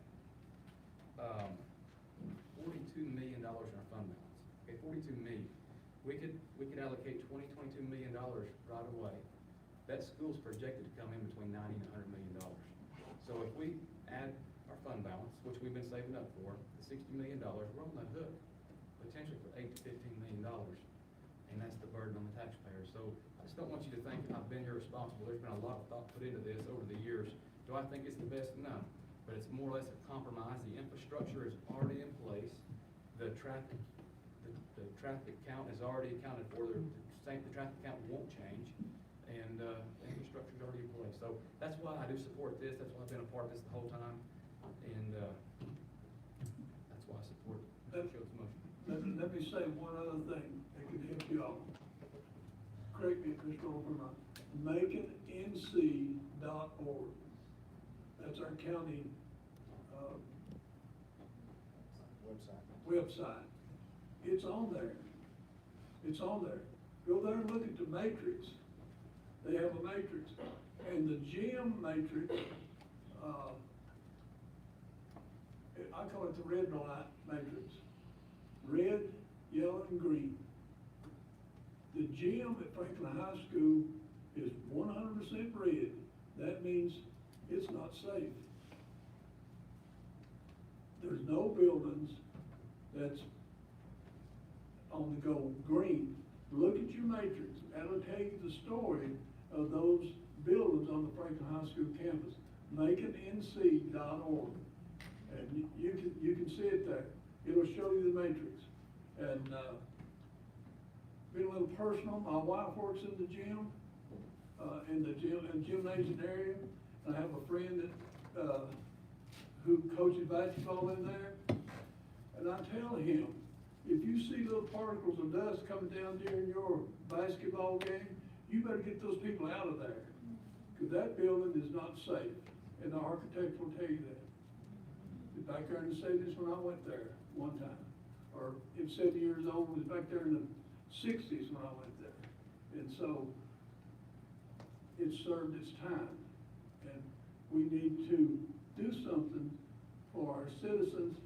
$42 million in our fund balance. Okay, $42 million. We could allocate $22 million right away. That school's projected to come in between $90 and $100 million. So if we add our fund balance, which we've been saving up for, the $60 million, we're on the hook potentially for $8 to $15 million, and that's the burden on the taxpayer. So I just don't want you to think I've been irresponsible. There's been a lot of thought put into this over the years. Do I think it's the best? No. But it's more or less a compromise. The infrastructure is already in place. The traffic count is already accounted for. The traffic count won't change, and the infrastructure is already in place. So that's why I do support this. That's why I've been a part of this the whole time, and that's why I support Shield's motion. Let me say one other thing that can help you out. Correct me if Mr. Overman. MaconNC.org. That's our county website. It's on there. It's on there. Go there and look at the matrix they have a matrix. And the gym matrix, I call it the red and white matrix. Red, yellow, and green. The gym at Franklin High School is 100% red. That means it's not safe. There's no buildings that's on the go green. Look at your matrix. That'll tell you the story of those buildings on the Franklin High School campus. MaconNC.org. And you can see it there. It'll show you the matrix. And being a little personal, my wife works in the gym, in the gymnasium area. I have a friend that who coaches basketball in there, and I tell him, if you see little particles of dust coming down during your basketball game, you better get those people out of there, because that building is not safe, and the architect will tell you that. Back there in the 70s when I went there one time, or if 70 years old, it was back there in the 60s when I went there. And so it served its time, and we need to do something for our citizens,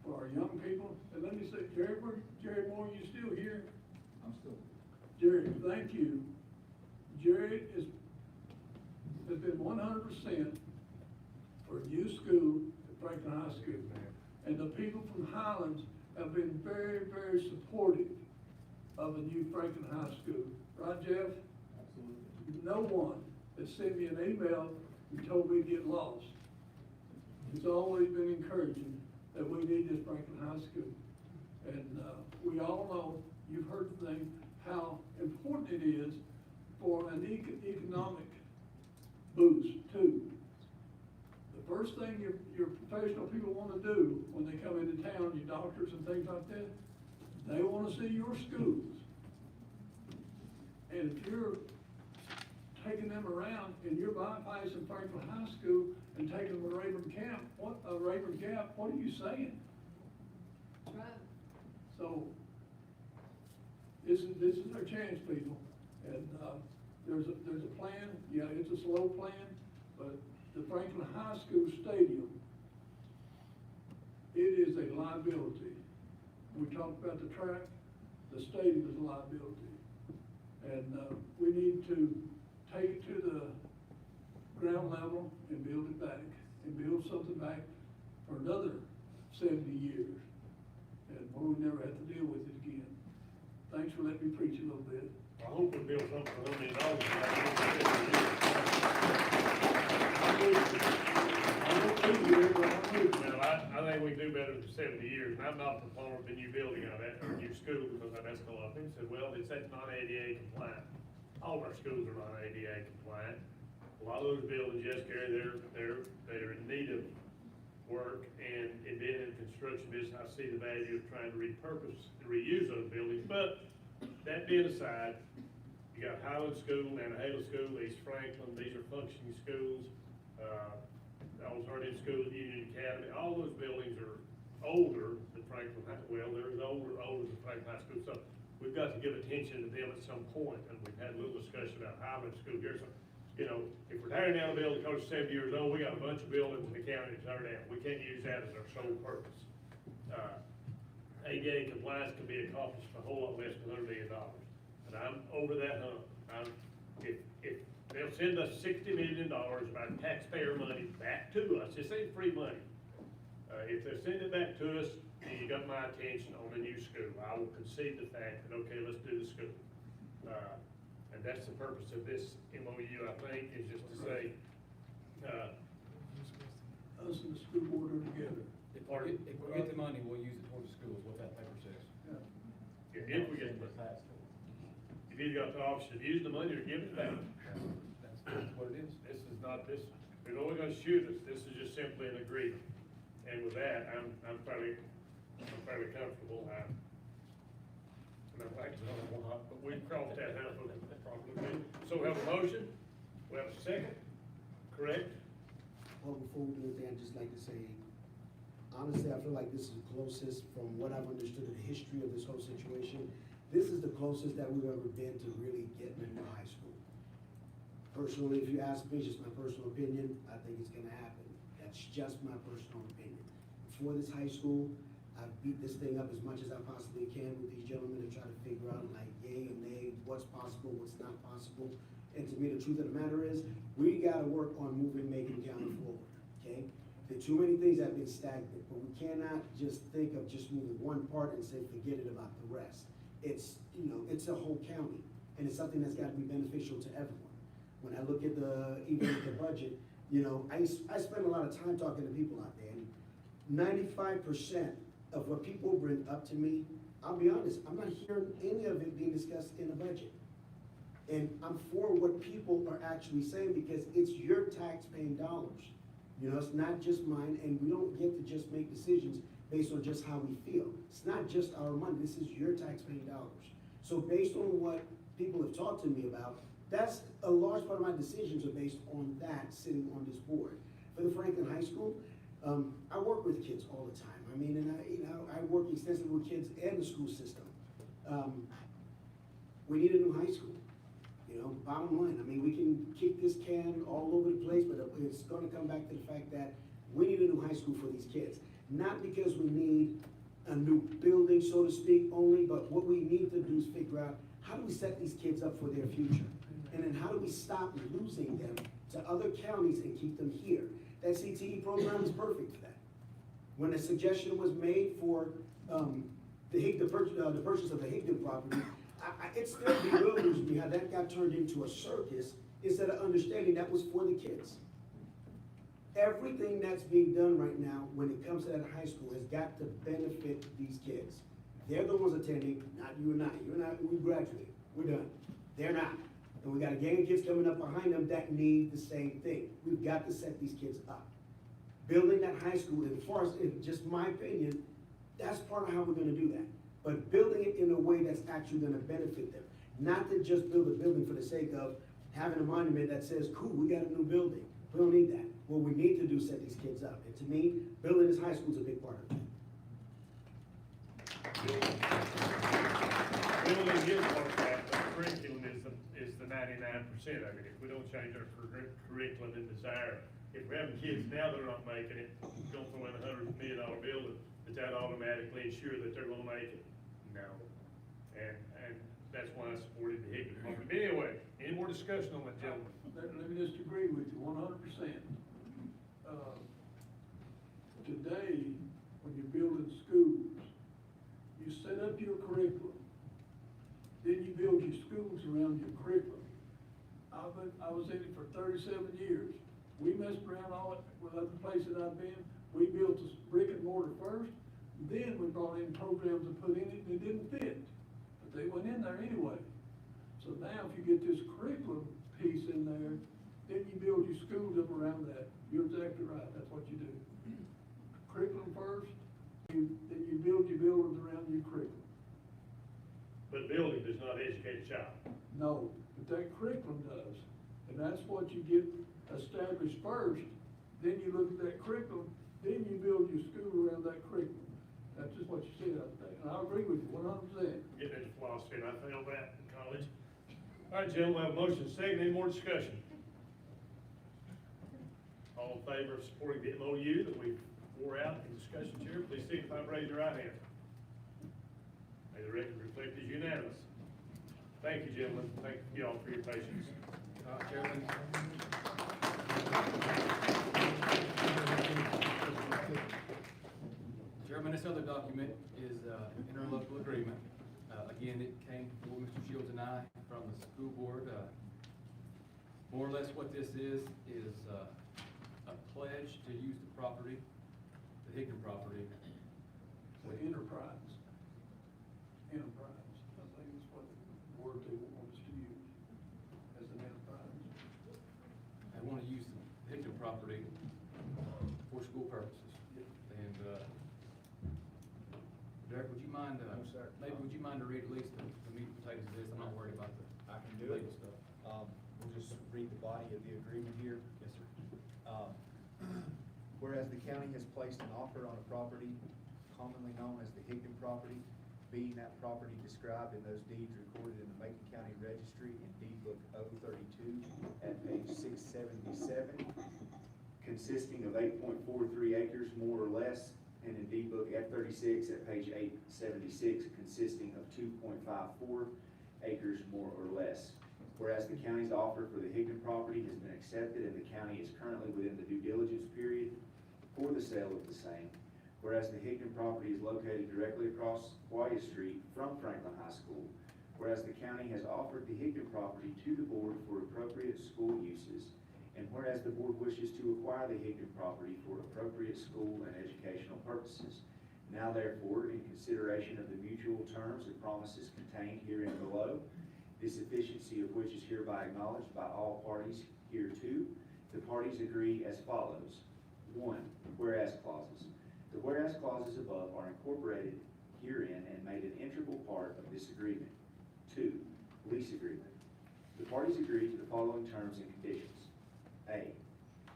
for our young people. And let me say, Jared Moore, you still here? I'm still. Jared, thank you. Jared has been 100% for a new school at Franklin High School. And the people from Highlands have been very, very supportive of a new Franklin High School. Right, Jeff? Absolutely. No one has sent me an email and told me to get lost. It's always been encouraging that we need this Franklin High School. And we all know, you've heard the thing, how important it is for an economic boost too. The first thing your professional people want to do when they come into town, your doctors and things like that, they want to see your schools. And if you're taking them around and you're bypassing Franklin High School and taking them to Rayburn Gap, what are you saying? That's right. So this is our chance, people. And there's a plan. Yeah, it's a slow plan, but the Franklin High School stadium, it is a liability. We talked about the track, the stadium is a liability. And we need to take it to the ground level and build it back, and build something back for another 70 years. And where we never have to deal with it again. Thanks for letting me preach a little bit. I hope we build something for $1 million. I think we can do better than 70 years, and I'm not a proponent of a new building out of that, or a new school, because I've asked a lot of people, said, well, it's not ADA compliant. All of our schools are not ADA compliant. A lot of those buildings, yes, Gary, they're in need of work, and it being in the construction business, I see the value of trying to repurpose, reuse those buildings. But that being aside, you got Highland School, Nantahala School, East Franklin, these are functioning schools. Alternative School, Union Academy, all those buildings are older than Franklin High. Well, they're older than Franklin High School. So we've got to give attention to them at some point. And we've had a little discussion about Highland School here. So, you know, if we're tearing down a building because it's 70 years old, we got a bunch of buildings in the county to tear down. We can't use that as our sole purpose. ADA compliance can be accomplished for a whole lot less than $100 million. And I'm over that hump. If they'll send us $60 million of our taxpayer money back to us, this ain't free money. If they send it back to us, then you got my attention on the new school. I will concede the fact that, okay, let's do the school. And that's the purpose of this MOU, I think, is just to say, us and the school board are together. If we get the money, we'll use it towards the schools, what that paper says. Yeah. if we get the pass. You've either got the option of using the money or giving it back. That's what it is. This is not, they're only gonna shoot us, this is just simply an agreement. And with that, I'm fairly comfortable. I'm not like, but we've crossed that out of the problem. So we have a motion, we have a second, correct? Well, before we do anything, I'd just like to say, honestly, I feel like this is the closest, from what I've understood of the history of this whole situation, this is the closest that we've ever been to really getting into high school. Personally, if you ask me, just my personal opinion, I think it's gonna happen. That's just my personal opinion. For this high school, I've beat this thing up as much as I possibly can with these gentlemen to try to figure out like yay or nay, what's possible, what's not possible. And to me, the truth of the matter is, we gotta work on moving Macon County forward, okay? There are too many things that have been stagnant, but we cannot just think of just moving one part and say, forget it about the rest. It's, you know, it's a whole county, and it's something that's gotta be beneficial to everyone. When I look at even at the budget, you know, I spend a lot of time talking to people out there, and 95% of what people bring up to me, I'll be honest, I'm not hearing any of it being discussed in the budget. And I'm for what people are actually saying, because it's your tax-paying dollars. You know, it's not just mine, and we don't get to just make decisions based on just how we feel. It's not just our money, this is your tax-paying dollars. So based on what people have talked to me about, that's a large part of my decisions are based on that, sitting on this board. For the Franklin High School, I work with kids all the time. I mean, and I work extensively with kids and the school system. We need a new high school. You know, bottom line, I mean, we can kick this can all over the place, but it's gonna come back to the fact that we need a new high school for these kids. Not because we need a new building, so to speak, only, but what we need to do is figure out, how do we set these kids up for their future? And then how do we stop losing them to other counties and keep them here? That CTE program is perfect for that. When a suggestion was made for the purchase of the Higdon property, it still bewilders me how that got turned into a circus instead of understanding that was for the kids. Everything that's being done right now when it comes to that high school has got to benefit these kids. They're the ones attending, not you and I. You and I, we graduated, we're done. They're not. And we got a gang of kids coming up behind them that need the same thing. We've got to set these kids up. Building that high school, as far as, in just my opinion, that's part of how we're gonna do that. But building it in a way that's actually gonna benefit them. Not to just build a building for the sake of having a monument that says, cool, we got a new building. We don't need that. What we need to do is set these kids up. And to me, building this high school is a big part of it. Building is part of that, but curriculum is the 99% of it. If we don't change our curriculum and desire, if we're having kids now that are not making it, don't throw in $100 million building, does that automatically ensure that they're gonna make it? No. And that's why I supported the Higdon property. But anyway, any more discussion on that, gentlemen? Let me just agree with you 100%. Today, when you're building schools, you set up your curriculum, then you build your schools around your curriculum. I was in it for 37 years. We messed around with other places I've been. We built a brick and mortar first, then we brought in programs to put in it that didn't fit, but they went in there anyway. So now if you get this curriculum piece in there, then you build your schools up around that. You're exactly right, that's what you do. Curriculum first, then you build your buildings around your curriculum. But building does not educate a child. No, but that curriculum does. And that's what you get established first, then you look at that curriculum, then you build your school around that curriculum. That's just what you said, I think, and I agree with you 100%. Getting into philosophy, and I failed that in college. All right, gentlemen, I have a motion second, any more discussion? All in favor of supporting the MOU that we wore out in discussions here, please signify by raising your right hand. May the record reflect as unanimous. Thank you, gentlemen. Thank you all for your patience. Chairman. Chairman, this other document is an interlocal agreement. Again, it came before Mr. Shields and I from the school board. More or less what this is a pledge to use the property, the Higdon property. So enterprise, I think is what the word they want us to use, as an enterprise. I want to use the Higdon property for school purposes. And, Derek, would you mind, maybe would you mind to read at least the meat and potatoes of this? I'm not worried about the I can do legal it. stuff. We'll just read the body of the agreement here. Yes, sir. Whereas the county has placed an offer on a property commonly known as the Higdon property, being that property described in those deeds recorded in the Macon County Registry in Deed Book 032 at page 77, consisting of 8.43 acres more or less, and in deed book F36 at page 876, consisting of 2.54 acres more or less. Whereas the county's offer for the Higdon property has been accepted and the county is currently within the due diligence period for the sale of the same. Whereas the Higdon property is located directly across Wyatt Street from Franklin High School. Whereas the county has offered the Higdon property to the board for appropriate school uses. And whereas the board wishes to acquire the Higdon property for appropriate school and educational purposes. Now therefore, in consideration of the mutual terms and promises contained herein below, the sufficiency of which is hereby acknowledged by all parties hereto, the parties agree as follows. 1. Whereas clauses. The whereas clauses above are incorporated herein and made an integral part of this agreement. 2. Lease agreement. The parties agree to the following terms and conditions. A.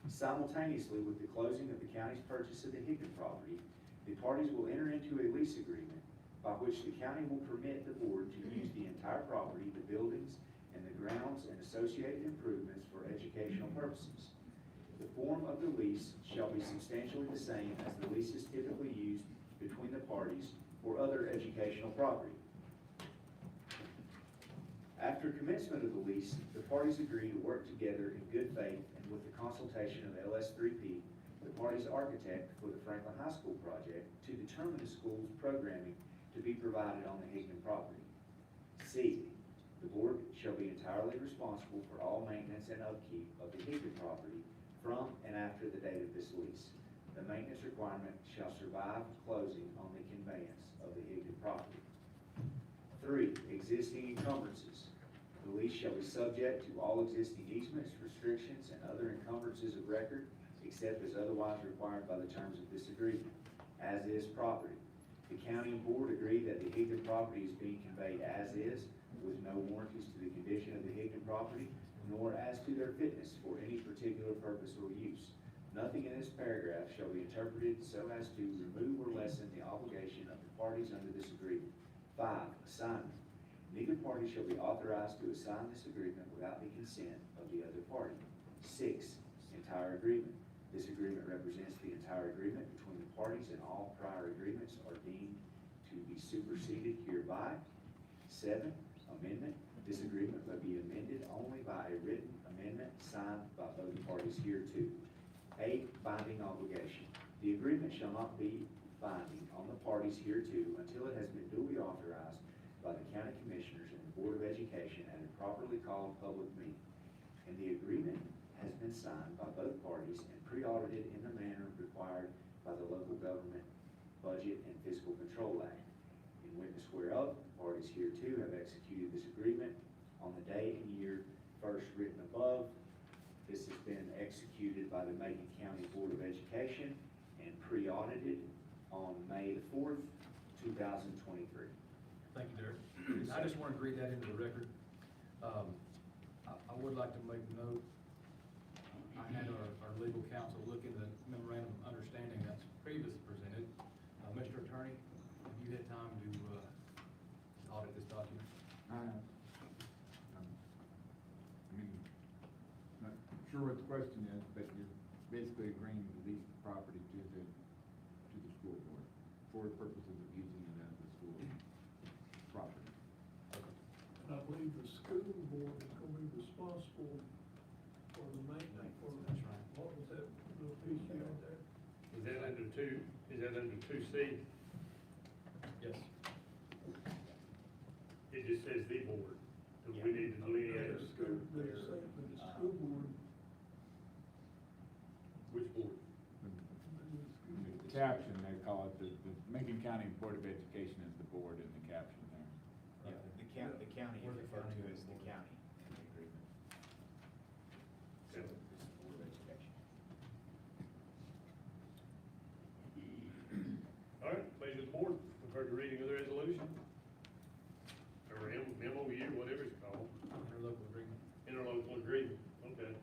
Simultaneously with the closing of the county's purchase of the Higdon property, the parties will enter into a lease agreement by which the county will permit the board to use the entire property, the buildings, and the grounds and associated improvements for educational purposes. The form of the lease shall be substantially the same as the leases typically used between the parties for other educational property. After commencement of the lease, the parties agree to work together in good faith and with the consultation of LS3P, the party's architect for the Franklin High School project, to determine the school's programming to be provided on the Higdon property. C. The board shall be entirely responsible for all maintenance and upkeep of the Higdon property from and after the date of this lease. The maintenance requirement shall survive closing on the conveyance of the Higdon property. 3. Existing encumbrances. The lease shall be subject to all existing easements, restrictions, and other encumbrances of record, except as otherwise required by the terms of this agreement, as is property. The county and board agree that the Higdon property is being conveyed as is, with no warranties to the condition of the Higdon property, nor as to their fitness for any particular purpose or use. Nothing in this paragraph shall be interpreted so as to remove or lessen the obligation of the parties under this agreement. 5. Assignment. Neither party shall be authorized to assign this agreement without the consent of the other party. 6. Entire agreement. This agreement represents the entire agreement between the parties, and all prior agreements are deemed to be superseded hereby. 7. Amendment. This agreement may be amended only by a written amendment signed by both parties hereto. 8. Binding obligation. The agreement shall not be binding on the parties hereto until it has been duly authorized by the county commissioners and the Board of Education at a properly called public meeting, and the agreement has been signed by both parties and pre-audited in the manner required by the Local Government Budget and Fiscal Control Act. In witness whereof, the parties hereto have executed this agreement on the day and year first written above. This has been executed by the Macon County Board of Education and pre-audited on May the 4th, 2023. Thank you, Derek. I just want to read that into the record. I would like to make note, I had our legal counsel look into the memorandum of understanding that's previously presented. Mr. Attorney, have you had time to audit this document? I mean, not sure what the question is, but you're basically agreeing to lease the property to the school board for the purposes of using it as the school property. And I believe the school board is gonna be responsible for the maintenance, for, That's right. what was that little piece you had there? Is that under 2C? Yes. It just says the board. Do we need to delineate The school, the school board, which board? The caption, they call it, the Macon County Board of Education is the board in the caption there. Yeah, the county is referred to as the county in the agreement. So it's the Board of Education. All right, pleasure of the board. We've heard the reading of the resolution. Or MOU, whatever it's called. Interlocal agreement. Interlocal agreement, okay.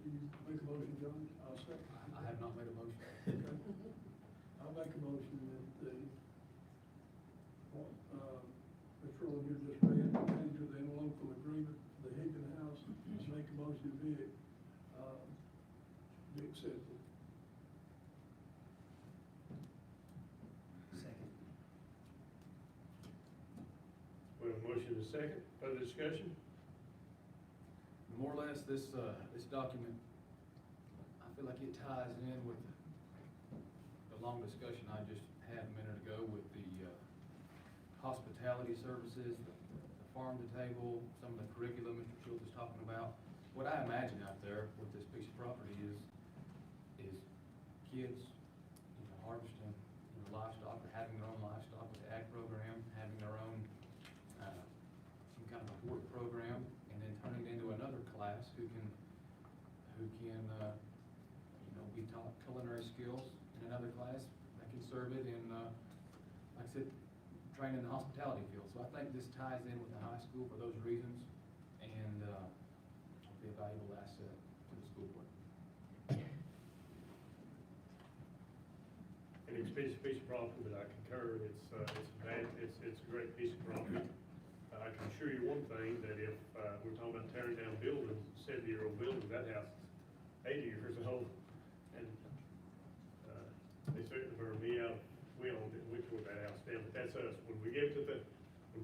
you make a motion, John? I'll second. I have not made a motion. Okay. I'll make a motion that the, Mr. Rowland, you just read, the county motion and a second. Further discussion? More or less, this document, I feel like it ties in with the long discussion I just had a minute ago with the hospitality services, the farm to table, some of the curriculum Mr. Schultz is talking about. What I imagine out there with this piece of property is kids, harvesting, livestock, or having their own livestock with the ag program, having their own, some kind of a hort program, and then turning it into another class who can, be taught culinary skills in another class that can serve it in, like I said, train in the hospitality field. So I think this ties in with the high school for those reasons, and will be a valuable asset to the school board. An expensive piece of property, but I concur, it's a great piece of property. I can assure you one thing, that if, we're talking about tearing down buildings, 70-year-old buildings, that house is 80 years old. And, they certainly burned me out, we owned it, we tore that house down, but that's us. When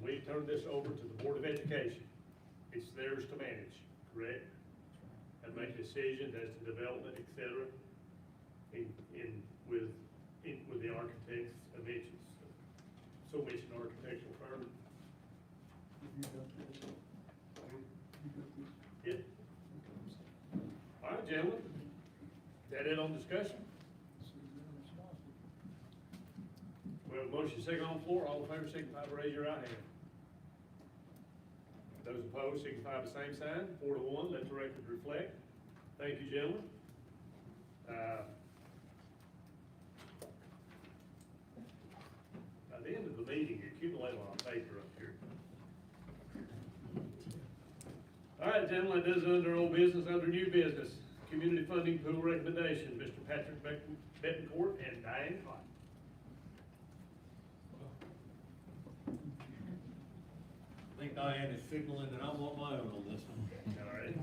we turn this over to the Board of Education, it's theirs to manage, correct? And make decisions as to development, et cetera, with the architects mentions. So mentioned architectural firm. Yeah. All right, gentlemen, that it on discussion? We have a motion second on the floor. All in favor, signify by raising your right hand. Those opposed, signify by the same sign. 4-1, let the record reflect. Thank you, gentlemen. By the end of the meeting, you accumulate a lot of paper up here. All right, gentlemen, this is under old business, under new business. Community funding pool recommendation, Mr. Patrick Bettencourt and Diane Cotton. I think Diane is signaling that I want my own on this one. All right.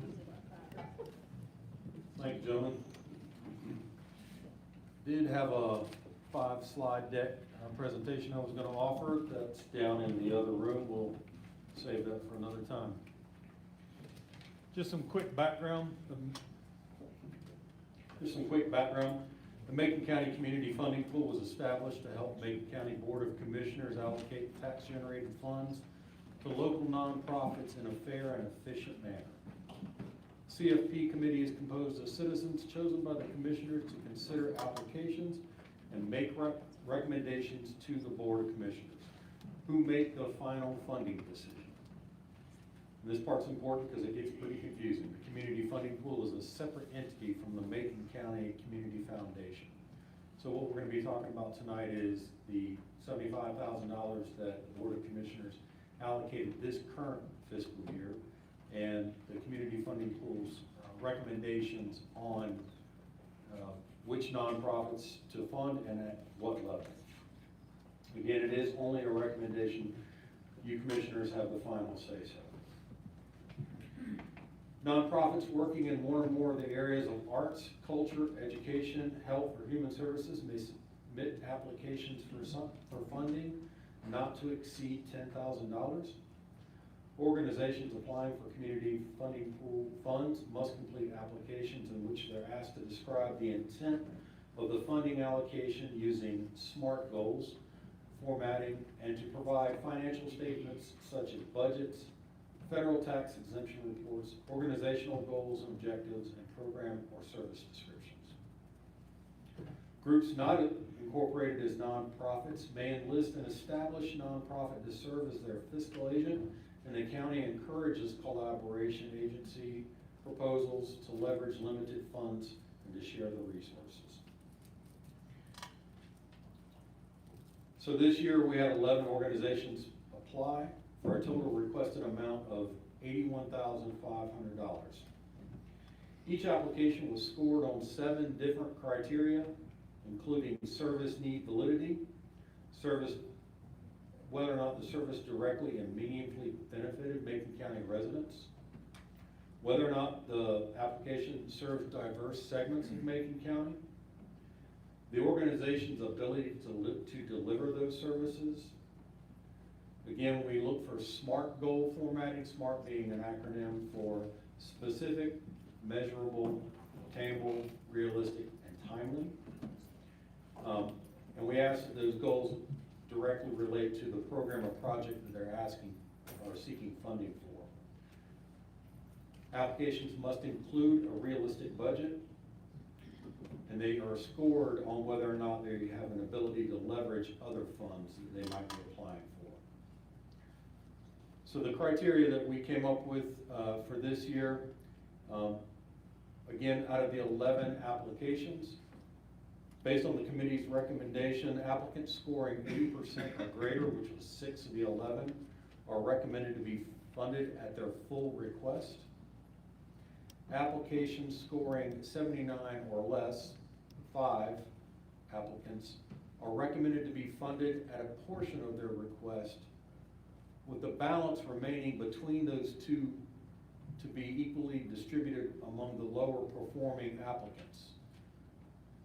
Thank you, gentlemen. Did have a 5-slide deck presentation I was going to offer. That's down in the other room. We'll save that for another time. Just some quick background. The Macon County Community Funding Pool was established to help Macon County Board of Commissioners allocate tax-generated funds to local nonprofits in a fair and efficient manner. CFP committee is composed of citizens chosen by the commissioners to consider applications and make recommendations to the Board of Commissioners, who make the final funding decision. And this part's important because it gets pretty confusing. The Community Funding Pool is a separate entity from the Macon County Community Foundation. So what we're going to be talking about tonight is the $75,000 that the Board of Commissioners allocated this current fiscal year, and the Community Funding Pool's recommendations on which nonprofits to fund and at what level. Again, it is only a recommendation. You commissioners have the final say-so. Nonprofits working in one or more of the areas of arts, culture, education, health, or human services may submit applications for funding not to exceed $10,000. Organizations applying for community funding pool funds must complete applications in which they're asked to describe the intent of the funding allocation using SMART goals, formatting, and to provide financial statements such as budgets, federal tax exemption reports, organizational goals and objectives, and program or service descriptions. Groups not incorporated as nonprofits may enlist an established nonprofit to serve as their fiscal agent, and the county encourages collaboration agency proposals to leverage limited funds and to share the resources. So this year we had 11 organizations apply for a total requested amount of $81,500. Each application was scored on 7 different criteria, including service need validity, whether or not the service directly and meaningfully benefited Macon County residents, whether or not the application served diverse segments of Macon County, the organization's ability to deliver those services, Again, we look for SMART goal formatting, SMART being an acronym for specific, measurable, attainable, realistic, and timely. And we ask that those goals directly relate to the program or project that they're asking or seeking funding for. Applications must include a realistic budget, and they are scored on whether or not they have an ability to leverage other funds that they might be applying for. So the criteria that we came up with for this year, again, out of the 11 applications, based on the committee's recommendation, applicants scoring 80% or greater, which was 6 of the 11, are recommended to be funded at their full request. Applications scoring 79 or less, 5 applicants, are recommended to be funded at a portion of their request, with the balance remaining between those two to be equally distributed among the lower performing applicants.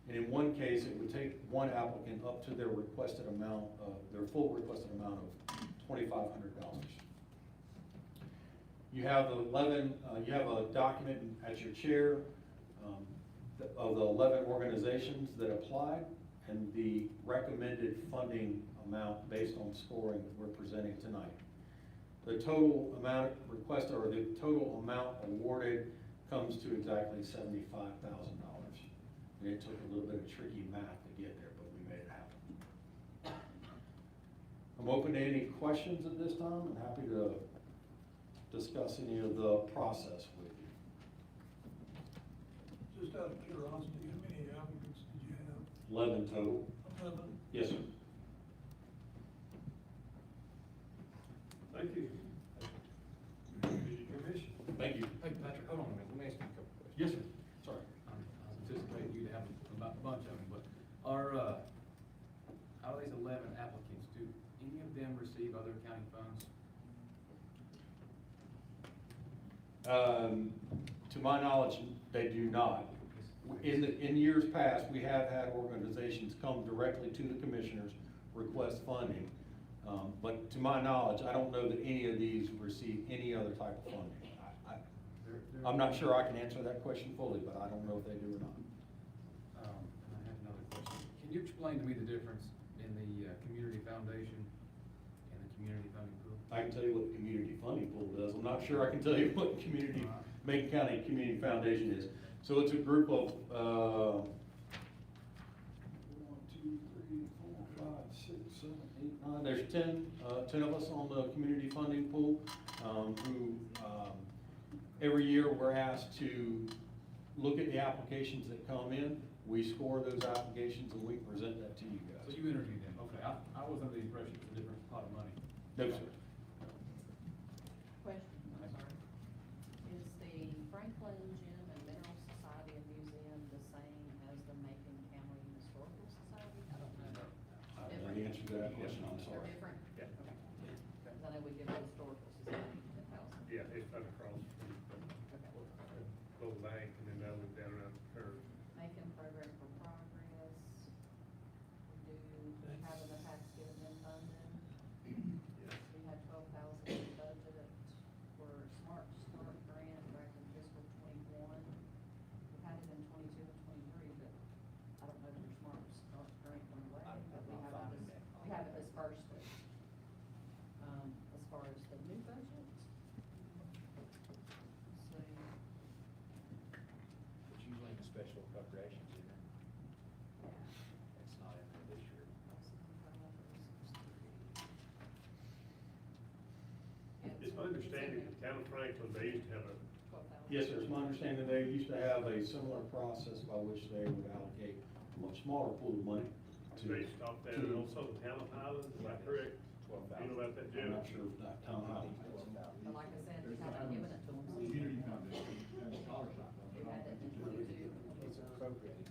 And in one case, it would take one applicant up to their requested amount, their full requested amount of $2,500. You have you have a document at your chair of the 11 organizations that applied and the recommended funding amount based on scoring that we're presenting tonight. The total amount requested, or the total amount awarded, comes to exactly $75,000. And it took a little bit of tricky math to get there, but we made it happen. I'm open to any questions at this time and happy to discuss any of the process with you. Just out of curiosity, how many applicants did you have? 11 total. 11? Yes, sir. Thank you. Commission. Thank you. Hey, Patrick, hold on a minute, let me ask you a couple questions. Yes, sir. Sorry. I was anticipating you to have a bunch of them, but are, out of these 11 applicants, do any of them receive other county funds? To my knowledge, they do not. In years past, we have had organizations come directly to the commissioners, request funding. But to my knowledge, I don't know that any of these receive any other type of funding. I'm not sure I can answer that question fully, but I don't know if they do or not. And I have another question. Can you explain to me the difference in the community foundation and the community funding pool? I can tell you what the community funding pool does. I'm not sure I can tell you what the Macon County Community Foundation is. So it's a group of, 1, 2, 3, 4, 5, 6, 7, 8, 9. There's 10 of us on the community funding pool, who, every year we're asked to look at the applications that come in. We score those applications and we present that to you guys. So you interviewed them, okay. I was under the impression it was a different pot of money. No, sir. Question, I'm sorry. Is the Franklin Gem and Mineral Society and Museum the same as the Macon County Historical Society? I don't know. I don't know the answer to that question, I'm They're sorry. different? Yeah. Okay. Because I know we give the Historical Society $10,000. Yeah, it's right across from Global Bank and then that one down around the curve. Macon Program for Progress. We do have the tax dividend funding. We had 12,000 in budget for Smart Start grant back in fiscal '21. We had it in '22 and '23, but I don't know if your Smart Start grant went away, but we haven't dispersed it. As far as the new budget. So, It's usually in the special appropriations, isn't it? It's not in there this year. It's my understanding the town of Franklin, they used to have a, 12,000. Yes, sir. It's my understanding they used to have a similar process by which they would allocate a much smaller pool of money to. they stopped that and also the town of Highlands, is that correct? You know about that, Jim? I'm not sure if that town hall. But like I said, we haven't given it to them. Community foundation, and scholarship. We had it in '22.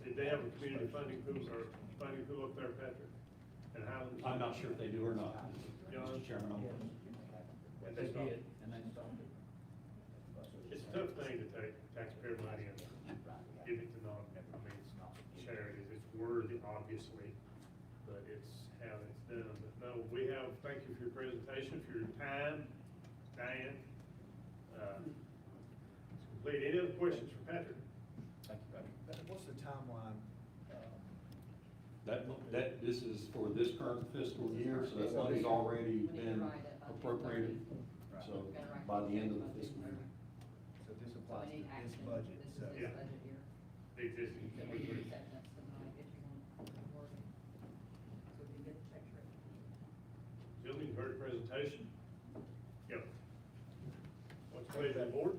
Did they have a community funding pool or funding pool up there, Patrick? And Highlands? I'm not sure if they do or not. John? Mr. Chairman, I'm. And they stopped. And then stopped it. It's a tough thing to take taxpayer money and give it to charities. It's worthy, obviously, but it's how it's done. But no, we have, thank you for your presentation. resignation for your time, Diane. It's complete. Any other questions for Patrick? Thank you, Patrick. What's the timeline? This is for this current fiscal year, so that money's already been appropriated. So by the end of the fiscal year. So this So applies we need to this action. budget. This is so- this budget year. The existing. So we can accept that tonight if you want to work it. So we can get the checks written. Gentlemen, you heard the presentation? Yep. What's the pleasure of the board?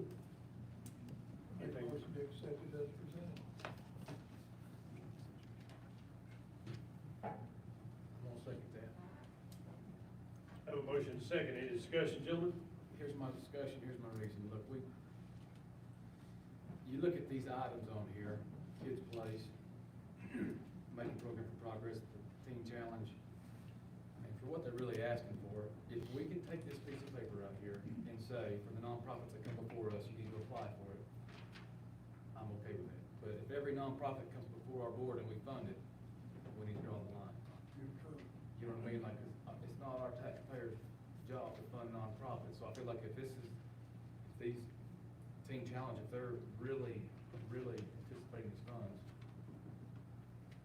Make a motion to accept it as presented. I'm gonna second that. Have a motion and a second. Any discussion, gentlemen? Here's my discussion, here's my reason. Look, you look at these items on here, Kids Place, making program for progress, the teen challenge, and for what they're really asking for, if we can take this piece of paper right here and say, for the nonprofits that come before us, you need to apply for it, I'm okay with that. But if every nonprofit comes before our board and we fund it, we need to draw the line. You know what I mean? Like, it's not our taxpayers' job to fund nonprofits, so I feel like if these teen challenge, if they're really anticipating these funds,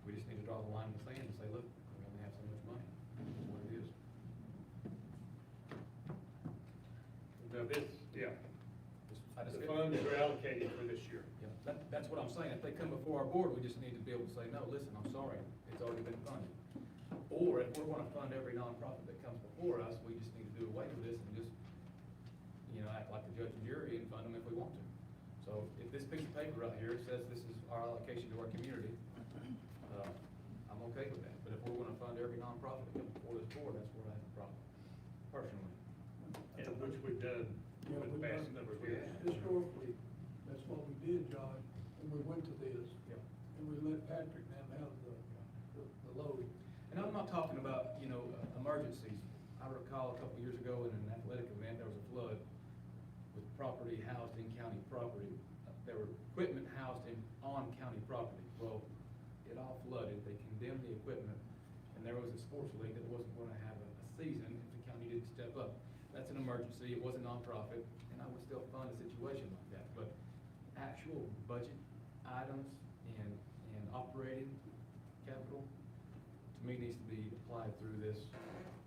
we just need to draw the line in the sand and say, look, we only have so much money, this is what it is. Now this, yeah. The funds are allocated for this year. Yeah, that's what I'm saying, if they come before our board, we just need to be able to say, no, listen, I'm sorry, it's already been funded. Or if we're gonna fund every nonprofit that comes before us, we just need to do away with this and just, act like the judge and jury and fund them if we want to. So if this piece of paper right here says this is our allocation to our community, I'm okay with that. But if we're gonna fund every nonprofit that comes before this board, that's where I have a problem, personally. And which we've done Yeah, with the we've past done- number of years. Historically, that's what we did, John, and we went to this. Yeah. And we let Patrick then have the load. And I'm not talking about, emergencies. I recall a couple years ago in an athletic event, there was a flood with property housed in county property. There were equipment housed on county property. Well, it all flooded. They condemned the equipment, and there was a sports league that wasn't gonna have a season if the county didn't step up. That's an emergency. It was a nonprofit, and I would still fund a situation like that. But actual budget items and operating capital, to me, needs to be applied through this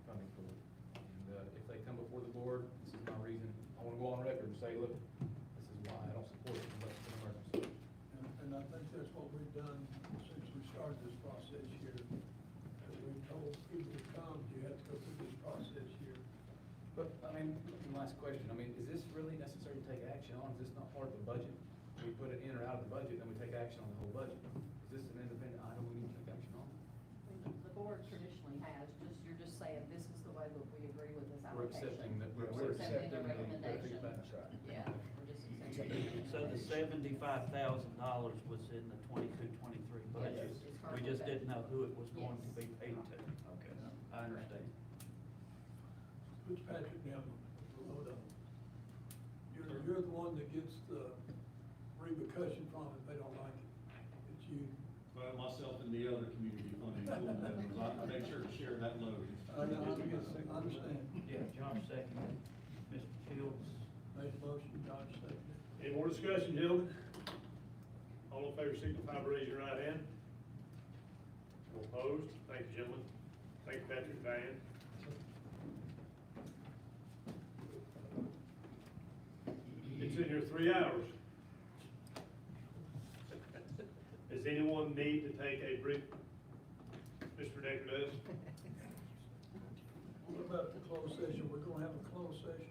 funding pool. And if they come before the board, this is my reason. I want to go on record and say, look, this is why I don't support it unless it's an emergency. And I think that's what we've done since we started this process here. As we've told people to come, you have to go through this process here. But, last question, is this really necessary to take action on? Is this not part of the budget? We put it in or out of the budget, then we take action on the whole budget. Is this an independent item we need to take action on? The board traditionally has, you're just saying, this is the way that we agree with this We're allocation. accepting that. We're accepting the the recommendation. feedback. That's right. Yeah, we're just accepting. So the $75,000 was in the 22-23 budget? Yes, it's We just didn't know who it was going to be paid to? Yes. Okay, I understand. Puts Patrick down the load up. You're the one that gets the repercussion from it if they don't like it. It's you. Well, myself and the other community funding pool members, I make sure to share that load. I understand. Yeah, John seconded. Mr. Fields? Made the motion, John seconded. Any more discussion, gentlemen? All in favor, signify by raising your right hand. All opposed? Thank you, gentlemen. Thank you, Patrick and Diane. It's in here 3 hours. Does anyone need to take a brief? Mr. Decker does. What about the closed session? We're gonna have a closed session.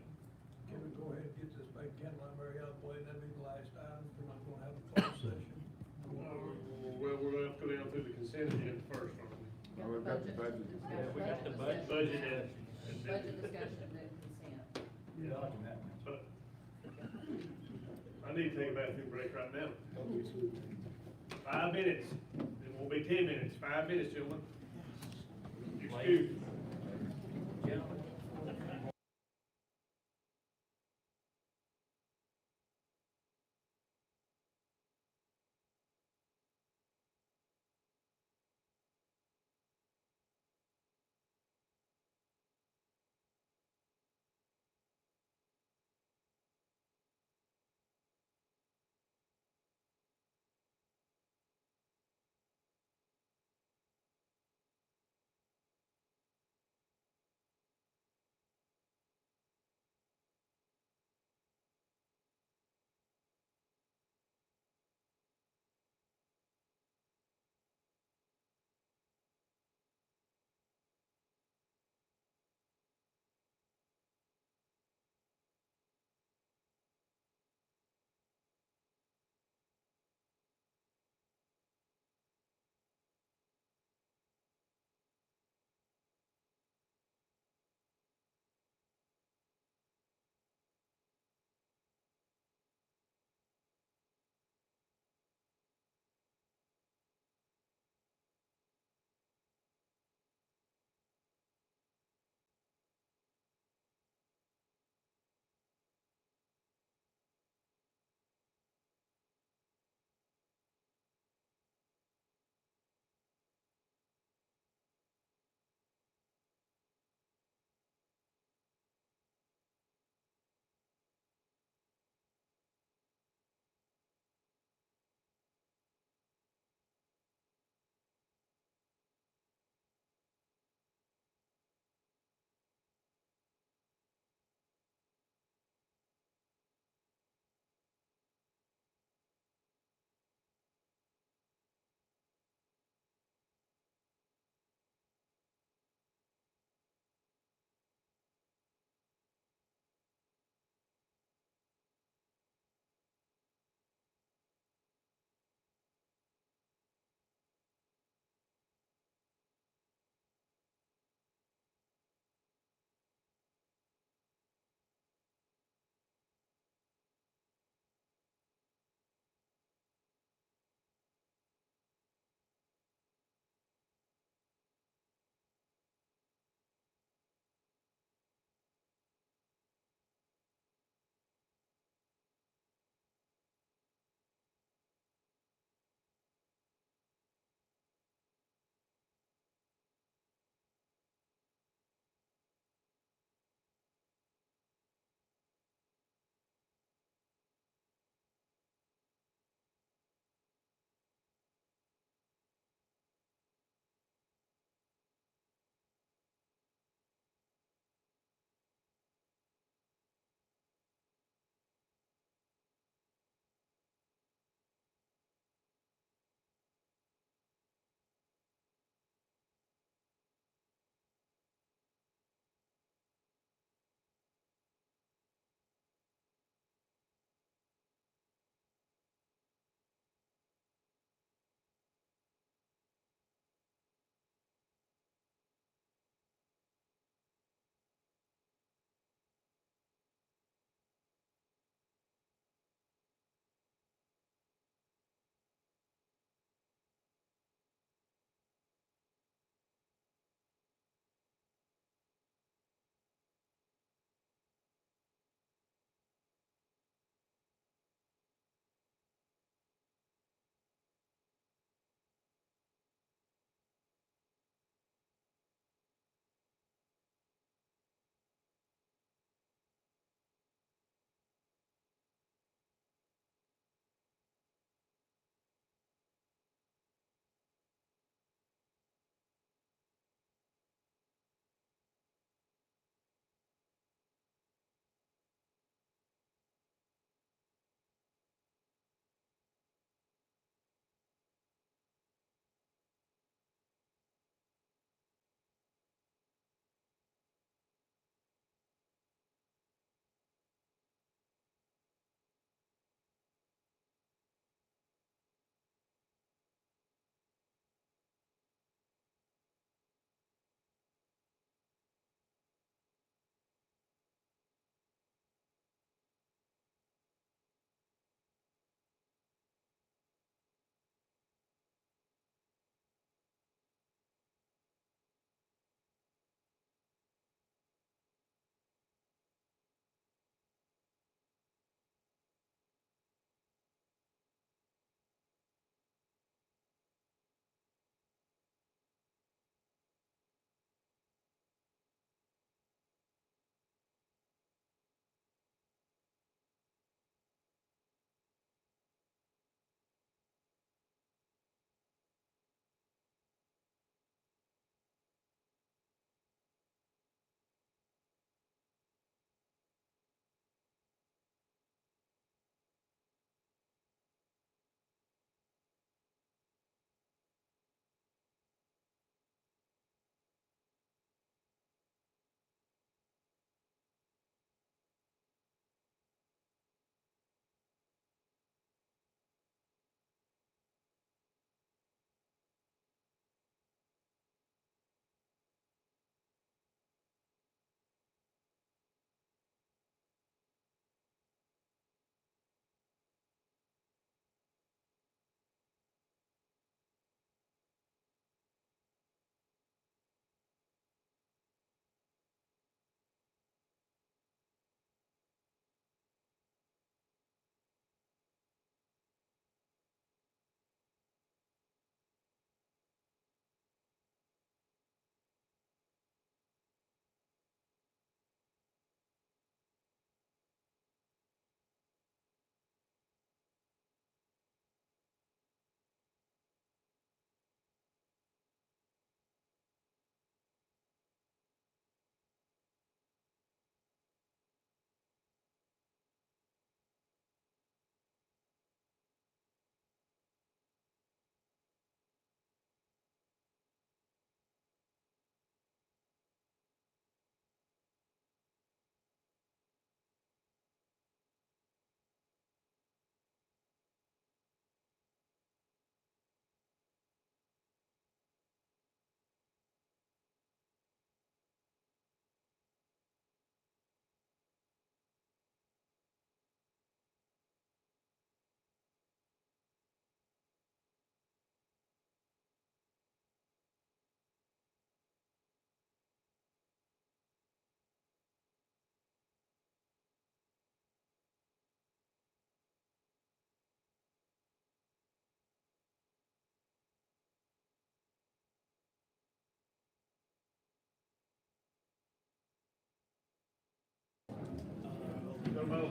Can we go ahead and get this Macon County Library out of the way? That'd be the last item. We're not gonna have a closed session. Well, we're gonna have to go down through the consent agenda first, aren't we? Yeah, we've got the budget discussion. Yeah, we got the Budget and. Budget discussion and then consent. Yeah, I like that. But I need to take a bathroom break right now. 5 minutes. It won't be 10 minutes. 5 minutes, gentlemen. Excuse. Gentlemen?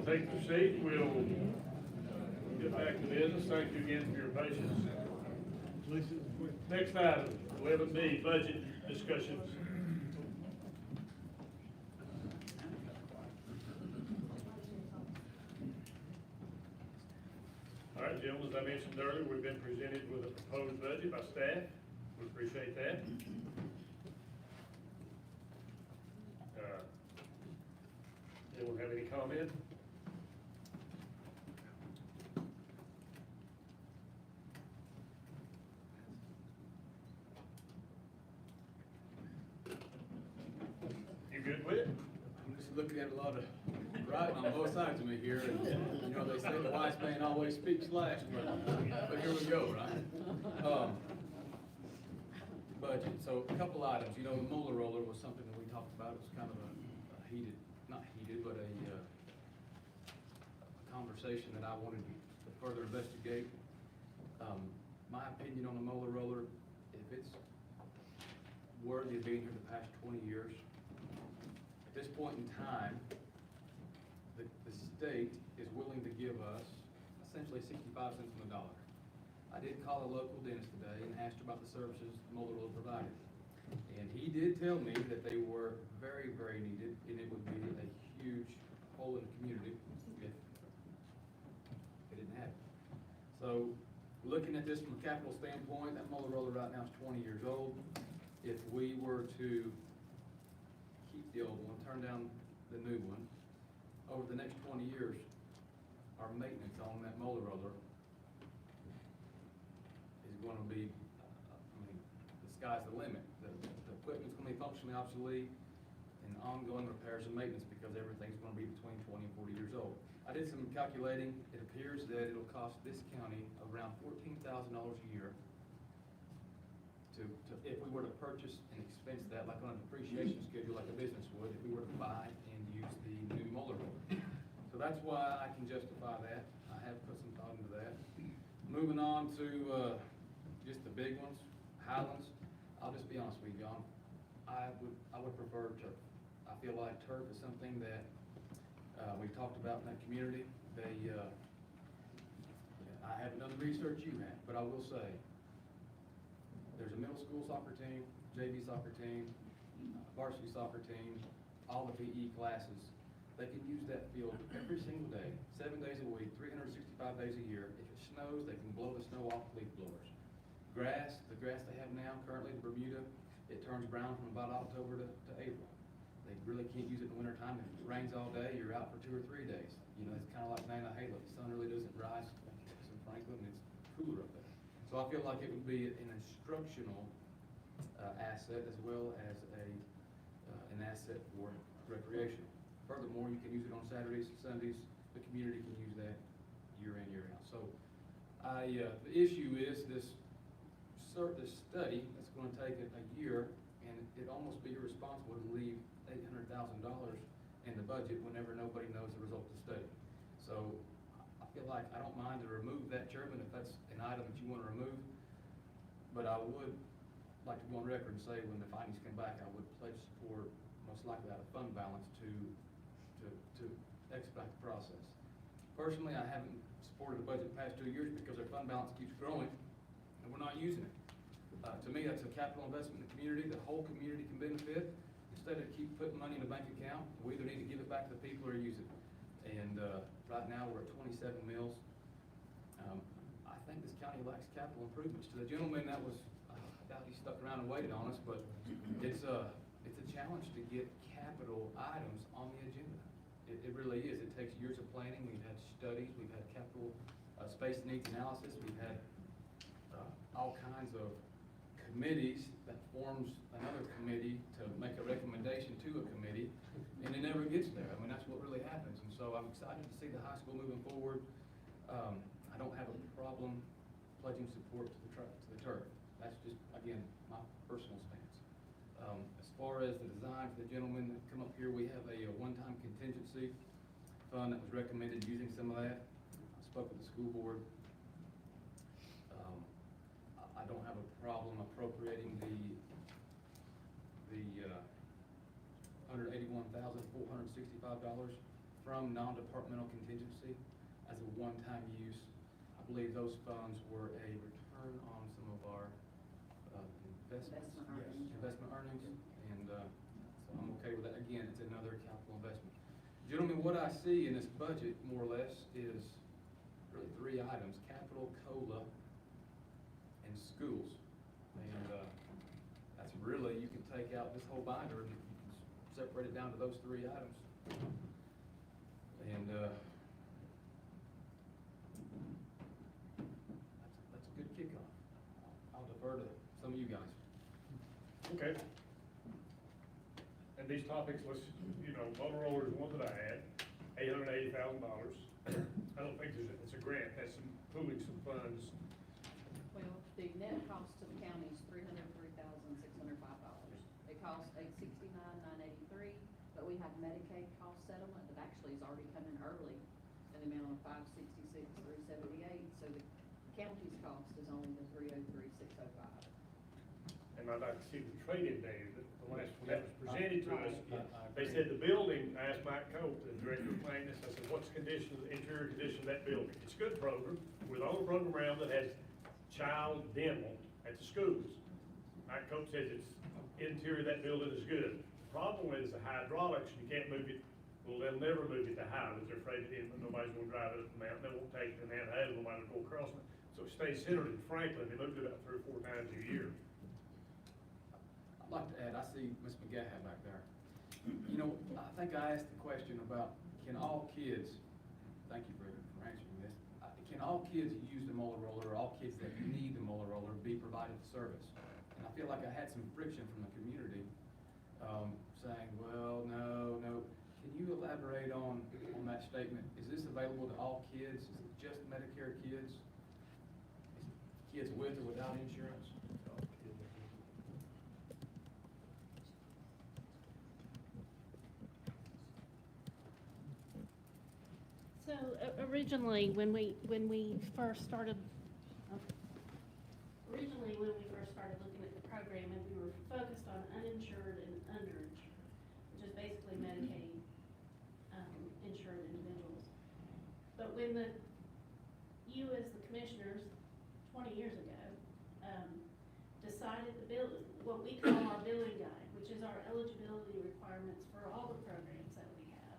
take your seat, we'll get back to business. Thank you again for your patience. Next item, 11B, budget discussions. All right, gentlemen, as I mentioned earlier, we've been presented with a proposed budget by staff. We appreciate that. Anyone have any comment? You good with it? I'm just looking at a lot of writing on both sides of me here, and, you know, they say the wise man always speaks last, but here we go, right? Budget, so a couple items, you know, the molar roller was something that we talked about. It was kind of a heated, not heated, but a conversation that I wanted to further investigate. My opinion on the molar roller, if it's worthy of being here the past 20 years, at this point in time, the state is willing to give us essentially 65 cents on the dollar. I did call a local dentist today and asked about the services molar roller provided. And he did tell me that they were very, very needed, and it would be a huge hole in the community if they didn't have it. So, looking at this from a capital standpoint, that molar roller right now is 20 years old. If we were to keep the old one, turn down the new one, over the next 20 years, our maintenance on that molar roller is going to be, the sky's the limit. The equipment's going to be functionally obsolete, and ongoing repairs and maintenance because everything's going to be between 20 and 40 years old. I did some calculating. It appears that it'll cost this county around $14,000 a year to, if we were to purchase and expense that, like on a depreciation schedule, like a business would, if we were to buy and use the new molar roller. So that's why I can justify that. I have put some thought into that. Moving on to just the big ones, Highlands. I'll just be honest with you, John. I would prefer turf. I feel like turf is something that we talked about in that community. I haven't done the research you have, but I will say, there's a middle school soccer team, JV soccer team, varsity soccer team, all the PE classes. They can use that field every single day, 7 days a week, 365 days a year. If it snows, they can blow the snow off leaf blowers. Grass, the grass they have now, currently in Bermuda, it turns brown from about October to April. They really can't use it in the wintertime. If it rains all day, you're out for 2 or 3 days. You know, it's kind of like Nantahala. The sun really doesn't rise in Franklin, and it's cooler up there. So I feel like it would be an instructional asset as well as an asset for recreation. Furthermore, you can use it on Saturdays, Sundays. The community can use that year in, year out. So the issue is this study that's going to take a year, and it'd almost be irresponsible to leave $800,000 in the budget whenever nobody knows the result of the study. So I feel like I don't mind to remove that, Chairman, if that's an item that you want to remove. But I would like to go on record and say when the findings come back, I would pledge support, most likely out of fund balance, to expedite the process. Personally, I haven't supported the budget the past 2 years because our fund balance keeps growing and we're not using it. To me, that's a capital investment in the community. The whole community can benefit. Instead of keep putting money in a bank account, we either need to give it back to the people or use it. And right now, we're at 27 mills. I think this county lacks capital improvements. To the gentleman that was, I doubt he stuck around and waited on us, but it's a challenge to get capital items on the agenda. It really is. It takes years of planning. We've had studies. We've had capital space needs analysis. We've had all kinds of committees that forms another committee to make a recommendation to a committee, and it never gets there. I mean, that's what really happens. And so I'm excited to see the high school moving forward. I don't have a problem pledging support to the turf. That's just, again, my personal stance. As far as the design for the gentleman that come up here, we have a one-time contingency fund that was recommended using some of that. I spoke with the school board. I don't have a problem appropriating the $181,465. If from non-departmental contingency as a one-time use. I believe those funds were a return on some of our investments. Investment earnings. Investment earnings, and so I'm okay with that. Again, it's another capital investment. Gentlemen, what I see in this budget, more or less, is really three items: capital, COLA, and schools. And that's really, you can take out this whole binder and you can separate it down to those three items. And that's a good kickoff. I'll defer to some of you guys. Okay. And these topics, let's, Motorola is one that I had, $880,000. I don't think it's a grant, that's some pooling some funds. Well, the net cost to the county is $303,605. It costs $869,983, but we have Medicaid cost settlement that actually is already coming early in the amount of $566,378. So the county's cost is only the $303,605. And I'd like to see the trade-in data, the last one that was presented to us. They said the building, I asked Mike Cope, the director of maintenance, I said, what's the condition, the interior condition of that building? It's a good program. We're the only program around that has child dental at the schools. Mike Cope says it's interior of that building is good. The problem is the hydraulics, you can't move it, well, they'll never move it to Highlands. They're afraid that nobody's gonna drive it up the mountain. They won't take it in that hay, nobody will go across it. So it stays centered in Franklin. They moved it about 3 or 4 times a year. I'd like to add, I see Ms. McGahan back there. You know, I think I asked the question about, can all kids, thank you for answering this, can all kids use the molar roller, or all kids that need the molar roller be provided the service? And I feel like I had some friction from the community, saying, well, no. Can you elaborate on that statement? Is this available to all kids? Is it just Medicare kids? Is it kids with or without insurance? So originally, when we first started looking at the program, and we were focused on uninsured and underinsured, which is basically Medicaid insured individuals. But when you as the commissioners 20 years ago decided what we call our billing guide, which is our eligibility requirements for all the programs that we have,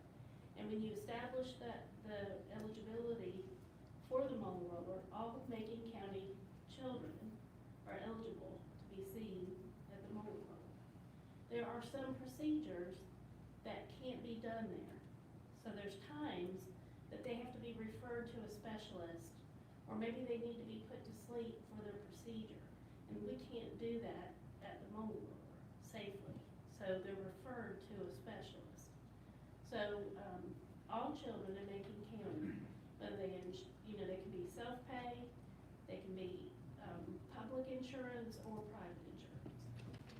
and when you establish that the eligibility for the molar roller, all of Macon County children are eligible to be seen at the molar roller. There are some procedures that can't be done there. So there's times that they have to be referred to a specialist, or maybe they need to be put to sleep for their procedure. And we can't do that at the molar roller safely. So they're referred to a specialist. So all children in Macon County, whether they can be self-pay, they can be public insurance or private insurance.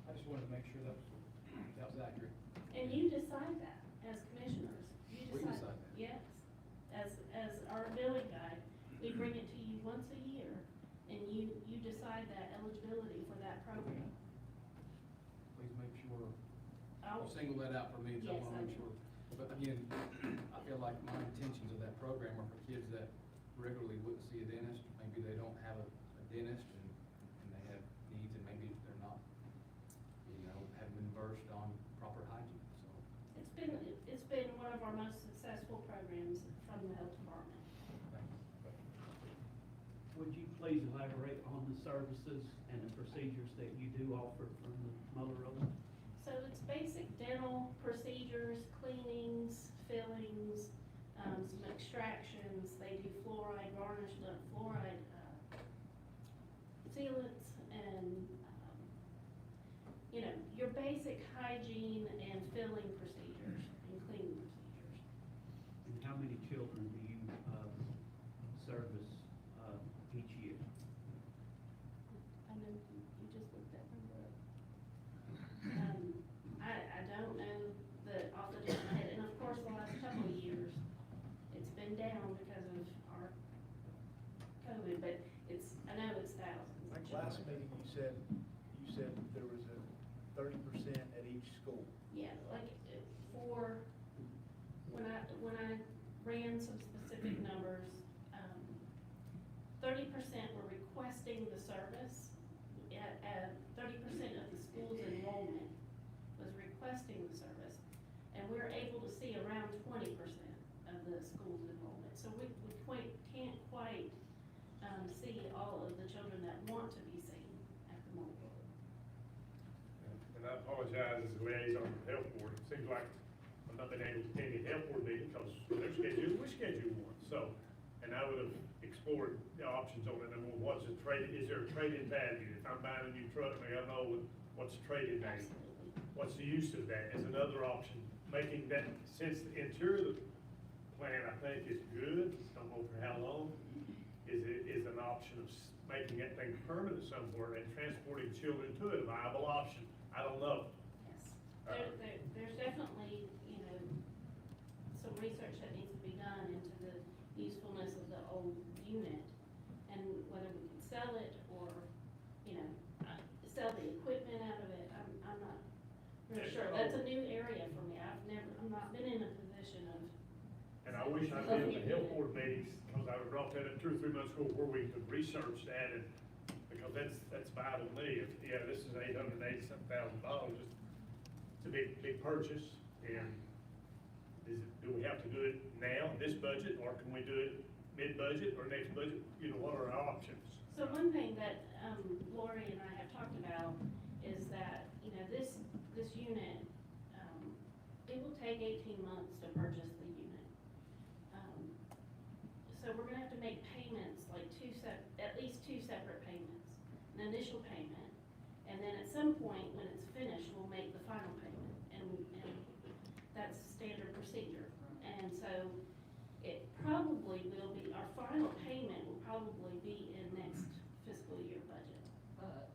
I just wanted to make sure that was accurate. And you decide that as commissioners. You We decide that. Yes. As our billing guide, we bring it to you once a year, and you decide that eligibility for that program. Please make sure, I'll- you single that out for me, because I Yes, want to I make will. sure. But again, I feel like my intentions of that program are for kids that regularly wouldn't see a dentist. Maybe they don't have a dentist and they have needs, and maybe they're not, haven't been versed on proper hygiene, so. It's been one of our most successful programs from the health department. Would you please elaborate on the services and the procedures that you do offer from the Motorola? So it's basic dental procedures, cleanings, fillings, some extractions. They do fluoride varnish, fluoride sealants, and your basic hygiene and filling procedures and cleaning procedures. And how many children do you service each year? I know you just looked that number up. I don't know off the top of my head, and of course, the last couple of years, it's been down because of our COVID, but I know it's thousands. Like last meeting, you said there was a 30% at each school. Yeah, like ran some specific numbers. 30% were requesting the service. At 30% of the school's enrollment was requesting the service. And we're able to see around 20% of the school's enrollment. So we can't quite see all of the children that want to be seen at the mobile. And I apologize as a liaison to the health board. It seems like I've not been able to attend the health board meeting because their schedule, we schedule one. So, and I would have explored the options on it. Number one, is there a trade-in value? If I'm buying a new truck, I gotta know what's the trade-in value. What's the use of that is another option. Making that, since the interior of the plan, I think, is good, don't know for how long, is an option of making that thing permanent somewhere and transporting children to it, a viable option. I don't know. Yes. There's definitely, some research that needs to be done into the usefulness of the old unit and whether we can sell it or, sell the equipment out of it. I'm not really sure. That's a new area for me. I'm not been in a position of. And I wish I'd been in the health board meetings, because I would brought that up 2 or 3 months ago where we could research that, and, because that's vital to me. Yeah, this is $880,000. It's a big purchase, and do we have to do it now, this budget, or can we do it mid-budget or next budget? What are our options? So one thing that Lori and I have talked about is that, this unit, it will take 18 months to purchase the unit. So we're gonna have to make payments, like at least two separate payments. An initial payment, and then at some point, when it's finished, we'll make the final payment, and that's standard procedure. And so it probably will be, our final payment will probably be in next fiscal year budget. But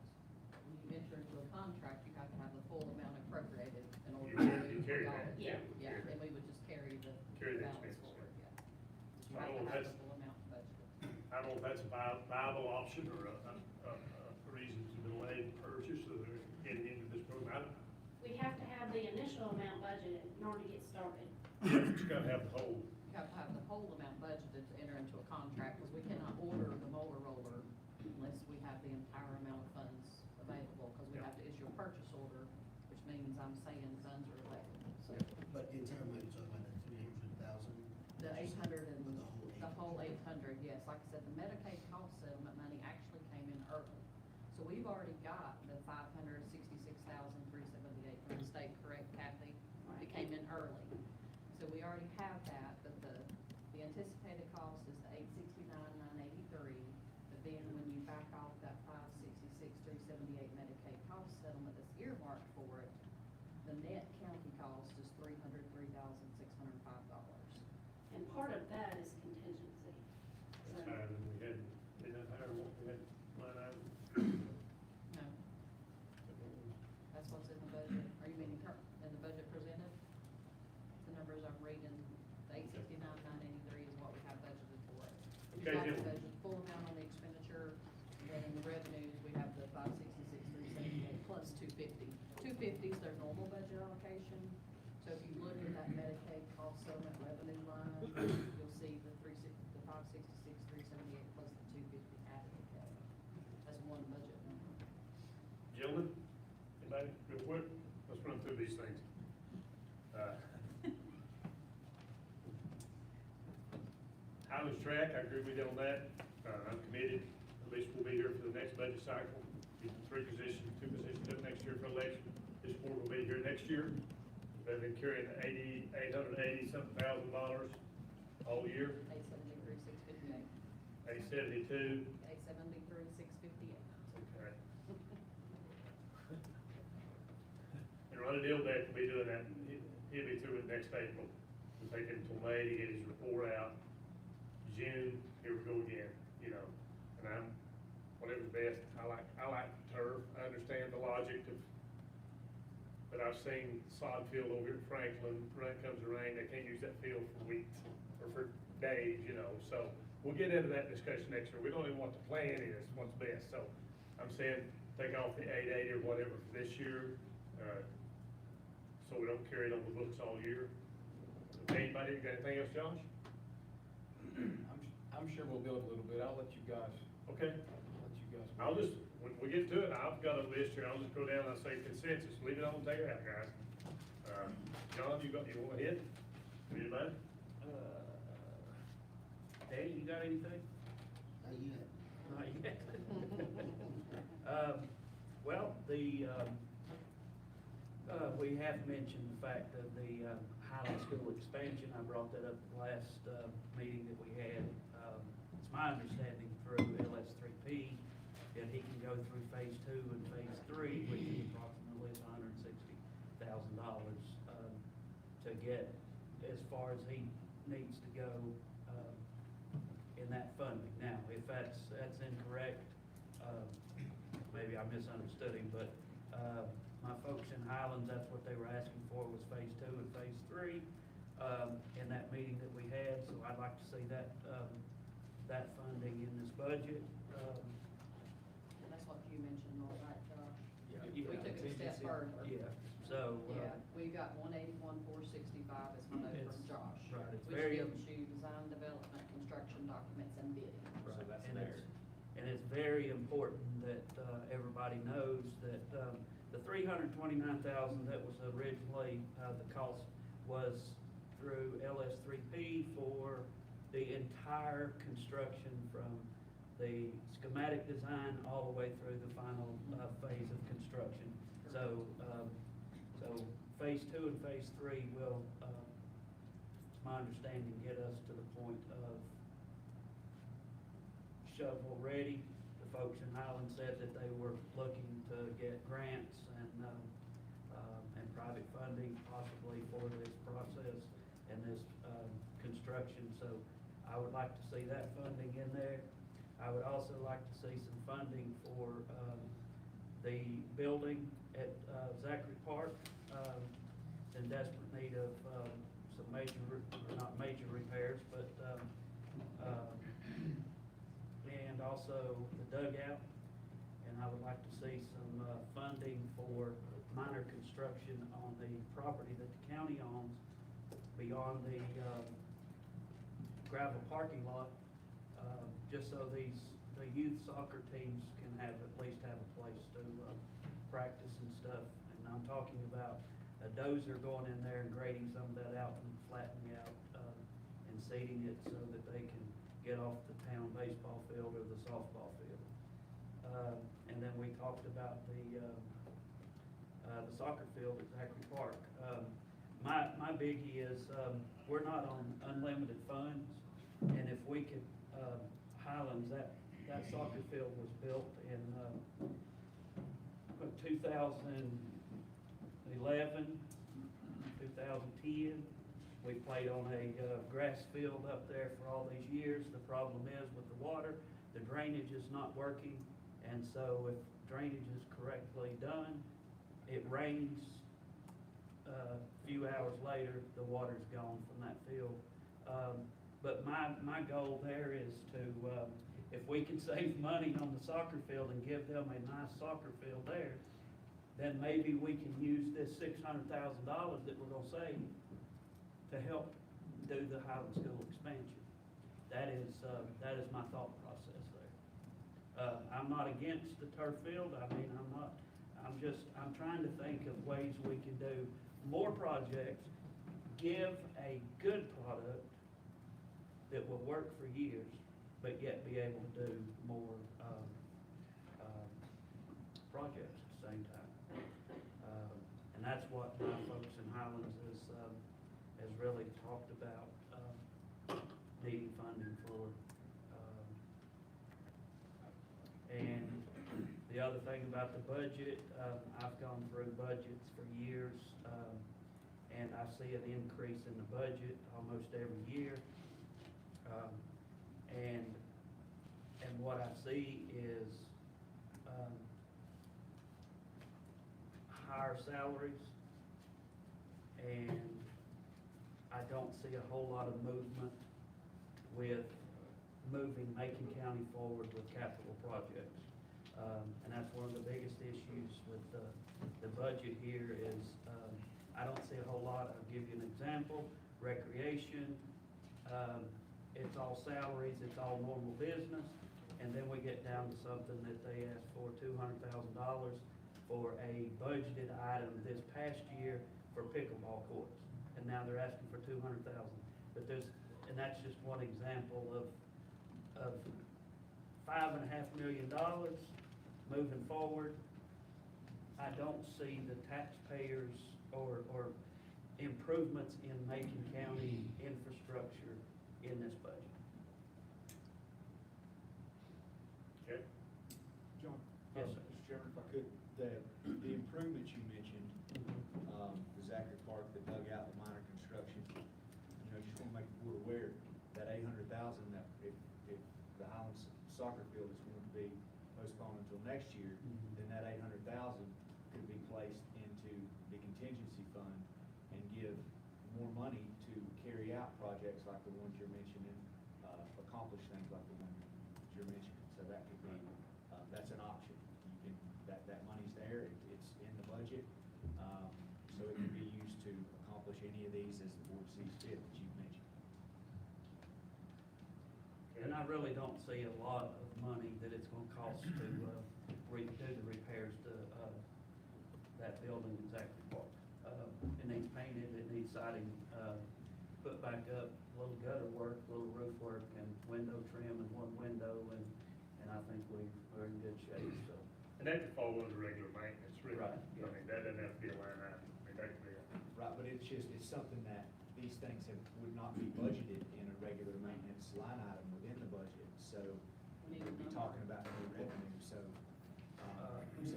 when you enter into a contract, you have to have the full amount appropriated in order You to carry pay that. it. Yeah. Yeah, then we would just carry the balance expense. forward, yeah. I You have don't know to if have that's- the full amount budgeted. I don't know if that's a viable option or a reason to delay the purchase or getting into this program. We have to have the initial amount budgeted in order to get started. You gotta have the whole. You have to have the whole amount budgeted to enter into a contract, because we cannot order the mower roller unless we have the entire amount of funds available, because we have to issue a purchase order, which means I'm saying funds are available, so. But in terms of, you're talking about the 300,000? The 800 and, With the whole 800, yes, like I said, the Medicaid cost settlement money actually came in early. So we've already got the 566,378 from the state, correct, Kathy? It came in early. So we already have that, but the anticipated cost is the 869,983. But then when you back off that 566,378 Medicaid cost settlement that's earmarked for it, the net county cost is $303,605. And part of that is contingency. That's higher than we had, isn't that higher than what we had line item? No, that's what's in the budget. Are you meaning in the budget presented? The numbers I'm reading, the 869,983 is what we have budgeted for it. We Okay, got the Jim. budget, full amount on the expenditure, and then in the revenues, we have the 566,378 plus 250. 250 is their normal budget allocation. So if you look at that Medicaid cost settlement revenue line, you'll see the 566,378 plus the 250 added together. That's one budget number. Gentlemen, anybody, real quick, let's run through these things. Highlands Track, I agree with you on that. I'm committed, at least we'll be here for the next budget cycle. Keep the 2 positions up next year for election. This board will be here next year. They've been carrying $880-something thousand all year. 873,658. 872. 873,658. Okay. And Ronnie Dillbeck will be doing that, he'll be through it next April. It'll take him until May to get his report out. June, here we go again, and I'm, whatever's best, I like turf, I understand the logic of, but I've seen sod field over at Franklin, when it comes to rain, they can't use that field for weeks or for days, so we'll get into that discussion next year. We don't even want the plan is, what's best, so I'm saying take off the 880 or whatever for this year, so we don't carry it on the books all year. Anybody got anything else, Josh? I'm sure we'll build a little bit, I'll let you guys. Okay. Let you guys. I'll just, when we get to it, I've got a list here, I'll just go down and I'll say consensus, leave it on, take it out, guys. John, you want to hit? Anybody? Eddie, you got anything? Not yet. Not yet. Well, we have mentioned the fact of the Highland School expansion. I brought that up the last meeting that we had. It's my understanding through LS3P that he can go through phase 2 and phase 3, which is approximately $160,000 to get as far as he needs to go in that funding. Now, if that's incorrect, maybe I misunderstood him, but my folks in Highlands, that's what they were asking for, was phase 2 and phase 3 in that meeting that we had. So I'd like to see that funding in this budget. And that's what you mentioned, all right, Josh? Yeah. We took it a step further. Yeah, so. Yeah, we got 181,465 as my note It's- from Josh. right, it's Which very- gives you design, development, construction documents, and bidding. Right, So that's and there. it's very important that everybody knows that the $329,000 that was originally, the cost was through LS3P for the entire construction from the schematic design all the way through the final phase of construction. So phase 2 and phase 3 will, it's my understanding, get us to the point of shovel ready. The folks in Highland said that they were looking to get grants and private funding possibly for this process and this construction. So I would like to see that funding in there. I would also like to see some funding for the building at Zachary Park. It's in desperate need of some major, not major repairs, but and also the dugout. And I would like to see some funding for minor construction on the property that the county owns beyond the gravel parking lot, just so the youth soccer teams can at least have a place to practice and stuff. And I'm talking about a dozer going in there and grading some of that out and flattening out and seeding it so that they can get off the town baseball field or the softball field. And then we talked about the soccer field at Zachary Park. My biggie is, we're not on unlimited funds, and if we could, Highlands, that soccer field was built in 2011, 2010. We played on a grass field up there for all these years. The problem is with the water, the drainage is not working, and so if drainage is correctly done, it rains, a few hours later, the water's gone from that field. But my goal there is to, if we can save money on the soccer field and give them a nice soccer field there, then maybe we can use this $600,000 that we're gonna save to help do the Highland School expansion. That is my thought process there. I'm not against the turf field. I mean, I'm trying to think of ways we can do more projects, give a good product that will work for years, but yet be able to do more projects at the same time. And that's what my folks in Highlands has really talked about, needing funding for. And the other thing about the budget, I've gone through budgets for years, and I see an increase in the budget almost every year. And what I see is higher salaries, and I don't see a whole lot of movement with moving Macon County forward with capital projects. And that's one of the biggest issues with the budget here is I don't see a whole lot. I'll give you an example. Recreation, it's all salaries, it's all normal business. And then we get down to something that they asked for $200,000 for a budgeted item this past year for pickleball courts. And now they're asking for $200,000. But and that's just one example of $5.5 million moving forward. I don't see the taxpayers or improvements in Macon County infrastructure in this budget. Okay. John? Yes, sir. Mr. Chairman, if I could, the improvements you mentioned, the Zachary Park, the dugout, the minor construction, just want to make the board aware that $800,000, that if the Highlands soccer field is going to be postponed until next year, then that $800,000 could be placed into the contingency fund and give more money to carry out projects like the ones you're mentioning, accomplish things like the one you're mentioning. So that could be, that's an option. You can, that money's there, it's in the budget, so it can be used to accomplish any of these as the board sees fit that you've mentioned. And I really don't see a lot of money that it's gonna cost to do the repairs to that building in Zachary Park. It needs painted, it needs siding, put back up, a little gutter work, a little roof work, and window trim and one window, and I think we're in good shape, so. And that could fall under regular maintenance, really. Right. I mean, that doesn't have to be a line item. I mean, that could be Right, but it's something that these things would not be budgeted in a regular maintenance line item within the budget, so we would be talking about new revenue, so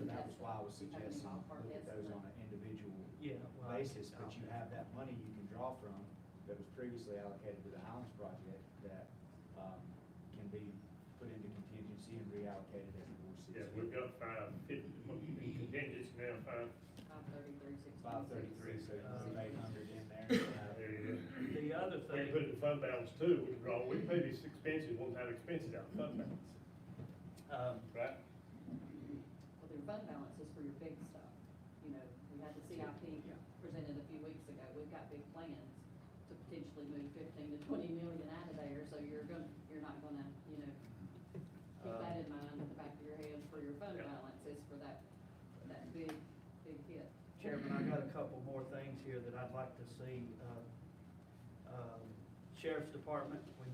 that was why I was suggesting look at those on an individual basis, but you have that money you can draw from that was previously allocated to the Highlands project that can be put into contingency and reallocated as the board sees fit. Yeah, we've got 550, in contingency now, 533, so you can put 800 in there. There you go. The other We thing. can put it in fund balance too, we can pay these expenses, won't have expenses out of fund balance. Right? Well, their fund balance is for your big stuff. We had the CIP presented a few weeks ago. We've got big plans to potentially move 15 to 20 million out of there, so you're not gonna, keep that in mind at the back of your head for your fund balance is for that big hit. Chairman, I got a couple more things here that I'd like to see. Sheriff's Department, I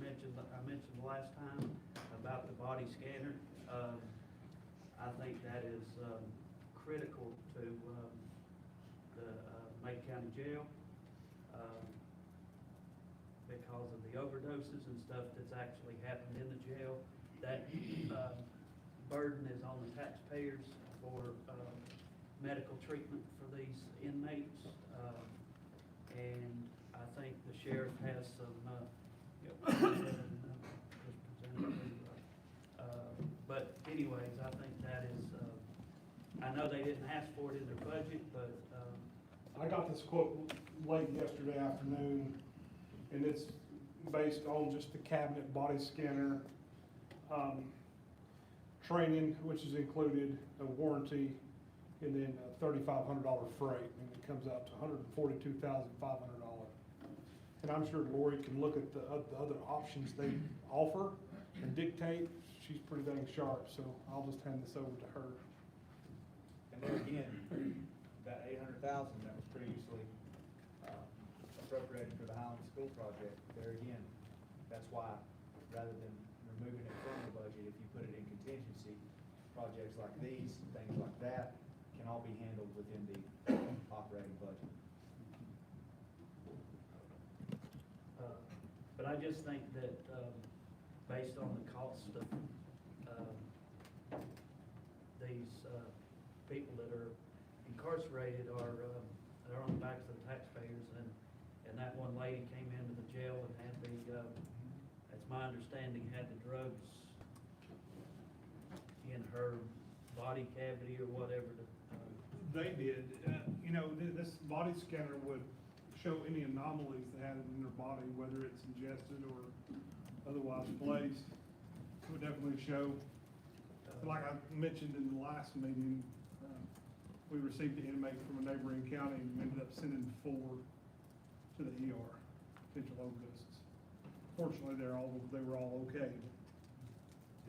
mentioned last time about the body scanner. I think that is critical to the Macon County Jail because of the overdoses and stuff that's actually happened in the jail. That burden is on the taxpayers for medical treatment for these inmates. And I think the sheriff has some, but anyways, I think that is, I know they didn't ask for it in their budget, but, I got this quote late yesterday afternoon, and it's based on just the cabinet body scanner, training, which is included, a warranty, and then $3,500 freight, and it comes out to $142,500. And I'm sure Lori can look at the other options they offer and dictate. She's pretty dang sharp, so I'll just hand this over to her. And there again, that $800,000 that was previously appropriated for the Highland School project, there again, that's why, rather than removing it from the budget, if you put it in contingency, projects like these, things like that, can all be handled within the operating budget. but I just think that, based on the cost of, these, people that are incarcerated are on the backs of the taxpayers, and that one lady came into the jail and had that's my understanding, had the drugs in her body cavity or whatever. They did. This body scanner would show any anomalies they had in their body, whether it's ingested or otherwise placed. It would definitely show. Like I mentioned in the last meeting, we received an inmate from a neighboring county and ended up sending 4 to the ER, potential overdoses. fortunately, they were all okay.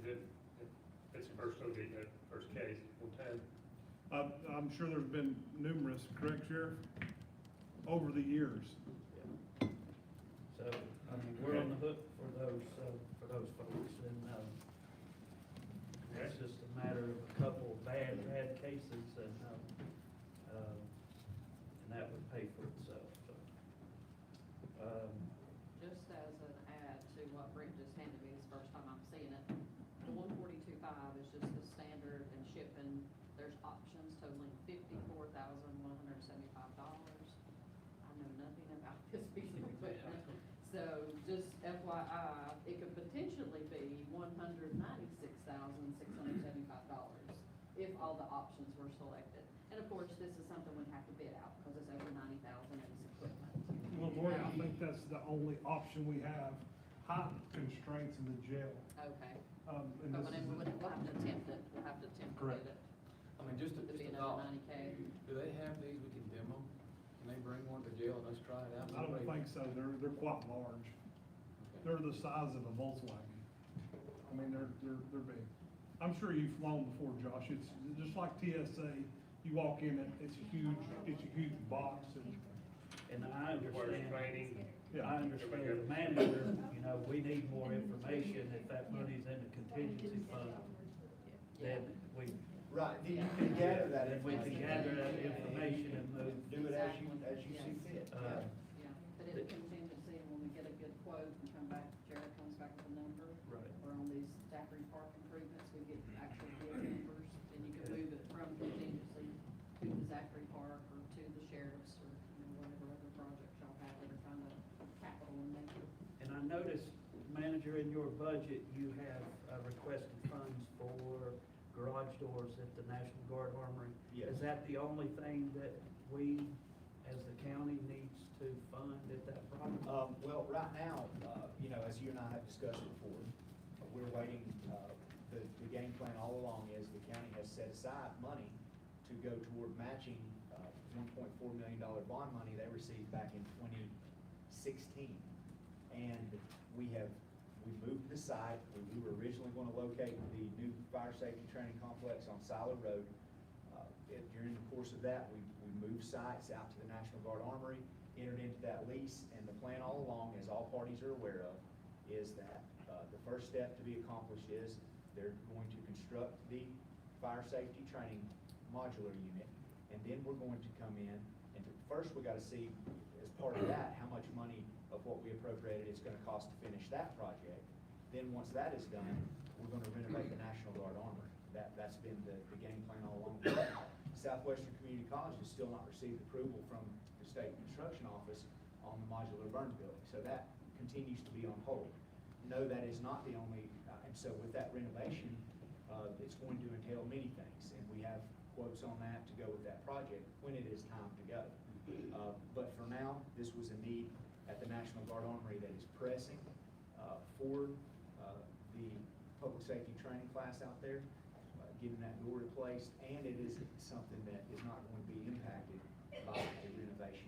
That's the first OD, that first case, one time. I'm sure there's been numerous, correct, Sheriff? Over the years. So, I mean, we're on the hook for those folks, and, it's just a matter of a couple of bad cases, and that would pay for itself, so. Just as an add to what Brent just handed me, this first time I'm seeing it, the 142.5 is just the standard and shipping. There's options totaling $54,175. I know nothing about this piece of equipment. So just FYI, it could potentially be $196,675 if all the options were selected. And of course, this is something we'd have to bid out because it's over $90,000 in this equipment. Well, Lori, I think that's the only option we have, height constraints in the jail. Okay. And But this whenever is- we'll have to attempt it, we'll have to attempt to Correct. bid it. I mean, just It'd be a another thought. 90K. Do they have these we can demo? Can they bring one to jail and us try it out? I don't think so, they're quite large. They're the size of a Volkswagen. I mean, they're big. I'm sure you've flown before, Josh, it's just like TSA, you walk in, it's a huge box, And I understand, Yeah. I understand the manager, we need more information. If that money's in the contingency fund, then we. Right, then you can gather that Then we can gather that information and move. Do it as you see fit. Uh, Yeah, but it's contingency, and when we get a good quote and come back, Jared comes back with a number. Right. Or on these Zachary Park improvements, we get actual bid numbers, and you can move it from contingency to the Zachary Park or to the sheriff's or, whatever other projects y'all have that are kind of capital in nature. And I noticed, manager, in your budget, you have requested funds for garage doors at the National Guard Armory. Yes. Is that the only thing that we, as the county, needs to fund at that property? Well, right now, as you and I have discussed before, we're waiting, the game plan all along is the county has set aside money to go toward matching, $1.4 million bond money they received back in 2016. And we moved the site. We were originally going to locate the new fire safety training complex on Silo Road. During the course of that, we moved sites out to the National Guard Armory, entered into that lease, and the plan all along, as all parties are aware of, is that the first step to be accomplished is they're going to construct the fire safety training modular unit, and then we're going to come in, and first we got to see, as part of that, how much money of what we appropriated it's going to cost to finish that project. Then once that is done, we're going to renovate the National Guard Armory. That's been the game plan all along. Southwestern Community College has still not received approval from the State Construction Office on the modular burn building, so that continues to be on hold. No, that is not the only, and so with that renovation, it's going to entail many things, and we have quotes on that to go with that project when it is time to go. But for now, this was a need at the National Guard Armory that is pressing for the public safety training class out there, getting that door replaced, and it is something that is not going to be impacted by a renovation.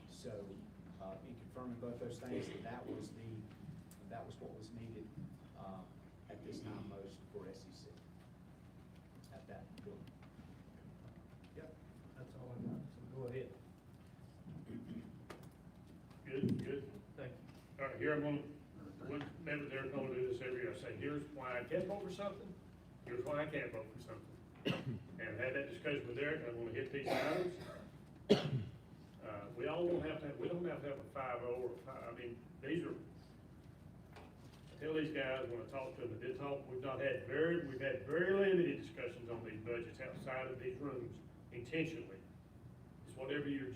So, in confirming both those things, that was what was needed at this time most for SEC at that building. Yep, that's all I got, so go ahead. Good. Thank you. All right, here I'm gonna, remember they're gonna do this every year. I say, here's why I can't vote for something, here's why I can't vote for something. And I had that discussion with Derek, I'm gonna hit these items. We don't have to have a 5-0 or I mean, these are, I tell these guys when I talk to them, I did talk, we've had very limited discussions on these budgets outside of these rooms intentionally. It's whatever your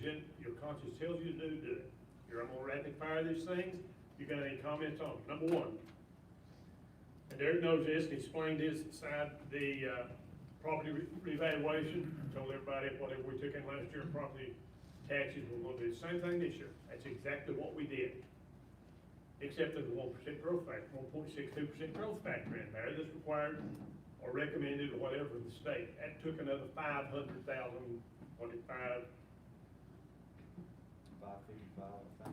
conscience tells you to do it. Here, I'm gonna rapid fire these things. You got any comments on it? Number one, and Derek knows this, he explained this inside the property revaluation. Told everybody whatever we took in last year, property taxes, we're gonna do the same thing this year. That's exactly what we did. Except there's a 1% growth factor, 1.62% growth factor in there that's required or recommended or whatever in the state. That took another 500,000, what is 555.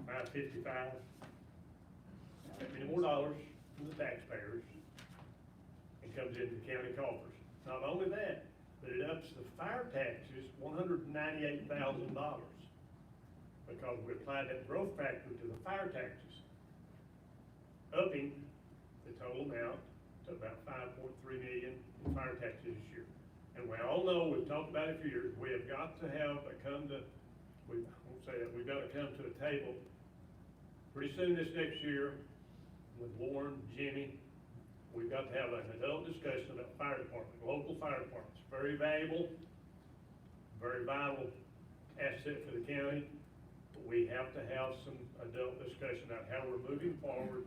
555. that many more dollars from the taxpayers and comes into the county coffers. Not only that, but it ups the fire taxes $198,000 because we applied that growth factor to the fire taxes, upping the total amount to about 5.3 million in fire taxes this year. And we all know, we've talked about it for years, we have got to have a we won't say that, we've got to come to a table pretty soon this next year with Lauren, Jimmy. We've got to have an adult discussion about fire department, local fire departments, very valuable, very vital asset for the county. But we have to have some adult discussion about how we're moving forward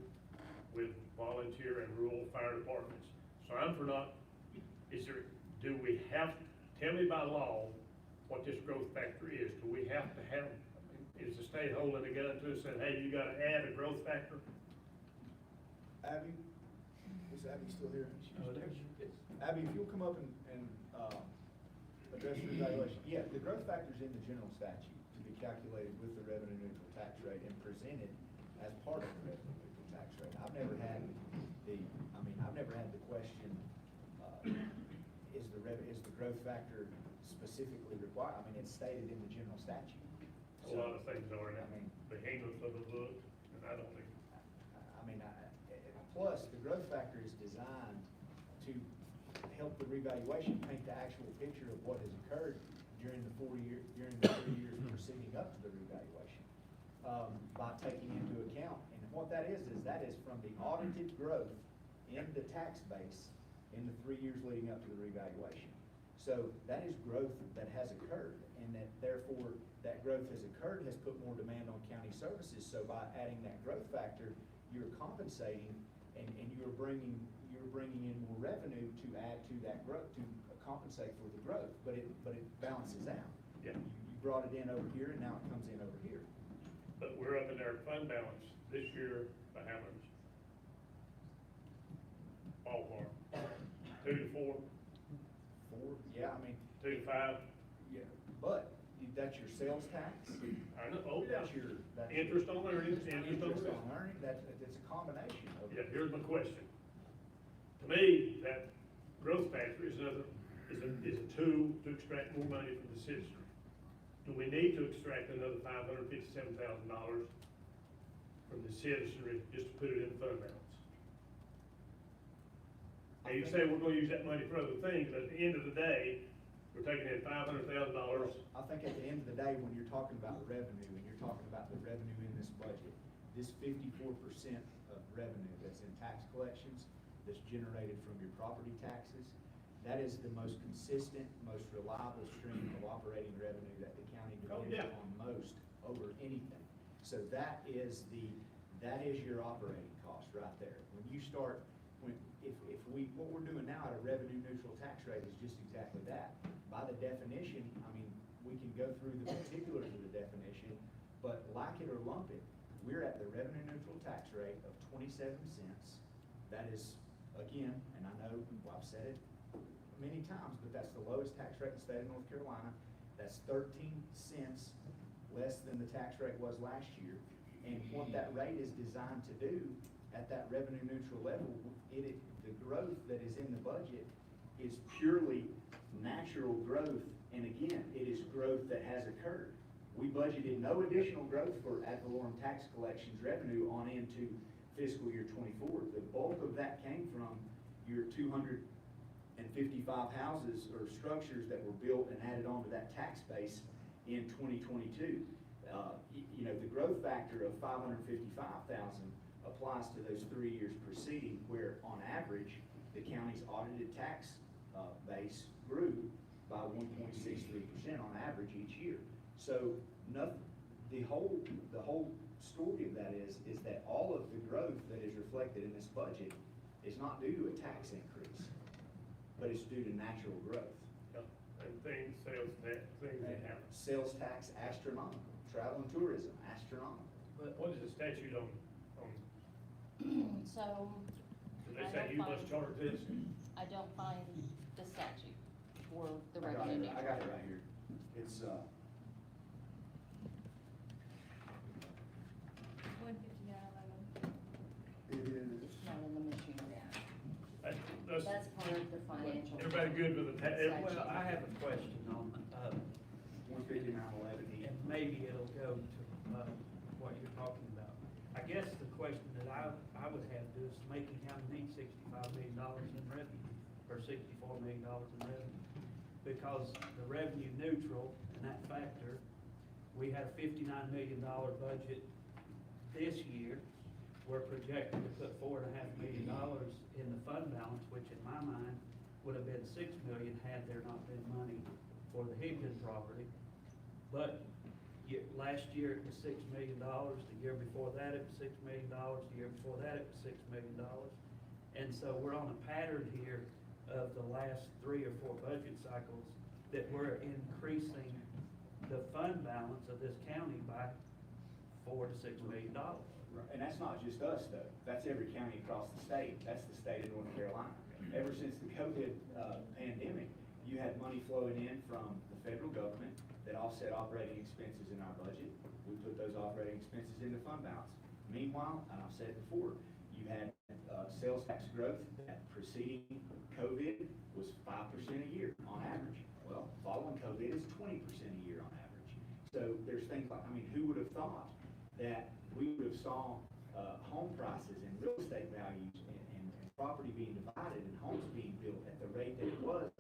with volunteer and rural fire departments. So I'm for not, do we have, tell me by law what this growth factor is. Do we have to have, is the state holding a gun to us saying, hey, you gotta add a growth factor? Abby, is Abby still here? Oh, there she is. Abby, if you'll come up and address the evaluation. Yeah, the growth factor's in the general statute to be calculated with the revenue neutral tax rate and presented as part of the revenue neutral tax rate. I've never had the question, is the growth factor specifically required? I mean, it's stated in the general statute. A lot of things are, and I mean, behemoth of the book, and I don't think. Plus, the growth factor is designed to help the revaluation paint the actual picture of what has occurred during the 3 years preceding up to the revaluation, by taking into account, and what that is that is from the audited growth in the tax base in the 3 years leading up to the revaluation. So that is growth that has occurred, and that therefore that growth has occurred has put more demand on county services. So by adding that growth factor, you're compensating and you're bringing in more revenue to add to that growth, to compensate for the growth, but it balances out. Yeah. You brought it in over here and now it comes in over here. But we're up in our fund balance this year by how much? Ballpark, 2 to 4? 4, yeah, I mean. 2 to 5? Yeah, but that's your sales tax. I know, oh yeah. That's interest on earnings, interest on earnings, it's a combination of. Yeah, here's my question. To me, that growth factor is a tool to extract more money from the citizenry. Do we need to extract another $557,000 from the citizenry just to put it in fund balance? Now you say we're gonna use that money for other things, but at the end of the day, we're taking in $500,000. I think at the end of the day, when you're talking about revenue, and you're talking about the revenue in this budget, this 54% of revenue that's in tax collections, that's generated from your property taxes, that is the most consistent, most reliable stream of operating revenue that the county depends on most over anything. So that is your operating cost right there. When you start, what we're doing now at a revenue neutral tax rate is just exactly that. By the definition, I mean, we can go through the particulars of the definition, but like it or lump it, we're at the revenue neutral tax rate of 27 cents. That is, again, and I know I've said it many times, but that's the lowest tax rate in the state of North Carolina. That's 13 cents less than the tax rate was last year. And what that rate is designed to do at that revenue neutral level, the growth that is in the budget is purely natural growth. And again, it is growth that has occurred. We budgeted no additional growth for ad valorem tax collections revenue on into fiscal year 24. The bulk of that came from your 255 houses or structures that were built and added onto that tax base in 2022. The growth factor of 555,000 applies to those 3 years preceding, where on average, the county's audited tax base grew by 1.63% on average each year. So the whole story of that is that all of the growth that is reflected in this budget is not due to a tax increase, but it's due to natural growth. And sales tax, things that happen. Sales tax, astronomical. Travel and tourism, astronomical. But what is the statute on? So. Do they say you must charge this? I don't find the statute for the revenue neutral. I got it right here. It's, 15911. That's part of the financial. Everybody good with the Well, I have a question on, 15911E. and maybe it'll go to, what you're talking about. I guess the question that I would have is, Macon County needs $65 million in revenue, or $64 million in revenue. Because the revenue neutral and that factor, we had a $59 million budget this year. We're projected to put $4.5 million in the fund balance, which in my mind would have been $6 million had there not been money for the Higdon property. But last year it was $6 million, the year before that it was $6 million, the year before that it was $6 million. And so we're on a pattern here of the last 3 or 4 budget cycles that we're increasing the fund balance of this county by $4 to $6 million. And that's not just us, though. That's every county across the state. That's the state of North Carolina. Ever since the COVID pandemic, you had money flowing in from the federal government that offset operating expenses in our budget. We put those operating expenses into fund balance. Meanwhile, and I've said before, you had sales tax growth that preceding COVID was 5% a year on average. Well, following COVID is 20% a year on average. So there's things like, I mean, who would have thought that we would have saw home prices and real estate values and property being divided and homes being built at the rate that it was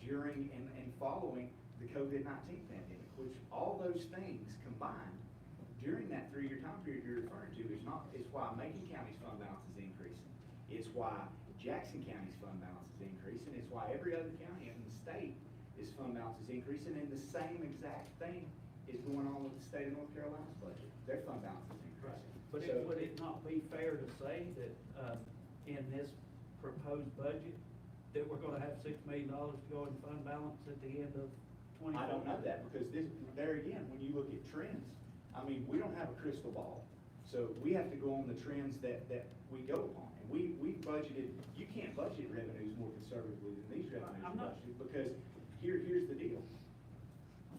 during and following the COVID-19 pandemic, which all those things combined during that 3-year time period you're referring to is why Macon County's fund balance is increasing. It's why Jackson County's fund balance is increasing. It's why every other county in the state is fund balance is increasing, and the same exact thing is going on with the state of North Carolina's budget. Their fund balance is increasing. But would it not be fair to say that in this proposed budget, that we're gonna have $6 million to go in fund balance at the end of 2020? I don't know that, because there again, when you look at trends, I mean, we don't have a crystal ball. So we have to go on the trends that we go upon. And we budgeted, you can't budget revenues more conservatively than these revenues are budgeted, because here's the deal.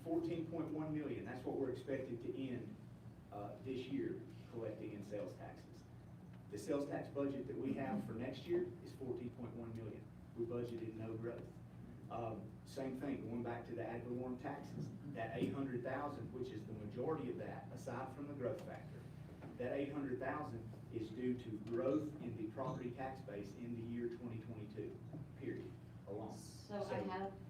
14.1 million, that's what we're expected to end this year collecting in sales taxes. The sales tax budget that we have for next year is 14.1 million. We budgeted no growth. Same thing, going back to the ad valorem taxes, that 800,000, which is the majority of that, aside from the growth factor, that 800,000 is due to growth in the property tax base in the year 2022, period, alone. So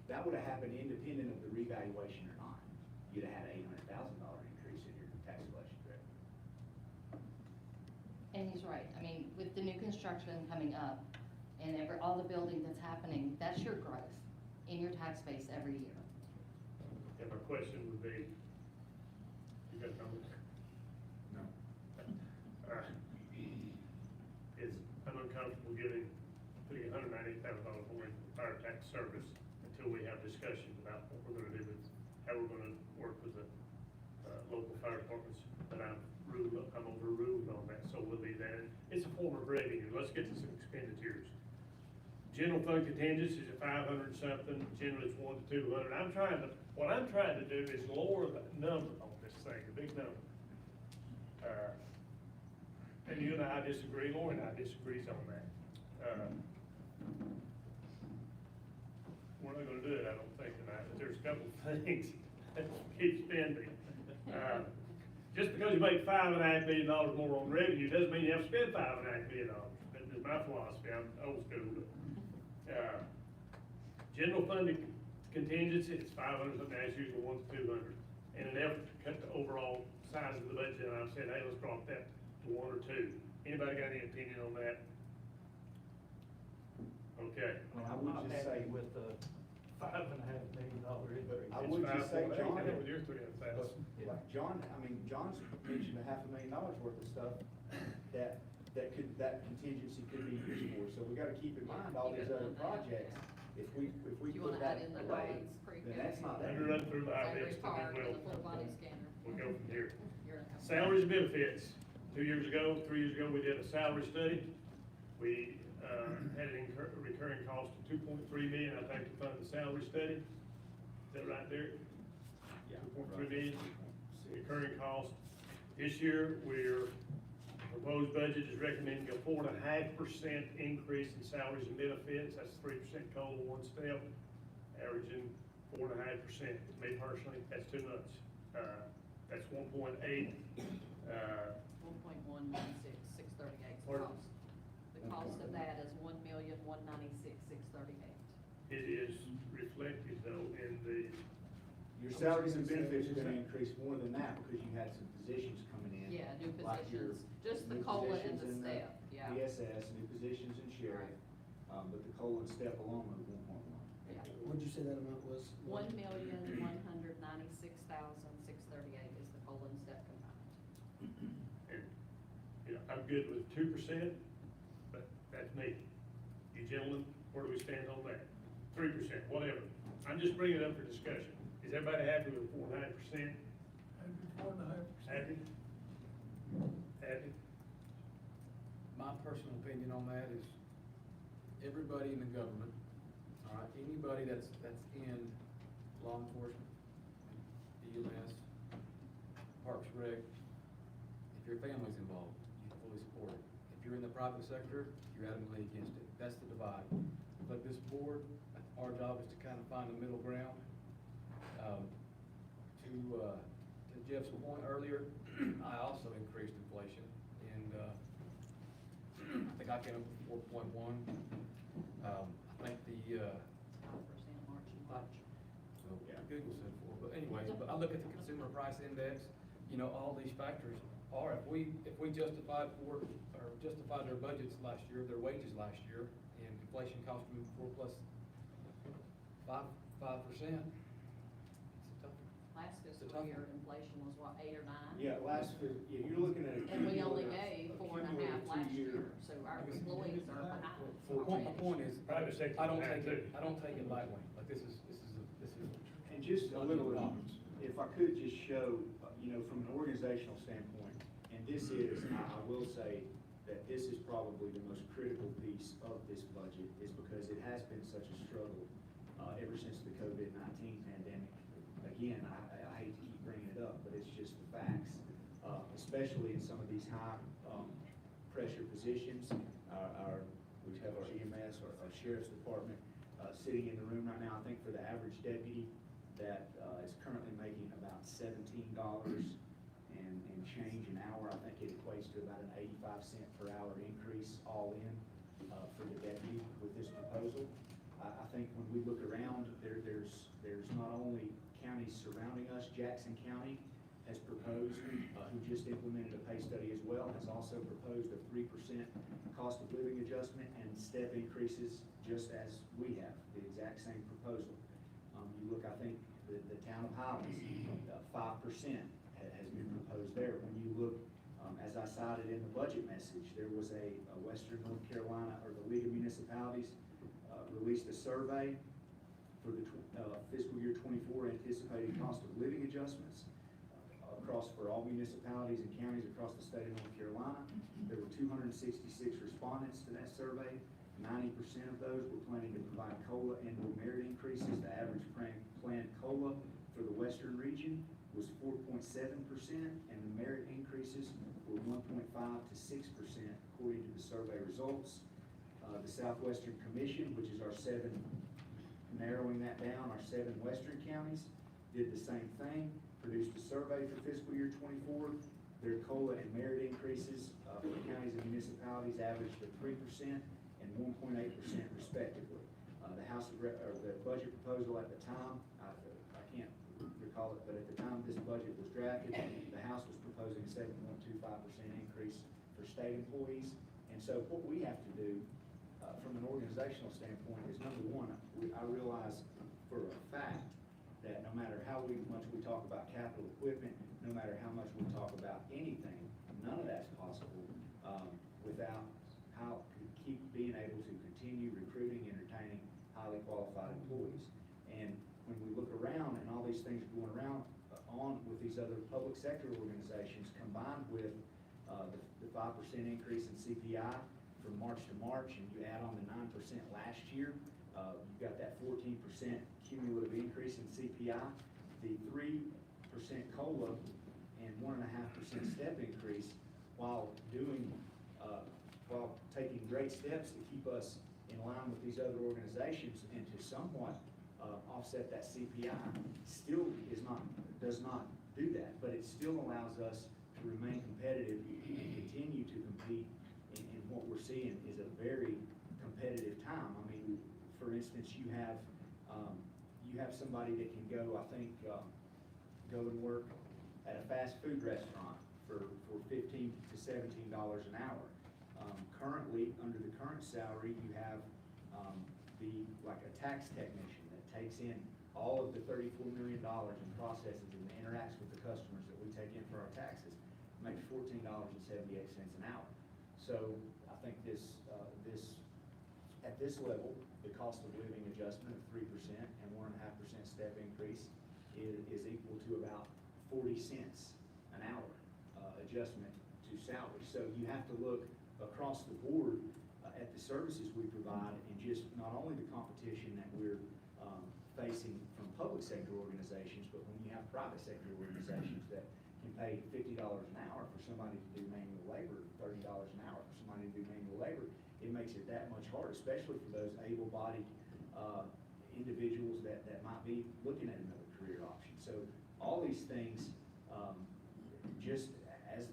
that would have happened independent of the revaluation or not. You'd have had an $800,000 increase in your tax collection revenue. And he's right. I mean, with the new construction coming up and all the building that's happening, that's your growth in your tax base every year. And my question would be, you got numbers? No. I'm uncomfortable putting $198,000 more in fire tax service until we have discussions about what we're gonna do with, how we're gonna work with the local fire departments. But I'm overruled on that, so we'll leave that. It's a form of revenue. Let's get to some expenditures. General fund contingencies at 500 something, generally it's 1 to 200. What I'm trying to do is lower the number on this thing, the big number. And you and I disagree, Lauren and I disagrees on that. We're not gonna do it, I don't think tonight, but there's a couple of things that keep spending. Just because you make $5.5 million more on revenue doesn't mean you have to spend $5.5 million. That is my philosophy, I'm old school. General funding contingency, it's 500 something, that's usually 1 to 200. In an effort to cut the overall size of the budget, and I've said, hey, let's drop that to 1 or 2. Anybody got any opinion on that? Okay. I'm not happy with the $5.5 million increase. I would just say, John, with your 300,000. Like John's mentioned $500,000 worth of stuff that contingency could be used for. So we gotta keep in mind all these other projects. If we put that away, then that's not that. Let me run through the ideas, Library and card, then the full body scanner. we'll go from here. You're in. Salaries and benefits. 3 years ago, we did a salary study. We had an recurring cost of $2.3 million, I think, to fund the salary study. Is that right there? Yeah. 2.3 million, recurring cost. This year, we're Proposed budget is recommending a 4.5% increase in salaries and benefits. That's 3% COLA, one step, averaging 4.5%. Me personally, that's too much. That's 1.8. 1.196,638 Pardon? cost. The cost of that is 1,196,638. It is reflected though in the. Your salaries and benefits are gonna increase more than that because you had some positions coming in. Yeah, new like your positions, just the new COLA and positions the in step, yeah. PSS, new positions in sheriff, but the COLA and step alone was 1.1. Yeah. What'd you say that amount was? 1,196,638 is the COLA and step component. And, you know, I'm good with 2%, but that's me. You gentlemen, where do we stand on that? 3%, whatever. I'm just bringing it up for discussion. Is everybody happy with 4.5%? And 4.5%. Happy? Happy? My personal opinion on that is everybody in the government, all right, anybody that's in law enforcement, EMS, Parks Rec, if your family's involved, you fully support it. If you're in the private sector, you're adamantly against it. That's the divide. But this board, our job is to kind of find the middle ground. To Jeff's point earlier, I also increased inflation, and I think I came up with 4.1. I think the 5% March and March. so Google said 4, but anyways, but I look at the consumer price index. You know, all these factors are, if we justified their budgets last year, their wages last year, and inflation cost them 4 plus 5%. Last fiscal year, inflation was what, 8 or 9? Yeah, you're looking at a. And we only cumulative- gave 4.5 cumulative last 2-year. year, so our employees are behind. My point is, Private sector I don't behind take it, too. I don't take it lightly. Like this is. And just a little, Problems. if I could just show, from an organizational standpoint, and this is, I will say that this is probably the most critical piece of this budget, is because it has been such a struggle ever since the COVID-19 pandemic. Again, I hate to keep bringing it up, but it's just the facts, especially in some of these high pressure positions. We have our EMS, our sheriff's department sitting in the room right now. I think for the average deputy that is currently making about $17 and change an hour, I think it equates to about an 85 cent per hour increase all in for the deputy with this proposal. I think when we look around, there's not only counties surrounding us, Jackson County has proposed, who just implemented a pay study as well, has also proposed a 3% cost of living adjustment and step increases just as we have, the exact same proposal. You look, I think, the town of Highlands, 5% has been proposed there. When you look, as I cited in the budget message, there was a Western North Carolina, or the League of Municipalities, released a survey for the fiscal year 24 anticipated cost of living adjustments for all municipalities and counties across the state of North Carolina. There were 266 respondents to that survey. 90% of those were planning to provide COLA and or merit increases. The average planned COLA for the western region was 4.7%, and the merit increases were 1.5 to 6% according to the survey results. The Southwestern Commission, which is narrowing that down, our 7 western counties, did the same thing, produced a survey for fiscal year 24. Their COLA and merit increases for counties and municipalities averaged at 3% and 1.8% respectively. The budget proposal at the time, I can't recall it, but at the time this budget was drafted, the House was proposing a 7.25% increase for state employees. And so what we have to do from an organizational standpoint is, number one, I realize for a fact that no matter how much we talk about capital equipment, no matter how much we talk about anything, none of that's possible without keep being able to continue recruiting and retaining highly qualified employees. And when we look around and all these things going around on with these other public sector organizations, combined with the 5% increase in CPI from March to March, and you add on the 9% last year, you've got that 14% cumulative increase in CPI. The 3% COLA and 1.5% step increase while doing, while taking great steps to keep us in line with these other organizations and to somewhat offset that CPI, still does not do that, but it still allows us to remain competitive and continue to compete in what we're seeing is a very competitive time. I mean, for instance, you have somebody that can go, I think, go and work at a fast food restaurant for $15 to $17 an hour. Currently, under the current salary, you have like a tax technician that takes in all of the $34 million in processes and interacts with the customers that we take in for our taxes, makes $14.78 an hour. So I think at this level, the cost of living adjustment of 3% and 1.5% step increase is equal to about 40 cents an hour adjustment to salary. So you have to look across the board at the services we provide and just not only the competition that we're facing from public sector organizations, but when you have private sector organizations that can pay $50 an hour for somebody to do manual labor, $30 an hour for somebody to do manual labor, it makes it that much harder, especially for those able-bodied individuals that might be looking at another career option. So all these things, just as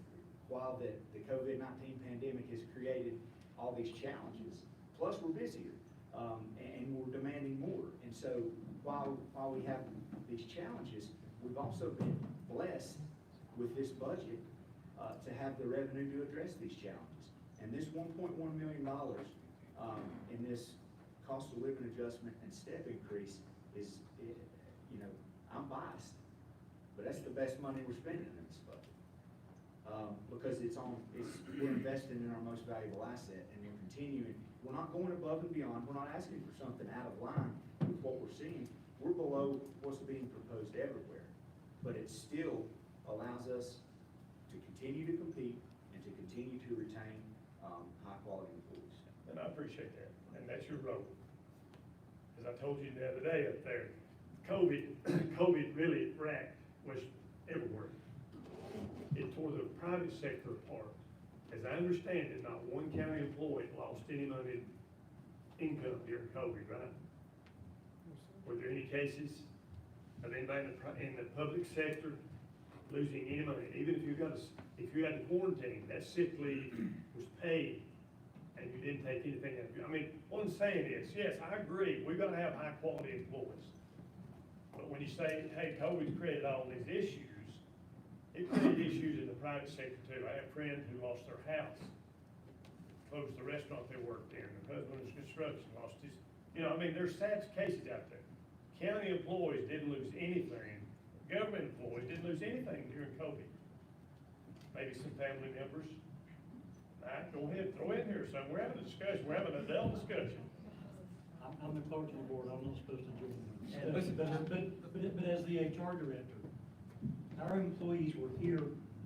while the COVID-19 pandemic has created all these challenges, plus we're busier and we're demanding more. And so while we have these challenges, we've also been blessed with this budget to have the revenue to address these challenges. And this $1.1 million in this cost of living adjustment and step increase is, you know, I'm biased, but that's the best money we're spending in this budget. Because we're investing in our most valuable asset, and we're continuing. We're not going above and beyond. We're not asking for something out of line with what we're seeing. We're below what's being proposed everywhere, but it still allows us to continue to compete and to continue to retain high-quality employees. And I appreciate that, and that's your role. As I told you the other day up there, COVID really was everywhere. It tore the private sector apart. As I understand it, not one county employee lost any money income during COVID, right? Were there any cases of anybody in the public sector losing any money? Even if you had to quarantine, that sick leave was paid and you didn't take anything out of it. I mean, what I'm saying is, yes, I agree, we've got to have high quality employees. But when you say, hey, COVID's created all these issues, it created issues in the private sector too. I have a friend who lost their house, closed the restaurant they worked in. Their husband was construction, lost his, you know, I mean, there's sad cases out there. County employees didn't lose anything. Government employees didn't lose anything during COVID. Maybe some family members. All right, go ahead, throw in here something. We're having a discussion. We're having an adult discussion. I'm the clerk of the board. I'm not supposed to join this. But as the HR director, our employees were here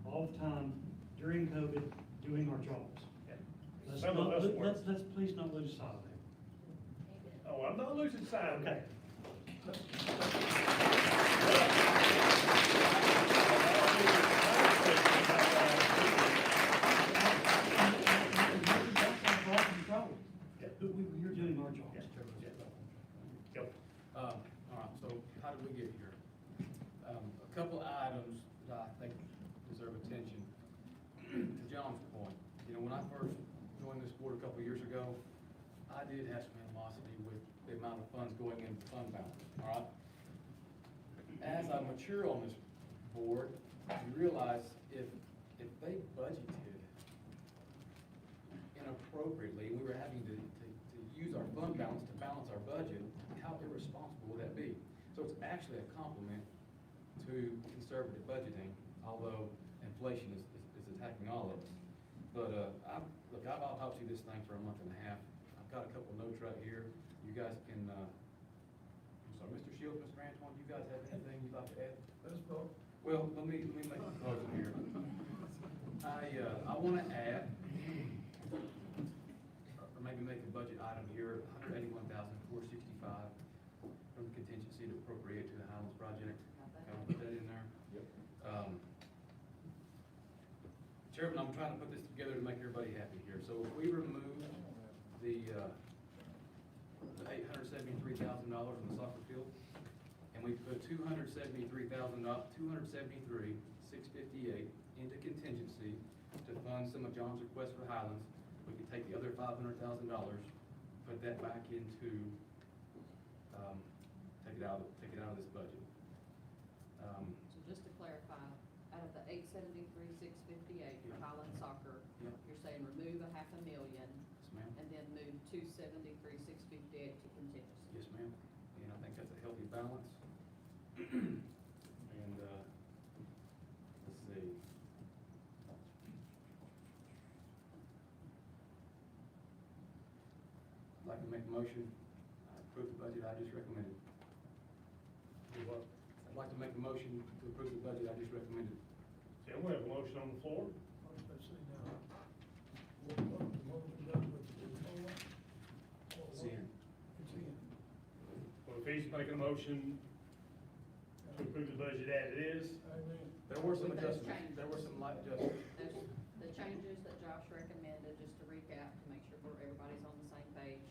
all the time during COVID doing our jobs. Let's please not lose sight of that. Oh, I'm not losing sight of that. You're doing our jobs. All right, so how did we get here? A couple of items that I think deserve attention. To John's point, you know, when I first joined this board a couple of years ago, I did have some animosity with the amount of funds going into fund balance, all right? As I mature on this board, you realize if they budgeted inappropriately, we were having to use our fund balance to balance our budget, how irresponsible would that be? So it's actually a compliment to conservative budgeting, although inflation is attacking all of us. But I've autopsied this thing for a month and a half. I've got a couple notes right here. You guys can, so Mr. Shields, Mr. Antoine, do you guys have anything you'd like to add? Let's vote. Well, let me make a proposal here. I want to add, or maybe make a budget item here, $181,465 from the contingency to appropriate to the Highlands project. Can I put that in there? Yep. Chairman, I'm trying to put this together to make everybody happy here. So if we remove the $873,000 in the soccer field, and we put $273,658 into contingency to fund some of John's requests for Highlands, we could take the other $500,000, put that back into, take it out of this budget. So just to clarify, out of the $873,658 for Highland Soccer, Yep. you're saying remove $500,000 Yes, ma'am. and then move $273,658 to contingency? Yes, ma'am. And I think that's a healthy balance. And, let's see. I'd like to make a motion, approve the budget I just recommended. Do what? I'd like to make a motion to approve the budget I just recommended. Okay, we have a motion on the floor. Let's see now. What the motion does with the controller? It's in. It's in. Well, if he's making a motion to approve the budget as it is, Amen. There were some With those adjustments. changes. There were some light adjustments. There's the changes that Josh recommended, just to recap, to make sure everybody's on the same page.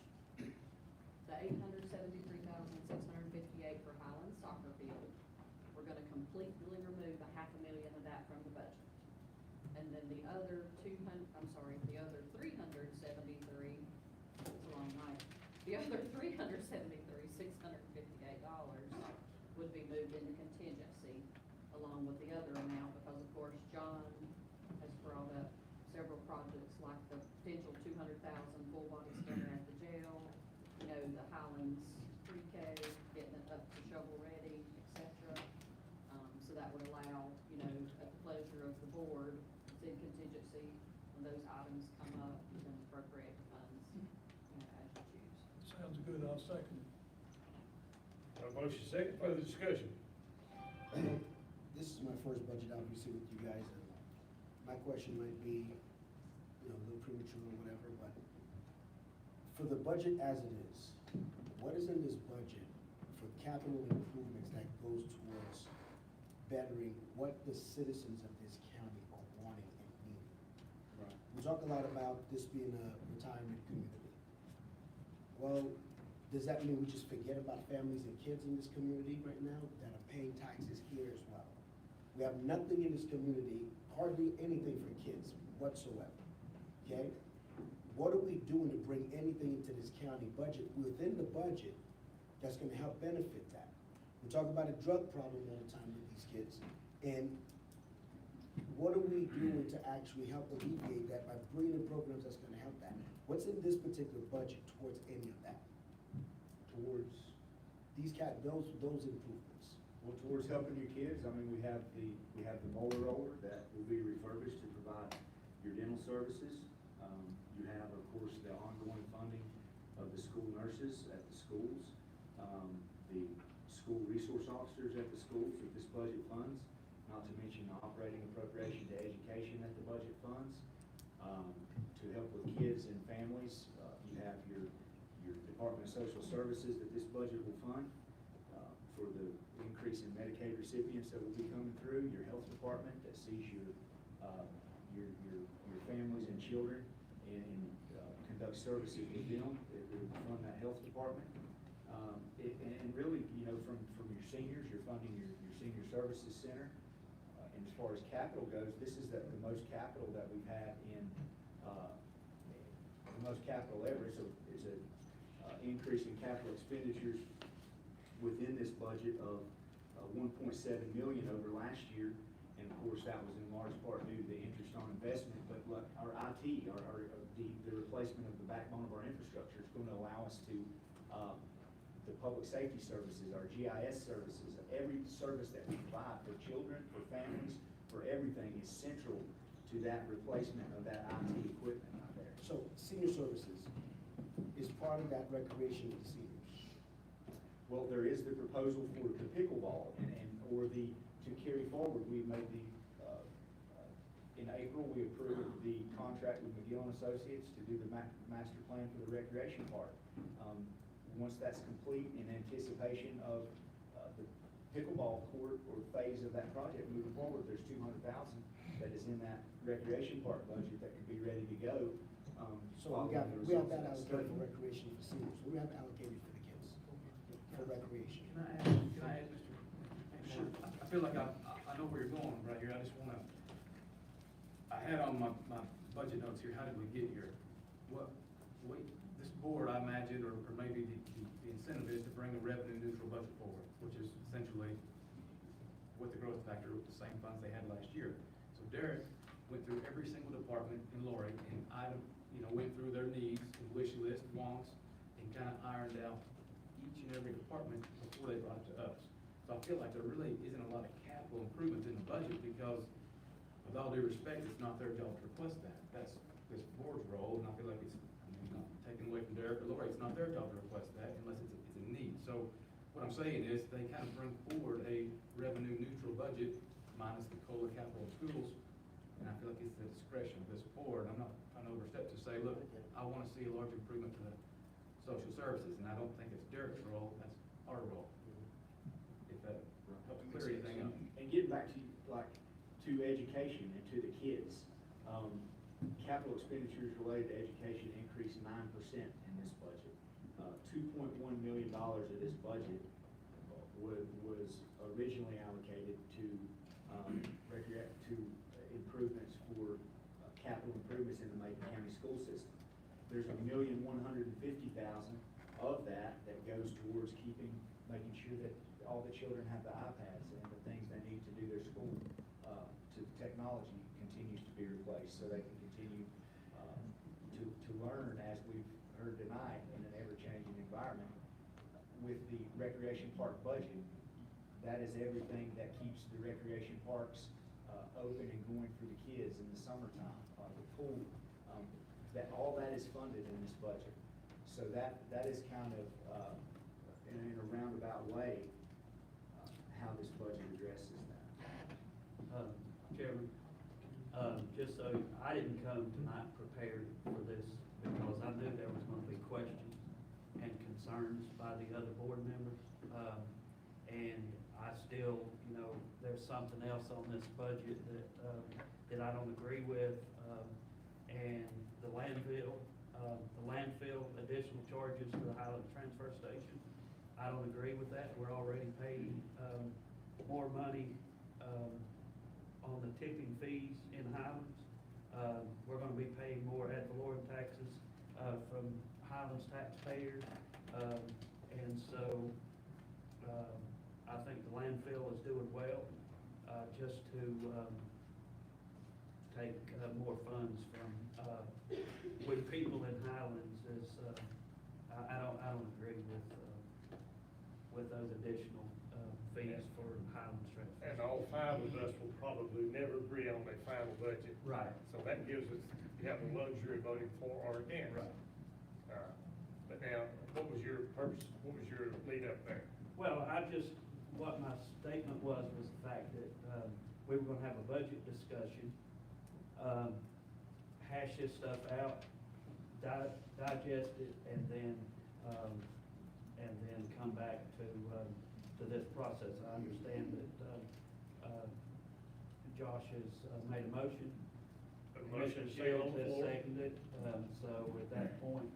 The $873,658 for Highland Soccer Field, we're gonna completely remove $500,000 of that from the budget. And then the other the other 373, it's a long night. The other $373,658 would be moved into contingency along with the other amount, because of course, John has brought up several projects like the potential 200,000 full body scanner at the jail, you know, the Highlands pre-K, getting it up to shovel ready, et cetera. So that would allow, you know, at the pleasure of the board, it's in contingency, when those items come up, you can appropriate funds, you know, as you choose. Sounds good, I'll second it. a motion second, further discussion. This is my first budget, obviously, with you guys, and my question might be, you know, a little premature or whatever, but for the budget as it is, what is in this budget for capital improvements that goes towards bettering what the citizens of this county are wanting and needing? Right. We talk a lot about this being a retirement community. Well, does that mean we just forget about families and kids in this community right now that are paying taxes here as well? We have nothing in this community, hardly anything for kids whatsoever, okay? What are we doing to bring anything into this county budget, within the budget, that's gonna help benefit that? We talk about a drug problem all the time with these kids, and what are we doing to actually help alleviate that by bringing in programs that's gonna help that? What's in this particular budget towards any of that? Towards those improvements? Well, towards helping your kids, I mean, we have the mower roller that will be refurbished to provide your dental services. You have, of course, the ongoing funding of the school nurses at the schools, the school resource officers at the schools that this budget funds, not to mention the operating appropriation to education that the budget funds. To help with kids and families, you have your Department of Social Services that this budget will fund, for the increase in Medicaid recipients that will be coming through, your health department that sees your families and children and conducts services with them, it will fund that health department. And really, you know, from your seniors, you're funding your senior services center. And as far as capital goes, this is the most capital that we've had in, the most capital ever. It's a increase in capital expenditures within this budget of 1.7 million over last year. And of course, that was in large part due to the interest on investment. But look, our IT, the replacement of the backbone of our infrastructure is going to allow us to, the public safety services, our GIS services, every service that we provide for children, for families, for everything is central to that replacement of that IT equipment out there. So senior services is part of that recreation for the seniors. Well, there is the proposal for the pickleball or to carry forward, we made in April, we approved the contract with McGill and Associates to do the master plan for the recreation park. Once that's complete, in anticipation of the pickleball court or phase of that project moving forward, there's $200,000 that is in that recreation park budget that could be ready to go. So we have that allocated for recreation for seniors, so we have allocated for the kids, for recreation. Can I add, Mr.? Sure. I feel like I know where you're going right here, I just wanna, I had on my budget notes here, how did we get here? This board, I imagine, or maybe the incentive is to bring a revenue neutral budget forward, which is essentially what the growth factor, the same funds they had last year. So Derek went through every single department in Lori and went through their needs and wish list, wants, and kind of ironed out each and every department before they brought it to us. So I feel like there really isn't a lot of capital improvements in the budget because, with all due respect, it's not their job to request that. That's this board's role, and I feel like it's, not taken away from Derek or Lori, it's not their job to request that unless it's a need. So what I'm saying is they kind of bring forward a revenue neutral budget minus the COLA capital schools, and I feel like it's the discretion of this board. I'm not trying to overstep to say, look, I want to see a large improvement to the social services, and I don't think it's Derek's role, that's our role. If that helps clear anything up. And getting back to education and to the kids, capital expenditures related to education increased 9% in this budget. $2.1 million of this budget was originally allocated to improvements for capital improvements in the Macon County school system. There's $1,150,000 of that goes towards making sure that all the children have the iPads and the things they need to do their school. To technology continues to be replaced so they can continue to learn, as we've heard tonight, in an ever-changing environment. With the recreation park budget, that is everything that keeps the recreation parks open and going for the kids in the summertime. The pool, all that is funded in this budget. So that is kind of, in a roundabout way, how this budget addresses that. Chairman, just so, I didn't come tonight prepared for this because I knew there was going to be questions and concerns by the other board members. And I still, there's something else on this budget that I don't agree with. And the landfill additional charges for the Highland Transfer Station, I don't agree with that. We're already paying more money on the tipping fees in Highlands. We're going to be paying more ad valorem taxes from Highlands taxpayers. And so I think the landfill is doing well just to take more funds from with people in Highlands is I don't agree with those additional fees for Highlands Transfer. And all five of us will probably never agree on a final budget. Right. So that gives us, you have the luxury of voting for or against. Right. But now, what was your purpose, what was your lead up there? Well, what my statement was the fact that we were gonna have a budget discussion, hash this stuff out, digest it, and then come back to this process. I understand that Josh has made a motion. Motion Commissioner on the Shields has floor. seconded, so at that point,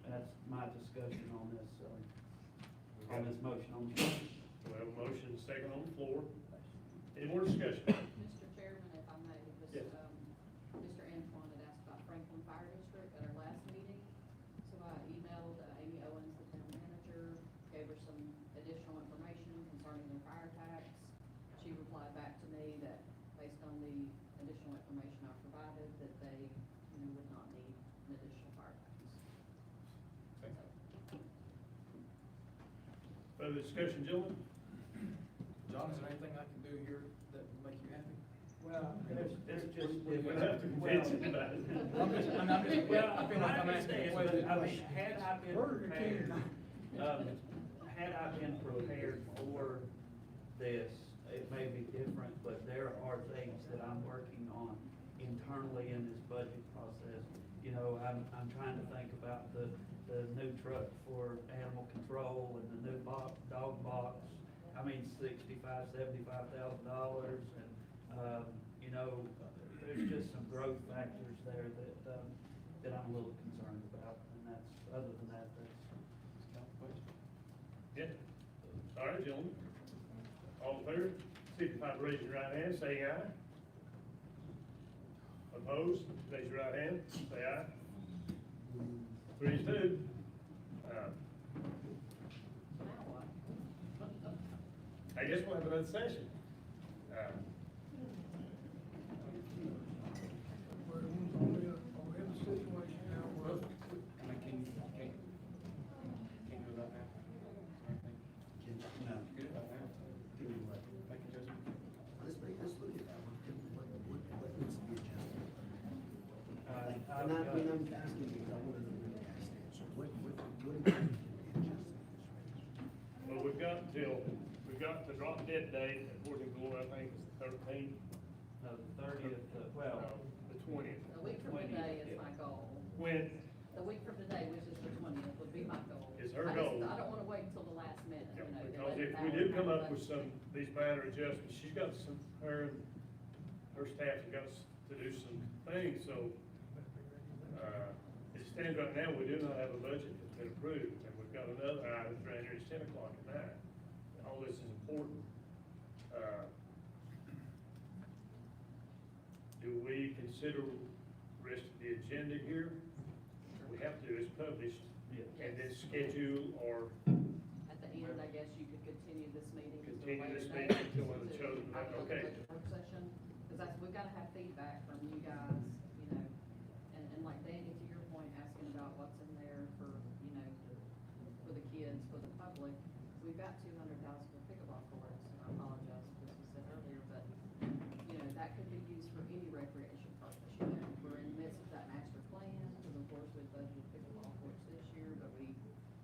that's my discussion on this motion on the floor. We have a motion, second on the floor. Any more discussion? Mr. Chairman, if I may, Yes. Mr. Antoine had asked about Franklin Fire District at our last meeting. So I emailed Amy Owens, the town manager, gave her some additional information concerning their fire tax. She replied back to me that based on the additional information I provided, that they, would not need an additional fire tax. Further discussion, gentlemen? John, is there anything I can do here that will make you happy? Well, it's just. We have to convince him about it. I feel like I'm asking a question. I mean, had I been prepared for this, it may be different, but there are things that I'm working on internally in this budget process. I'm trying to think about the new truck for animal control and the new dog box. I mean, $65,000, $75,000, and you know, there's just some growth factors there that I'm a little concerned about, and that's, other than that, that's kind of question. Yeah. All right, gentlemen. All in favor, signify by raising your right hand, saying aye. Opposed, raise your right hand, say aye. 3-2. I guess we'll have another session. We're in a situation now where I mean, can you do it right now? No. Good right now? Make adjustments. Let's look at that one. What needs to be adjusted? I've When got- I'm asking because I want to know where the guys stand. So what can be adjusted? Well, we've got the drop dead date, according to Laura, I think it's the 13th. No, the 30th, well, The 20th. A week from today is my goal. When, The week from today, which is the 20th, would be my goal. Is her I just- goal. I don't wanna wait until the last minute, you know. to because let if it we balance do come out, up with but- some, these minor adjustments, she's got some, her and her staff have got to do some things, so, as it stands right now, we do not have a budget that's been approved, and we've got another item right here, it's 10 o'clock at night. All this is important. Do we consider the rest of the agenda here? We have to, it's published, and then schedule or At the end, I guess you could continue this meeting. until Continue later this date meeting until one of the to chosen- have another okay. budget work session, because that's, we've gotta have feedback from you guys, you know, and like Danny, to your point, asking about what's in there for, you know, for the kids, for the public. We've got 200,000 for pickleball courts, and I apologize if this was said earlier, but, you know, that could be used for any recreation purpose, you know. We're in the midst of that master plan, because of course we budgeted pickleball courts this year, but we,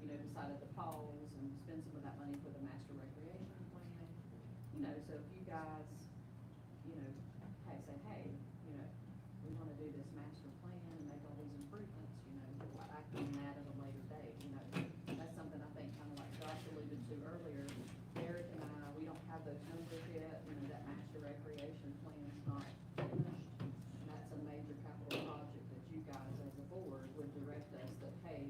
you know, decided to pause and spend some of that money for the master recreation plan. You know, so if you guys, you know, say, hey, you know, we wanna do this master plan and make all these improvements, you know, act on that at a later date, you know. That's something I think, kinda like Josh alluded to earlier, Eric and I, we don't have those numbers yet, you know, that master recreation plan's not finished. And that's a major capital project that you guys as a board would direct us that, hey,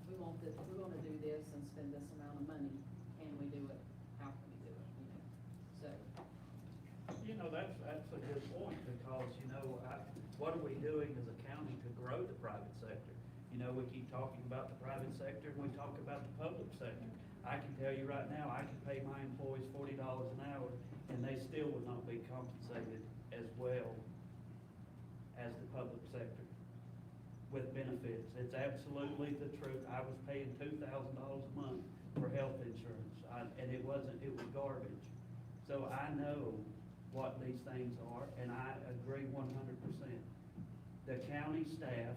we want this, we wanna do this and spend this amount of money, can we do it, how can we do it, you know? So, You know, that's a good point, because, you know, what are we doing as a county to grow the private sector? You know, we keep talking about the private sector, and we talk about the public sector. I can tell you right now, I can pay my employees $40 an hour, and they still would not be compensated as well as the public sector with benefits. It's absolutely the truth. I was paying $2,000 a month for health insurance, and it was garbage. So I know what these things are, and I agree 100%. The county staff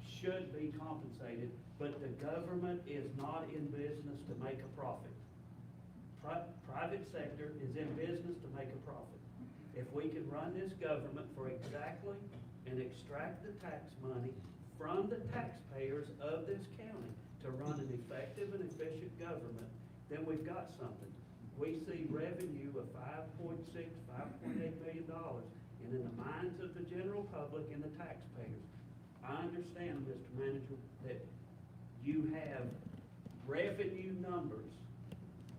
should be compensated, but the government is not in business to make a profit. Private sector is in business to make a profit. If we could run this government for exactly and extract the tax money from the taxpayers of this county to run an effective and efficient government, then we've got something. We see revenue of $5.6, $5.8 million, and in the minds of the general public and the taxpayers, I understand, Mr. Manager, that you have revenue numbers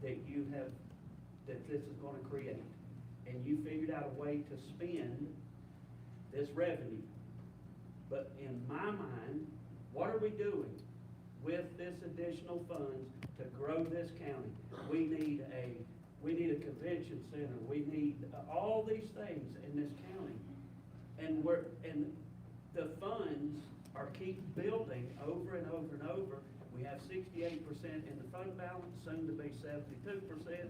that this is gonna create, and you figured out a way to spend this revenue. But in my mind, what are we doing with this additional funds to grow this county? We need a convention center, we need all these things in this county. And the funds are keep building over and over and over. We have 68% in the fund balance, soon to be 72%.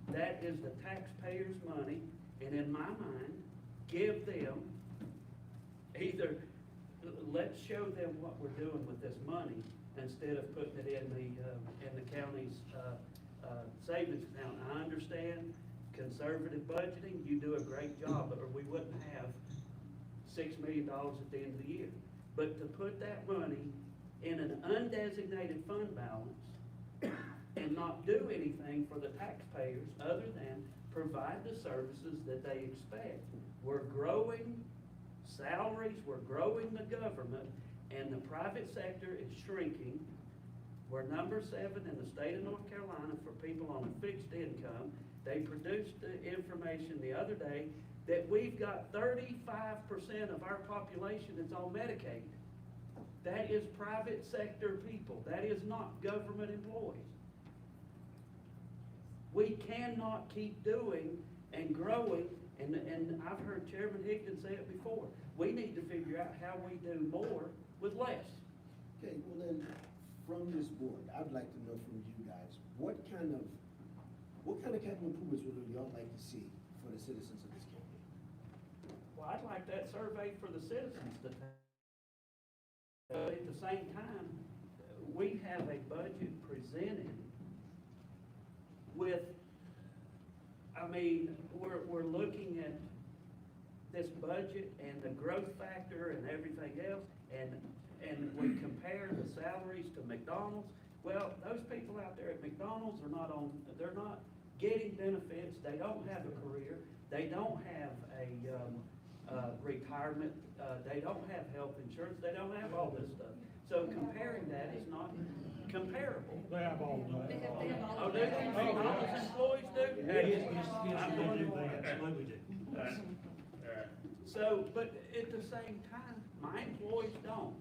That is the taxpayers' money, and in my mind, give them either, let's show them what we're doing with this money instead of putting it in the county's savings account. I understand conservative budgeting, you do a great job, or we wouldn't have $6 million at the end of the year. But to put that money in an undesignated fund balance and not do anything for the taxpayers other than provide the services that they expect. We're growing salaries, we're growing the government, and the private sector is shrinking. We're number 7 in the state of North Carolina for people on a fixed income. They produced the information the other day that we've got 35% of our population that's on Medicaid. That is private sector people. That is not government employees. We cannot keep doing and growing, and I've heard Chairman Higdon say it before. We need to figure out how we do more with less. Okay, well then, from this board, I'd like to know from you guys, what kind of capital improvements would y'all like to see for the citizens of this county? Well, I'd like that survey for the citizens to at the same time, we have a budget presented with, I mean, we're looking at this budget and the growth factor and everything else, and we compare the salaries to McDonald's. Well, those people out there at McDonald's they're not getting benefits, they don't have a career, they don't have a retirement, they don't have health insurance, they don't have all this stuff. So comparing that is not comparable. They have all that. Oh, do they? McDonald's employees do? Yes, they do, they absolutely do. So, but at the same time, my employees don't.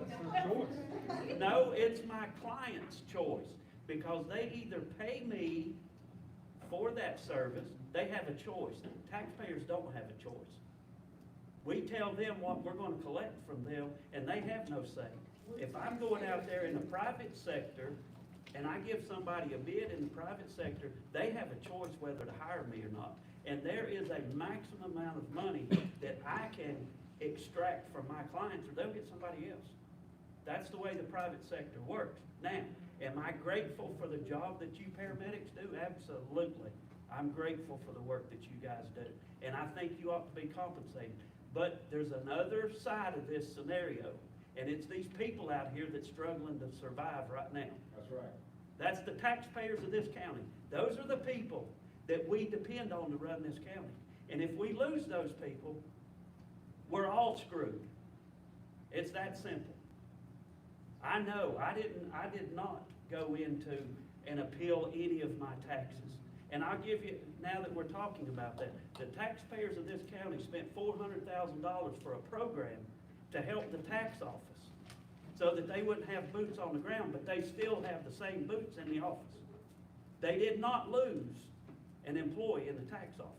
That's their choice. No, it's my client's choice, because they either pay me for that service, they have a choice. Taxpayers don't have a choice. We tell them what we're gonna collect from them, and they have no say. If I'm going out there in the private sector, and I give somebody a bid in the private sector, they have a choice whether to hire me or not. And there is a maximum amount of money that I can extract from my clients, or they'll get somebody else. That's the way the private sector works. Now, am I grateful for the job that you paramedics do? Absolutely. I'm grateful for the work that you guys do, and I think you ought to be compensated. But there's another side of this scenario, and it's these people out here that's struggling to survive right now. That's right. That's the taxpayers of this county. Those are the people that we depend on to run this county. And if we lose those people, we're all screwed. It's that simple. I know, I did not go into and appeal any of my taxes. And I'll give you, now that we're talking about that, the taxpayers of this county spent $400,000 for a program to help the tax office so that they wouldn't have boots on the ground, but they still have the same boots in the office. They did not lose an employee in the tax office.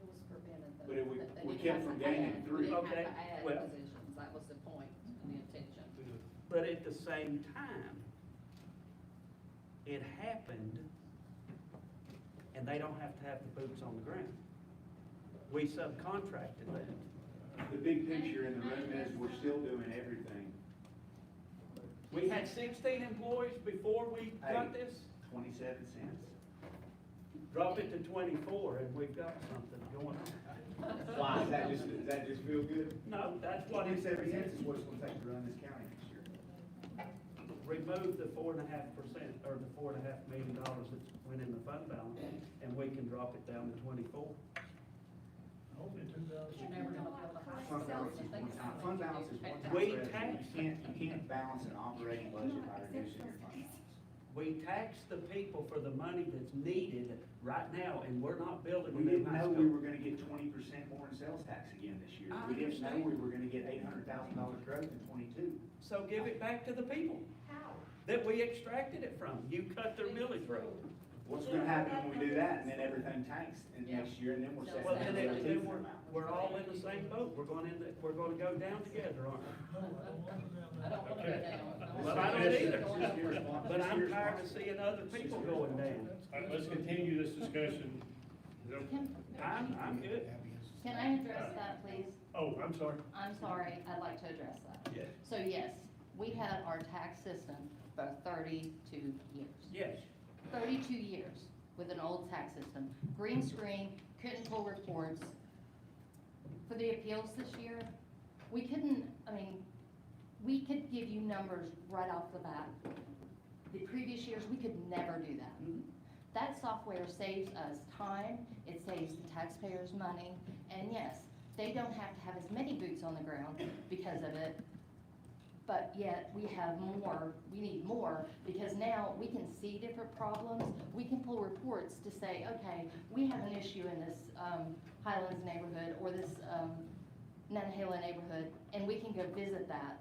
It was prevented though. But we They didn't kept have from to gaining add- three. They didn't have Okay, to add well- positions, that was the point and the intention. But at the same time, it happened, and they don't have to have the boots on the ground. We subcontracted that. The big picture in the room is we're still doing everything. We had 16 employees before we got this. 27 cents. Drop it to 24, and we've got something going on. Why, does that just feel good? No, that's what it's 27 cents is what it's gonna take to run this county next year. Remove the 4.5%, or the $4.5 million that went in the fund balance, and we can drop it down to 24. Only You're never gonna build a high Fund balance is one time, fund balance is one time. We revenue. You can't balance an operating budget by reducing your fund balance. We tax the people for the money that's needed right now, and we're not building a We new didn't high know we school. were gonna get 20% more in sales tax again this year. I We didn't know understand. we were gonna get $800,000 growth in '22. So give it back to the people How? that we extracted it from. You cut their millage rate. What's gonna happen when we do that, and then everything tanks in next year, and then we're Well, setting then, our then teeth in we're, our mouth. we're all in the same boat. We're gonna go down together, aren't we? I don't wanna go down. But I don't either. Just be responsible. But I'm tired of seeing other people going down. All right, let's continue this discussion. I'm good. Can I address that, please? Oh, I'm sorry. I'm sorry, I'd like to address that. Yes. So yes, we had our tax system for 32 years. Yes. 32 years with an old tax system. Green screen, couldn't pull reports. For the appeals this year, we couldn't, we could give you numbers right off the bat. The previous years, we could never do that. That software saves us time, it saves the taxpayers money, and yes, they don't have to have as many boots on the ground because of it, but yet we have more, we need more, because now we can see different problems, we can pull reports to say, okay, we have an issue in this Highlands neighborhood or this Nantahala neighborhood, and we can go visit that.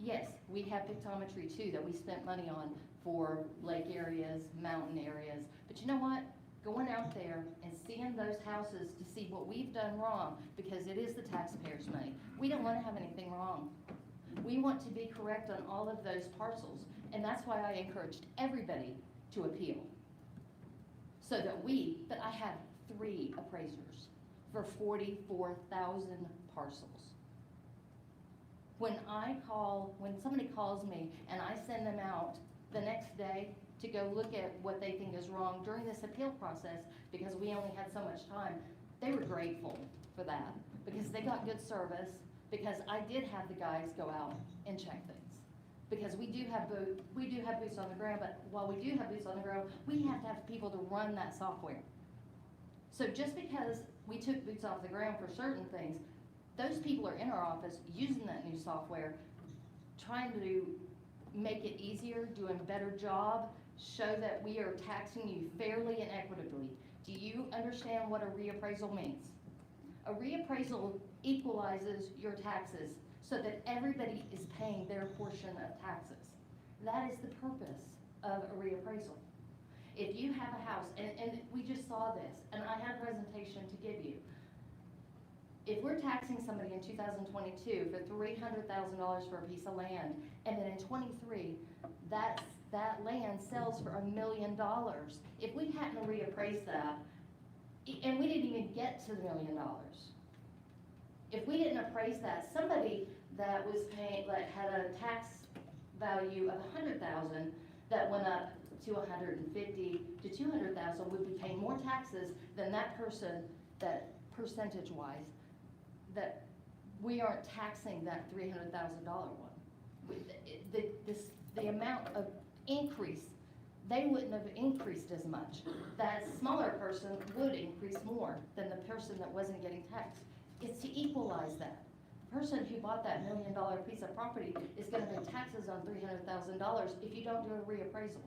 Yes, we have pictometry too that we spent money on for lake areas, mountain areas, but you know what? Going out there and seeing those houses to see what we've done wrong, because it is the taxpayers' money. We don't want to have anything wrong. We want to be correct on all of those parcels, and that's why I encouraged everybody to appeal. So that but I have 3 appraisers for 44,000 parcels. When somebody calls me and I send them out the next day to go look at what they think is wrong during this appeal process, because we only had so much time, they were grateful for that, because they got good service, because I did have the guys go out and check things. Because we do have boots on the ground, but while we do have boots on the ground, we have to have people to run that software. So just because we took boots off the ground for certain things, those people are in our office using that new software, trying to make it easier, doing a better job, show that we are taxing you fairly and equitably. Do you understand what a reappraisal means? A reappraisal equalizes your taxes so that everybody is paying their portion of taxes. That is the purpose of a reappraisal. If you have a house, and we just saw this, and I had a presentation to give you. If we're taxing somebody in 2022 for $300,000 for a piece of land, and then in 23, that land sells for $1 million. If we hadn't reappraised that, and we didn't even get to the $1 million, if we didn't appraise that, somebody that was paying, that had a tax value of $100,000 that went up to $150,000 to $200,000 would be paying more taxes than that person, that percentage-wise, that we aren't taxing that $300,000 one. The amount of increase, they wouldn't have increased as much. That smaller person would increase more than the person that wasn't getting taxed. It's to equalize that. The person who bought that $1 million piece of property is gonna pay taxes on $300,000 if you don't do a reappraisal.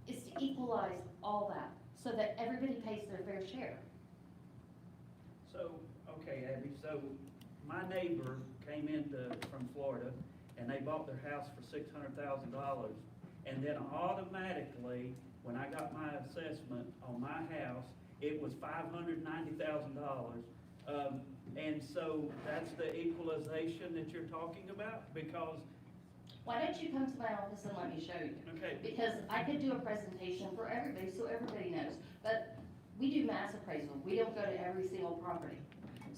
It's to equalize all that, so that everybody pays their fair share. So, okay, Abby, so my neighbor came from Florida, and they bought their house for $600,000, and then automatically, when I got my assessment on my house, it was $590,000. And so that's the equalization that you're talking about, because. Why don't you come to my office and let me show you? Okay. Because I could do a presentation for everybody, so everybody knows. But we do mass appraisal. We don't go to every single property.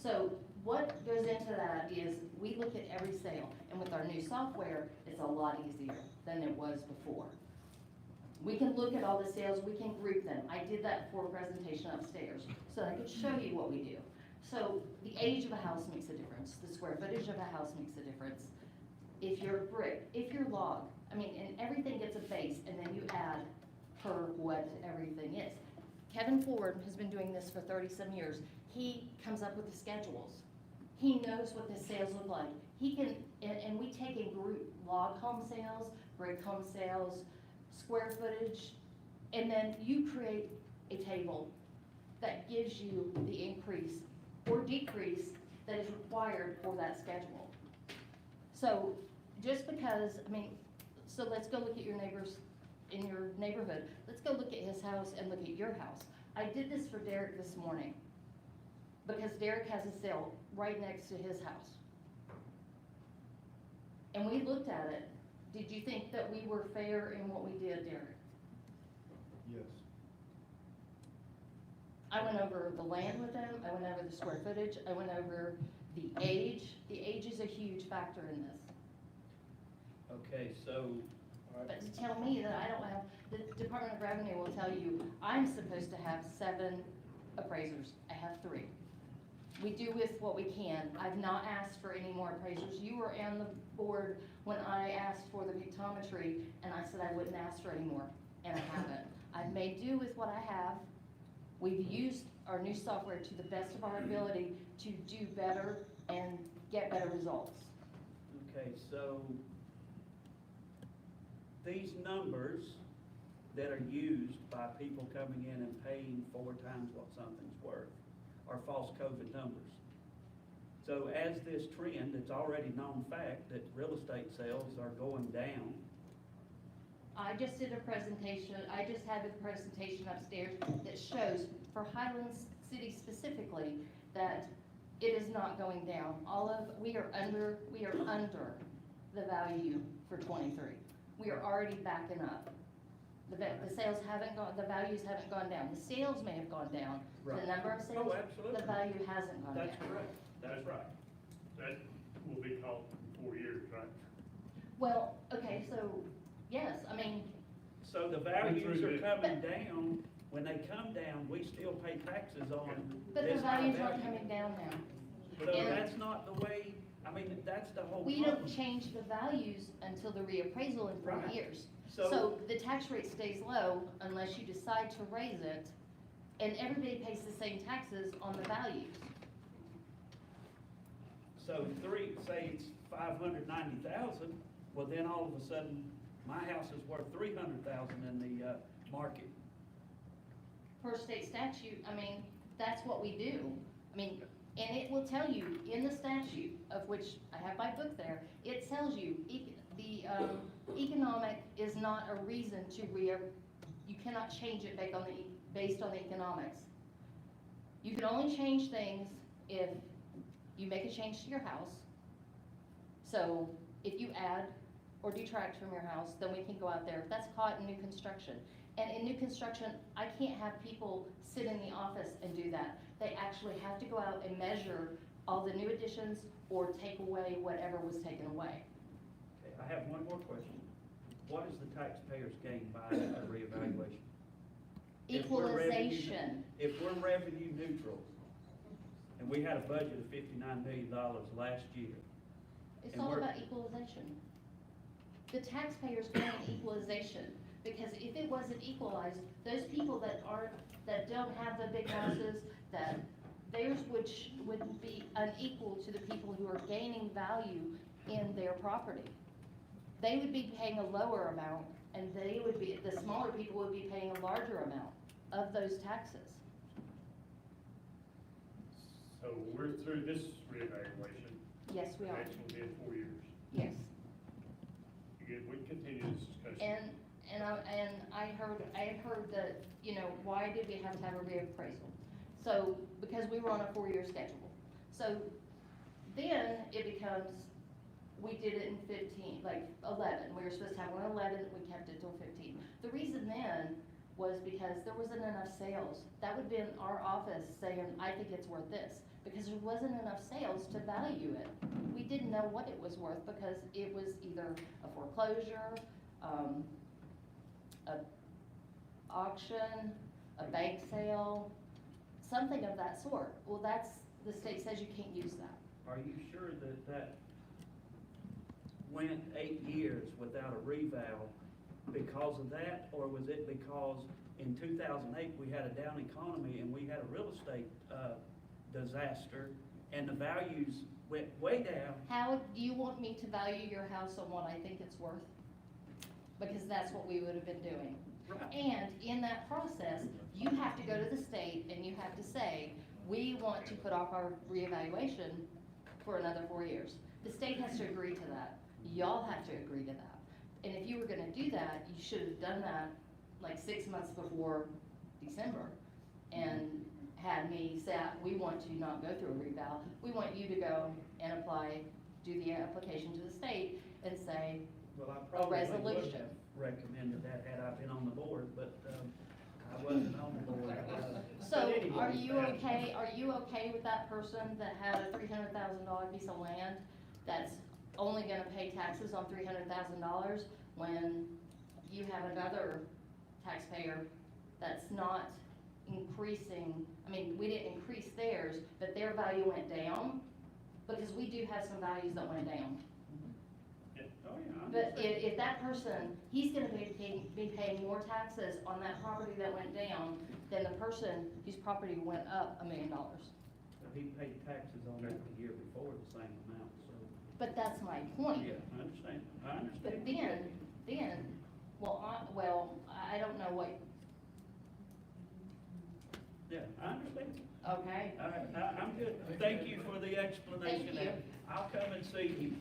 So what goes into that is we look at every sale, and with our new software, it's a lot easier than it was before. We can look at all the sales, we can group them. I did that for a presentation upstairs, so I could show you what we do. So the age of a house makes a difference. The square footage of a house makes a difference. If you're brick, if you're log, I mean, and everything gets a base, and then you add per what everything is. Kevin Ford has been doing this for 30-some years. He comes up with the schedules. He knows what the sales look like. He can, and we take and group log home sales, brick home sales, square footage, and then you create a table that gives you the increase or decrease that is required for that schedule. So just because, I mean, so let's go look at your neighbors in your neighborhood. Let's go look at his house and look at your house. I did this for Derek this morning because Derek has a sale right next to his house. And we looked at it. Did you think that we were fair in what we did, Derek? Yes. I went over the land with them, I went over the square footage, I went over the age. The age is a huge factor in this. Okay, so. But to tell me that I don't have, the Department of Revenue will tell you, I'm supposed to have 7 appraisers, I have 3. We do with what we can. I've not asked for any more appraisers. You were on the board when I asked for the pictometry, and I said I wouldn't ask for any more. and I haven't. I've made do with what I have. We've used our new software to the best of our ability to do better and get better results. Okay, so these numbers that are used by people coming in and paying 4 times what something's worth are false COVID numbers. So as this trend, it's already known fact that real estate sales are going down. I just did a presentation, I just had a presentation upstairs that shows for Highlands City specifically that it is not going down. We are under the value for 23. We are already backing up. The sales haven't gone, the values haven't gone down. The sales may have gone down. Right. The number of sales, Oh, absolutely. the value hasn't gone down. That's correct. That's right. That will be called in 4 years, right? Well, okay, so, yes, I mean, So the values are coming down. When they come down, we still pay taxes on but the this high values aren't value. coming down now. So And that's not the way, I mean, that's the whole we problem. don't change the values until the reappraisal in 4 Right. years. So- So the tax rate stays low unless you decide to raise it, and everybody pays the same taxes on the values. So say it's 590,000, well then all of a sudden, my house is worth 300,000 in the market. Per state statute, I mean, that's what we do. I mean, and it will tell you in the statute, of which I have my book there, it tells you, the economic is not a reason to you cannot change it based on the economics. You can only change things if you make a change to your house. So if you add or detract from your house, then we can go out there. That's caught in new construction. And in new construction, I can't have people sit in the office and do that. They actually have to go out and measure all the new additions or take away whatever was taken away. Okay, I have one more question. What is the taxpayer's gain by a reevaluation? Equalization. If we're revenue neutral, and we had a budget of $59 million last year. It's and all we're- about equalization. The taxpayers want equalization, because if it wasn't equalized, those people that don't have the big houses, that theirs would be unequal to the people who are gaining value in their property. They would be paying a lower amount, and the smaller people would be paying a larger amount of those taxes. So we're through this reevaluation. Yes, we The are. next will be in 4 years. Yes. Again, we can continue this discussion. And I had heard that, why did we have to have a reappraisal? So, because we were on a 4-year schedule. So then it becomes, we did it in 11. We were supposed to have one 11, we kept it till 15. The reason then was because there wasn't enough sales. That would have been our office saying, I think it's worth this, because there wasn't enough sales to value it. We didn't know what it was worth because it was either a foreclosure, a auction, a bank sale, something of that sort. Well, the state says you can't use that. Are you sure that went 8 years without a reval because of that? Or was it because in 2008 we had a down economy and we had a real estate disaster and the values went way down? How do you want me to value your house on what I think it's worth? Because that's what we would have been doing. Right. And in that process, you have to go to the state and you have to say, we want to put off our reevaluation for another 4 years. The state has to agree to that. Y'all have to agree to that. And if you were gonna do that, you should have done that like 6 months before December and had me say, we want to not go through a reval. We want you to go and do the application to the state and say, Well, I a probably would resolution. have recommended that had I been on the board, but I wasn't on the board. So But anyway, are you okay with that person that had a $300,000 piece of land that's only gonna pay taxes on $300,000 when you have another taxpayer that's not increasing? I mean, we didn't increase theirs, but their value went down, because we do have some values that went down. Yeah, all yeah, I But understand. if that person, he's gonna be paying more taxes on that property that went down than the person whose property went up $1 million. But he paid taxes on that the year before the same amount, so. But that's my point. Yeah, I understand, I understand. But then, I don't know what, Yeah, I understand. okay? All right, I'm good. Thank you for the explanation. Thank you. I'll come and see you.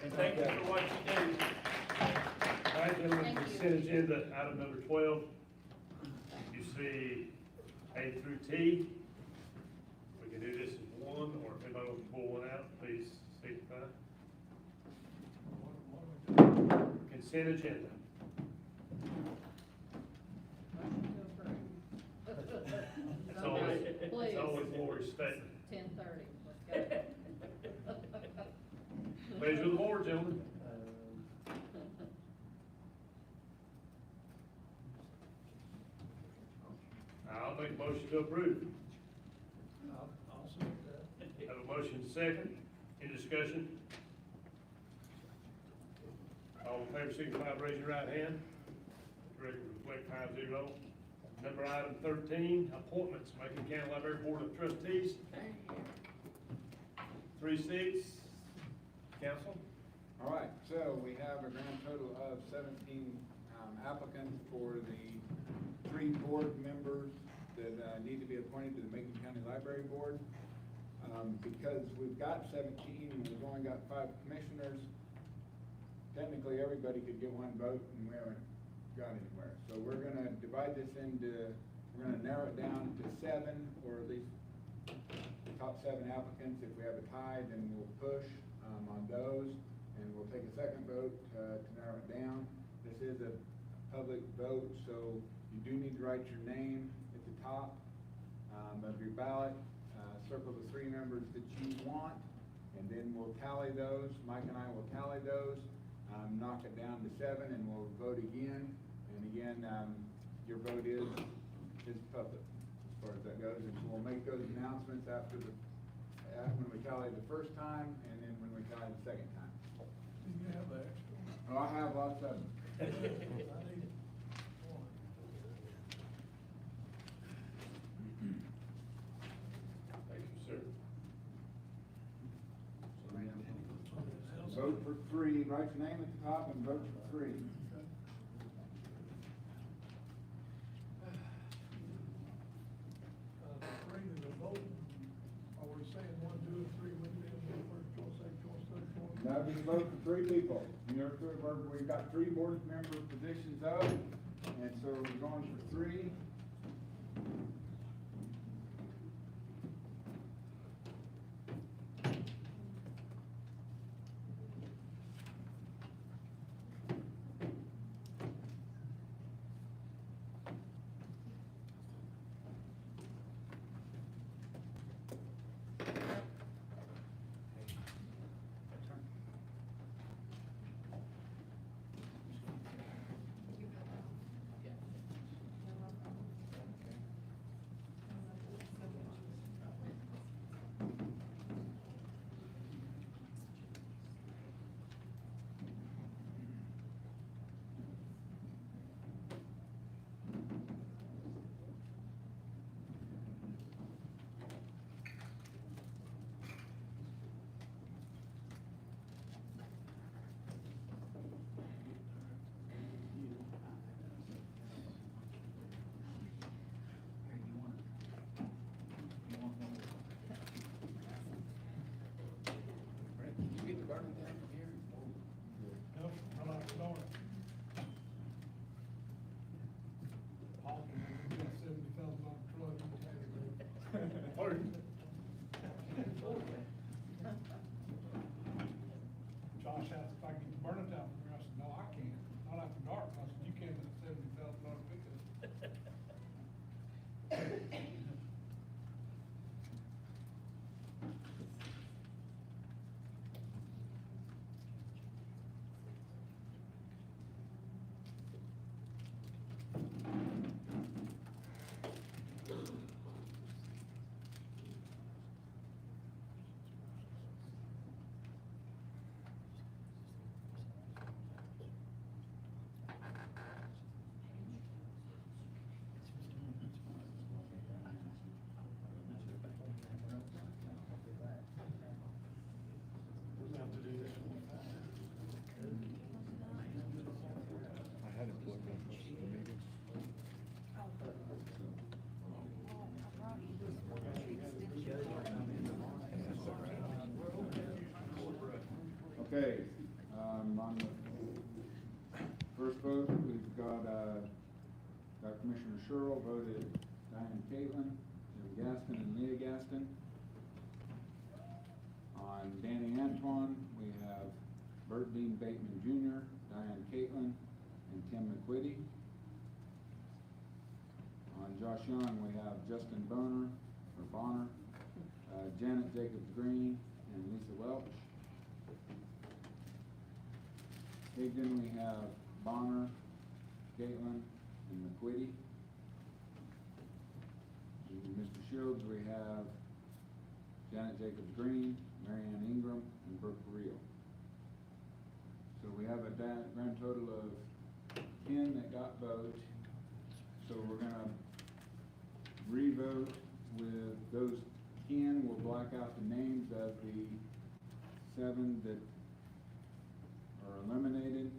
And thank you for what you do. All right, gentlemen, Thank you. consent agenda, item number 12. You see A through T. We can do this as one, or if anybody wants to pull one out, please signify. Consent agenda. It's always Lori's statement. 10:30, let's go. Pleasure of the board, gentlemen. I'll make a motion to approve. I'll second that. Have a motion second. Any discussion? All in favor, signify by raising your right hand. Record reflect 5-0. Number item 13, appointments, Macon County Library Board of Trustees. 3 seats. Council? All right, so we have a grand total of 17 applicants for the 3 board members that need to be appointed to the Macon County Library Board. Because we've got 17 and we've only got 5 commissioners, technically everybody could get 1 vote and we haven't got anywhere. So we're gonna divide this into, we're gonna narrow it down to 7, or at least the top 7 applicants. If we have a tie, then we'll push on those, and we'll take a second vote to narrow it down. This is a public vote, so you do need to write your name at the top of your ballot. Circle the 3 members that you want, and then we'll tally those. Mike and I will tally those, knock it down to 7, and we'll vote again. And again, your vote is public as far as that goes. And so we'll make those announcements after when we tally the first time, and then when we tally the second time. Do you have the extra? Oh, I have lots of them. I need one. Thank you, sir. Vote for 3, write your name at the top and vote for 3. The 3 that are voting, are we saying 1, 2, and 3, when you do first choice, second choice, third choice? Now, just vote for 3 people. We've got 3 board member positions up, and so we're going for 3. first vote, we've got Commissioner Sherrill voted Diane Caitlin, Jim Gaston, and Leah Gaston. On Danny Antoine, we have Bert Dean Bateman Jr., Diane Caitlin, and Tim McQuitty. On Josh Young, we have Justin Bonner, Janet Jacobs Green, and Lisa Welch. Higdon, we have Bonner, Caitlin, and McQuitty. And Mr. Shields, we have Janet Jacobs Green, Marianne Ingram, and Brooke Reel. So we have a grand total of 10 that got votes. So we're gonna re-vote with those 10. We'll black out the names of the 7 that are eliminated.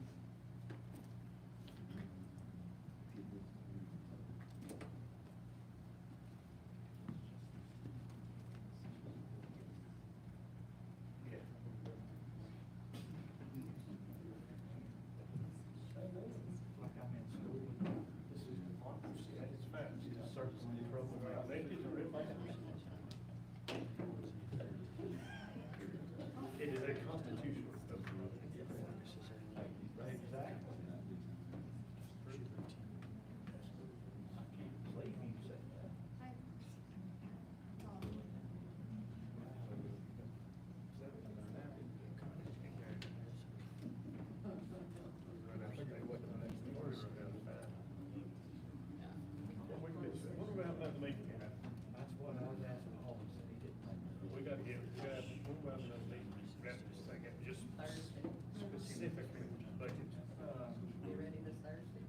It is a constitutional. That's what I was asking Holmes, and he didn't. We gotta get, we're about to wrap this thing up, just Thursday. specifically budget. You ready this Thursday?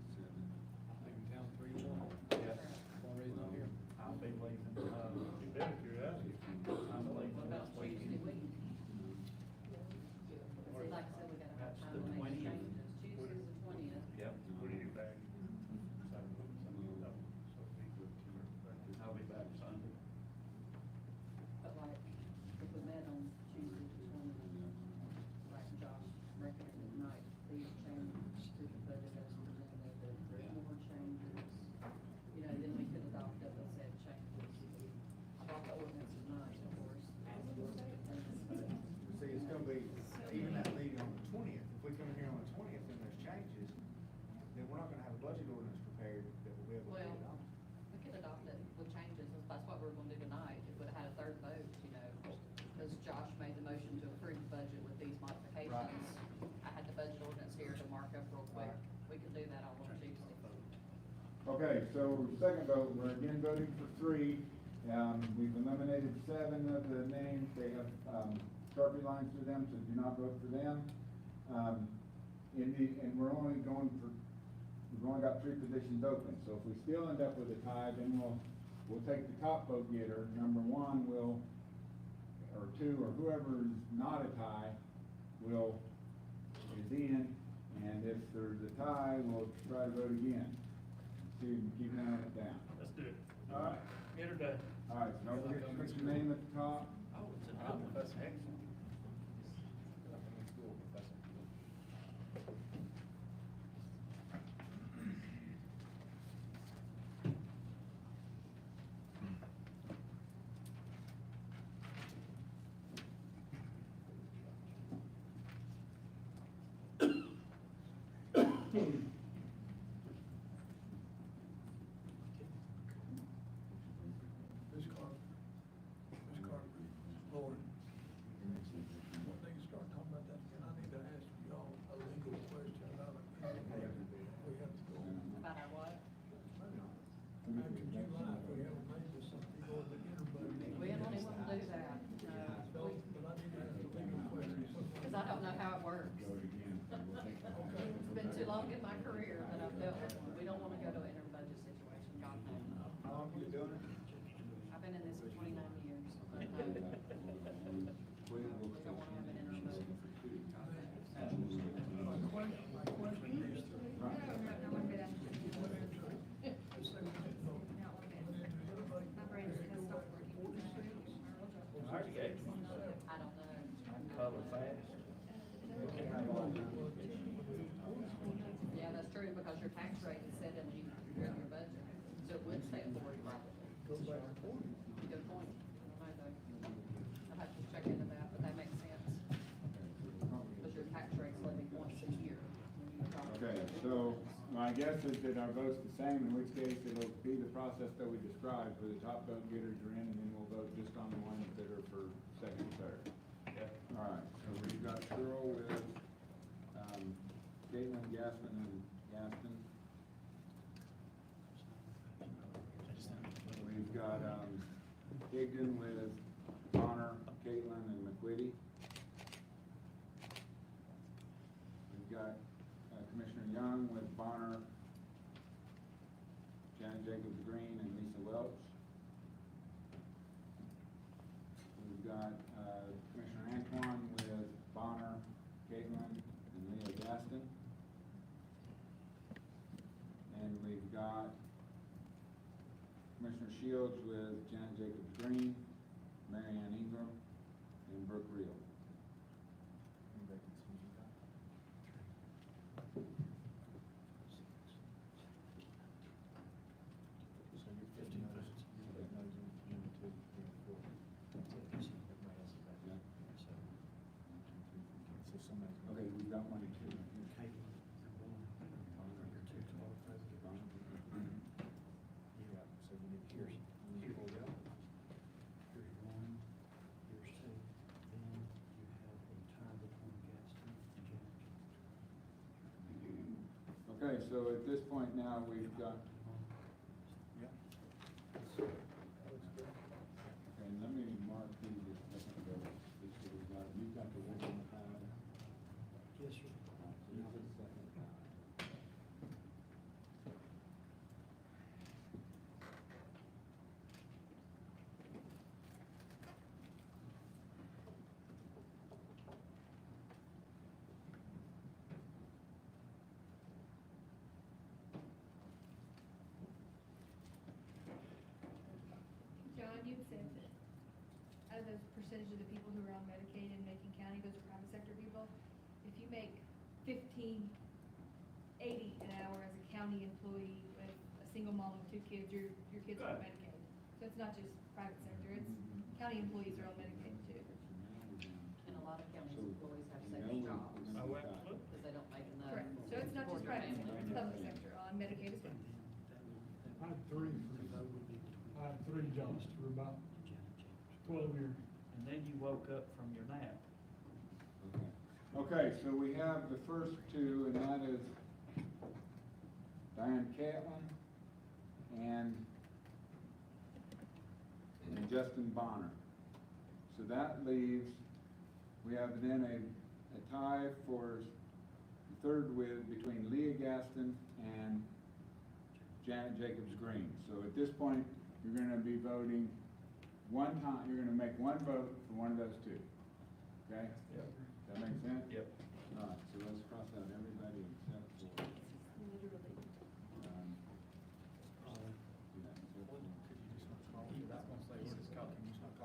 Leaving town 3-1. Yeah. One reason I'm here. I'll be leaving, You better figure it out. I'm leaving What about next Tuesday week. week? See, like I said, we gotta have That's time the to make 20th. changes. Tuesday's the 20th. Yep. When do you get back? I'll be back Sunday. But like, if we met on Tuesday the 20th, like Josh recommended tonight, these changes to the budget as presented, if there's more changes, you know, then we could adopt it and said changes. I thought the ordinance is nice, of course. See, it's gonna be, even that meeting on the 20th, if we come in here on the 20th and there's changes, then we're not gonna have a budget ordinance prepared that we'll be able to Well, put on. we could adopt it with changes, that's what we're gonna do tonight, if we'd had a third vote, you know, because Josh made the motion to approve the budget with these modifications. I had the budget ordinance here to mark up real quick, we can do that all on Tuesday. Okay, so second vote, we're again voting for 3. We've eliminated 7 of the names. They have Sharpie lines through them, so do not vote for them. And we're only going for, we've only got 3 positions open. So if we still end up with a tie, then we'll take the top vote getter. Number 1 will, or 2, or whoever is not a tie is in. And if there's a tie, we'll try to vote again. See if we can keep narrowing it down. Let's do it. All right. Get her done. All right, so don't forget to put your name at the top. Oh, it's a good one. That's excellent. Ms. Carter, Lauren, My guess is that our vote's the same, in which case it'll be the process that we described, where the top vote getters are in, and then we'll vote just on the ones that are for second, third. Okay. All right, so we've got Sherrill with, Caitlin, Gaston, and Gaston. We've got, Higdon with Bonner, Caitlin, and McQuitty. We've got Commissioner Young with Bonner, Janet Jacobs Green, and Lisa Welch. We've got Commissioner Antoine with Bonner, Caitlin, and Leah Gaston. And we've got Commissioner Shields with Janet Jacobs Green, Mary Ann Ingram, and Brooke Reel. Okay, we've got one and two. Okay, so at this point now, we've got. Okay, let me mark these a second ago. You've got the one on the pad. Yes, sir. So this is the second pad. John, you said that out of those percentage of the people who are on Medicaid in Macon County, those are private sector people, if you make $15.80 an hour as a county employee with a single mom and 2 kids, your kids are on Medicaid. So it's not just private sector, it's county employees are on Medicaid too. And a lot of county employees have second jobs. Because they don't make enough. Correct, so it's not just private sector, it's public sector on Medicaid as well. I had three jobs for about 12 years. And then you woke up from your nap. Okay, so we have the first two, and that is Diane Catlin and Justin Bonner. So that leaves, we have then a tie for third with between Leah Gaston and Janet Jacobs Green. So at this point, you're gonna be voting one time, you're gonna make one vote for one of those two. Okay? Yep. That make sense? Yep. All right, so let's cross out everybody except for,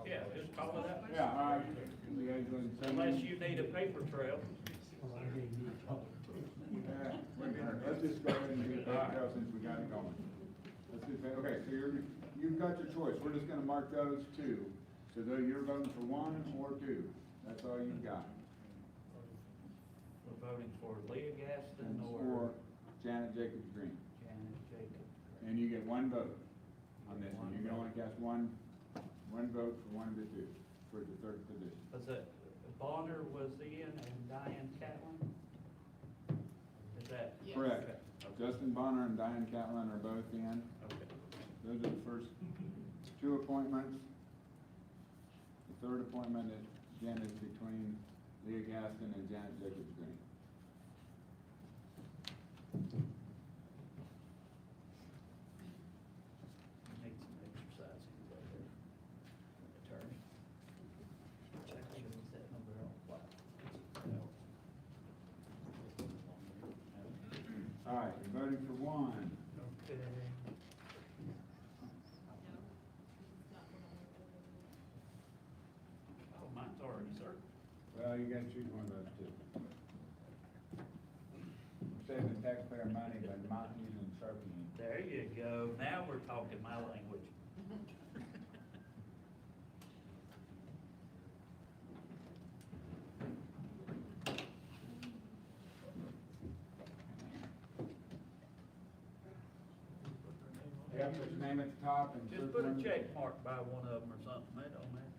Yeah, just call it out. yeah, all right. Liaison, Unless you need a paper trail. Yeah, let's just go ahead and do the paper trail since we got it going. Let's do, okay, so you've got your choice. We're just gonna mark those two. So though you're voting for one or two, that's all you've got. We're voting for Leah Gaston Or or Janet Jacobs Green. Janet Jacobs. And you get one vote on this one. You can only cast one vote for one of the two, for the third position. Was it Bonner was in and Diane Catlin? Is that? Correct. Okay. Justin Bonner and Diane Catlin are both in. Okay. Those are the first two appointments. The third appointment is, again, is between Leah Gaston and Janet Jacobs Green. Need some exercise right there. Attorney. Check that number on file. All right, you're voting for one. Okay. Oh, mine's already certain. Well, you gotta choose one of those two. We're saving the taxpayer money by not using Sharpie ink. There you go. Now we're talking my language. Yep, put your name at the top and. Just first put a one- check mark by one of them or something, that don't matter.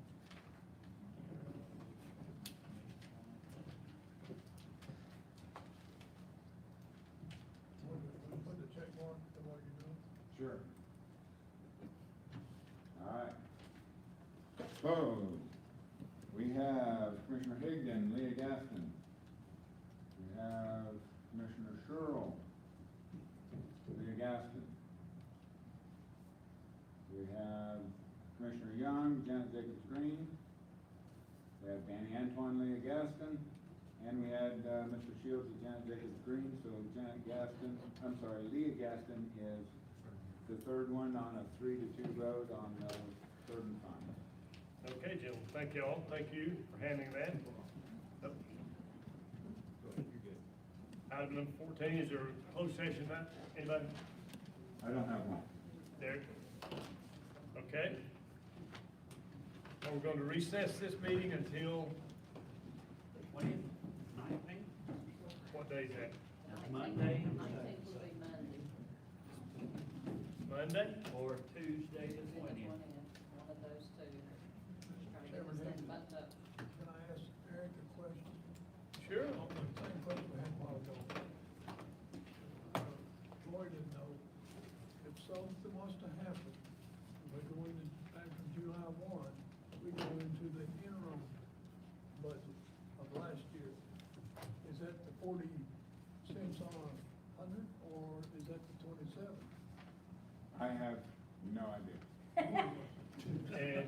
Put the check mark to what you're doing. Sure. All right. So, we have Commissioner Higdon, Leah Gaston. We have Commissioner Sherrill, Leah Gaston. We have Commissioner Young, Janet Jacobs Green. We have Danny Antoine, Leah Gaston. And we had, Mr. Shields and Janet Jacobs Green, so Leah Gaston is the third one on a 3-2 vote on, third and final. Okay, gentlemen, thank you all. Thank you for handling that. Item number 14 is your closed session, right? Anybody? I don't have one. Derek? Okay. Well, we're going to recess this meeting until, 20th, 19th, what day is that? Monday. 19th will be Monday. Monday? Or Tuesday the 20th. One of those two. Trying to get Chairman, this thing buttoned up. Can I ask Eric a question? Sure. On the same question we had a while ago. Lori didn't know, if something was to happen, we go into, after July 1, we go into the interim budget of last year. Is that the 40 cents on 100, or is that the 27? I have no idea. And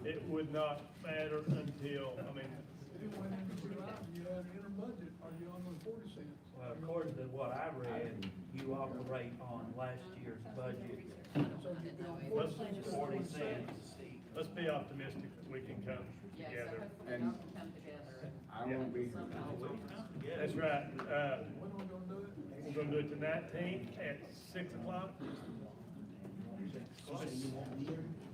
it would not matter until, I mean, If it went into July, you had an interim budget, are you on the 40 cents? Well, according to what I read, you operate on last year's budget, So you'd be on 40 cents. 40 cents. let's be optimistic that we can come Yeah, so together. hopefully And y'all can come together. I won't be here. That's right. When are we gonna do it? We're gonna do it the 19th at 6 o'clock.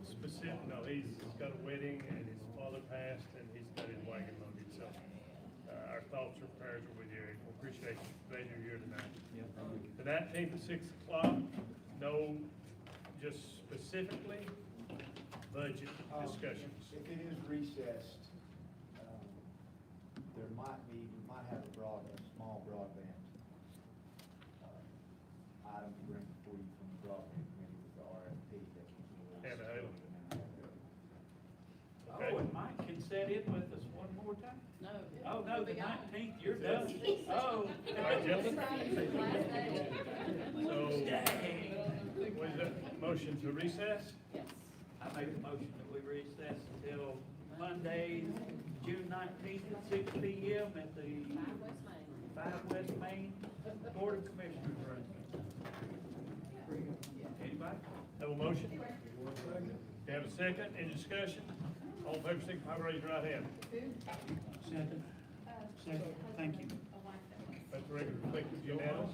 Specific, no, he's got a wedding and his father passed and he's got his wagon loaded, so, our thoughts and prayers are with you, Eric. We appreciate you, glad you're here tonight. The 19th at 6 o'clock, no, just specifically budget discussions. If it is recessed, we might have a small broadband, item to bring before you from the broadband committee with the RFP that was. And, Oh, and Mike can set in with us one more time? No. Oh, no, the we got- 19th, you're done. Oh. All right, gentlemen. Friday's the last day. So, what is that, motion to recess? Yes. I make a motion that we recess until Monday, June 19th at 6 PM at the 5 West Main Board of Commissioners room. Anybody? Have a motion? You have a second, any discussion? All in favor, signify by raising your right hand. Second. Second, thank you. Let the record reflect it's unanimous.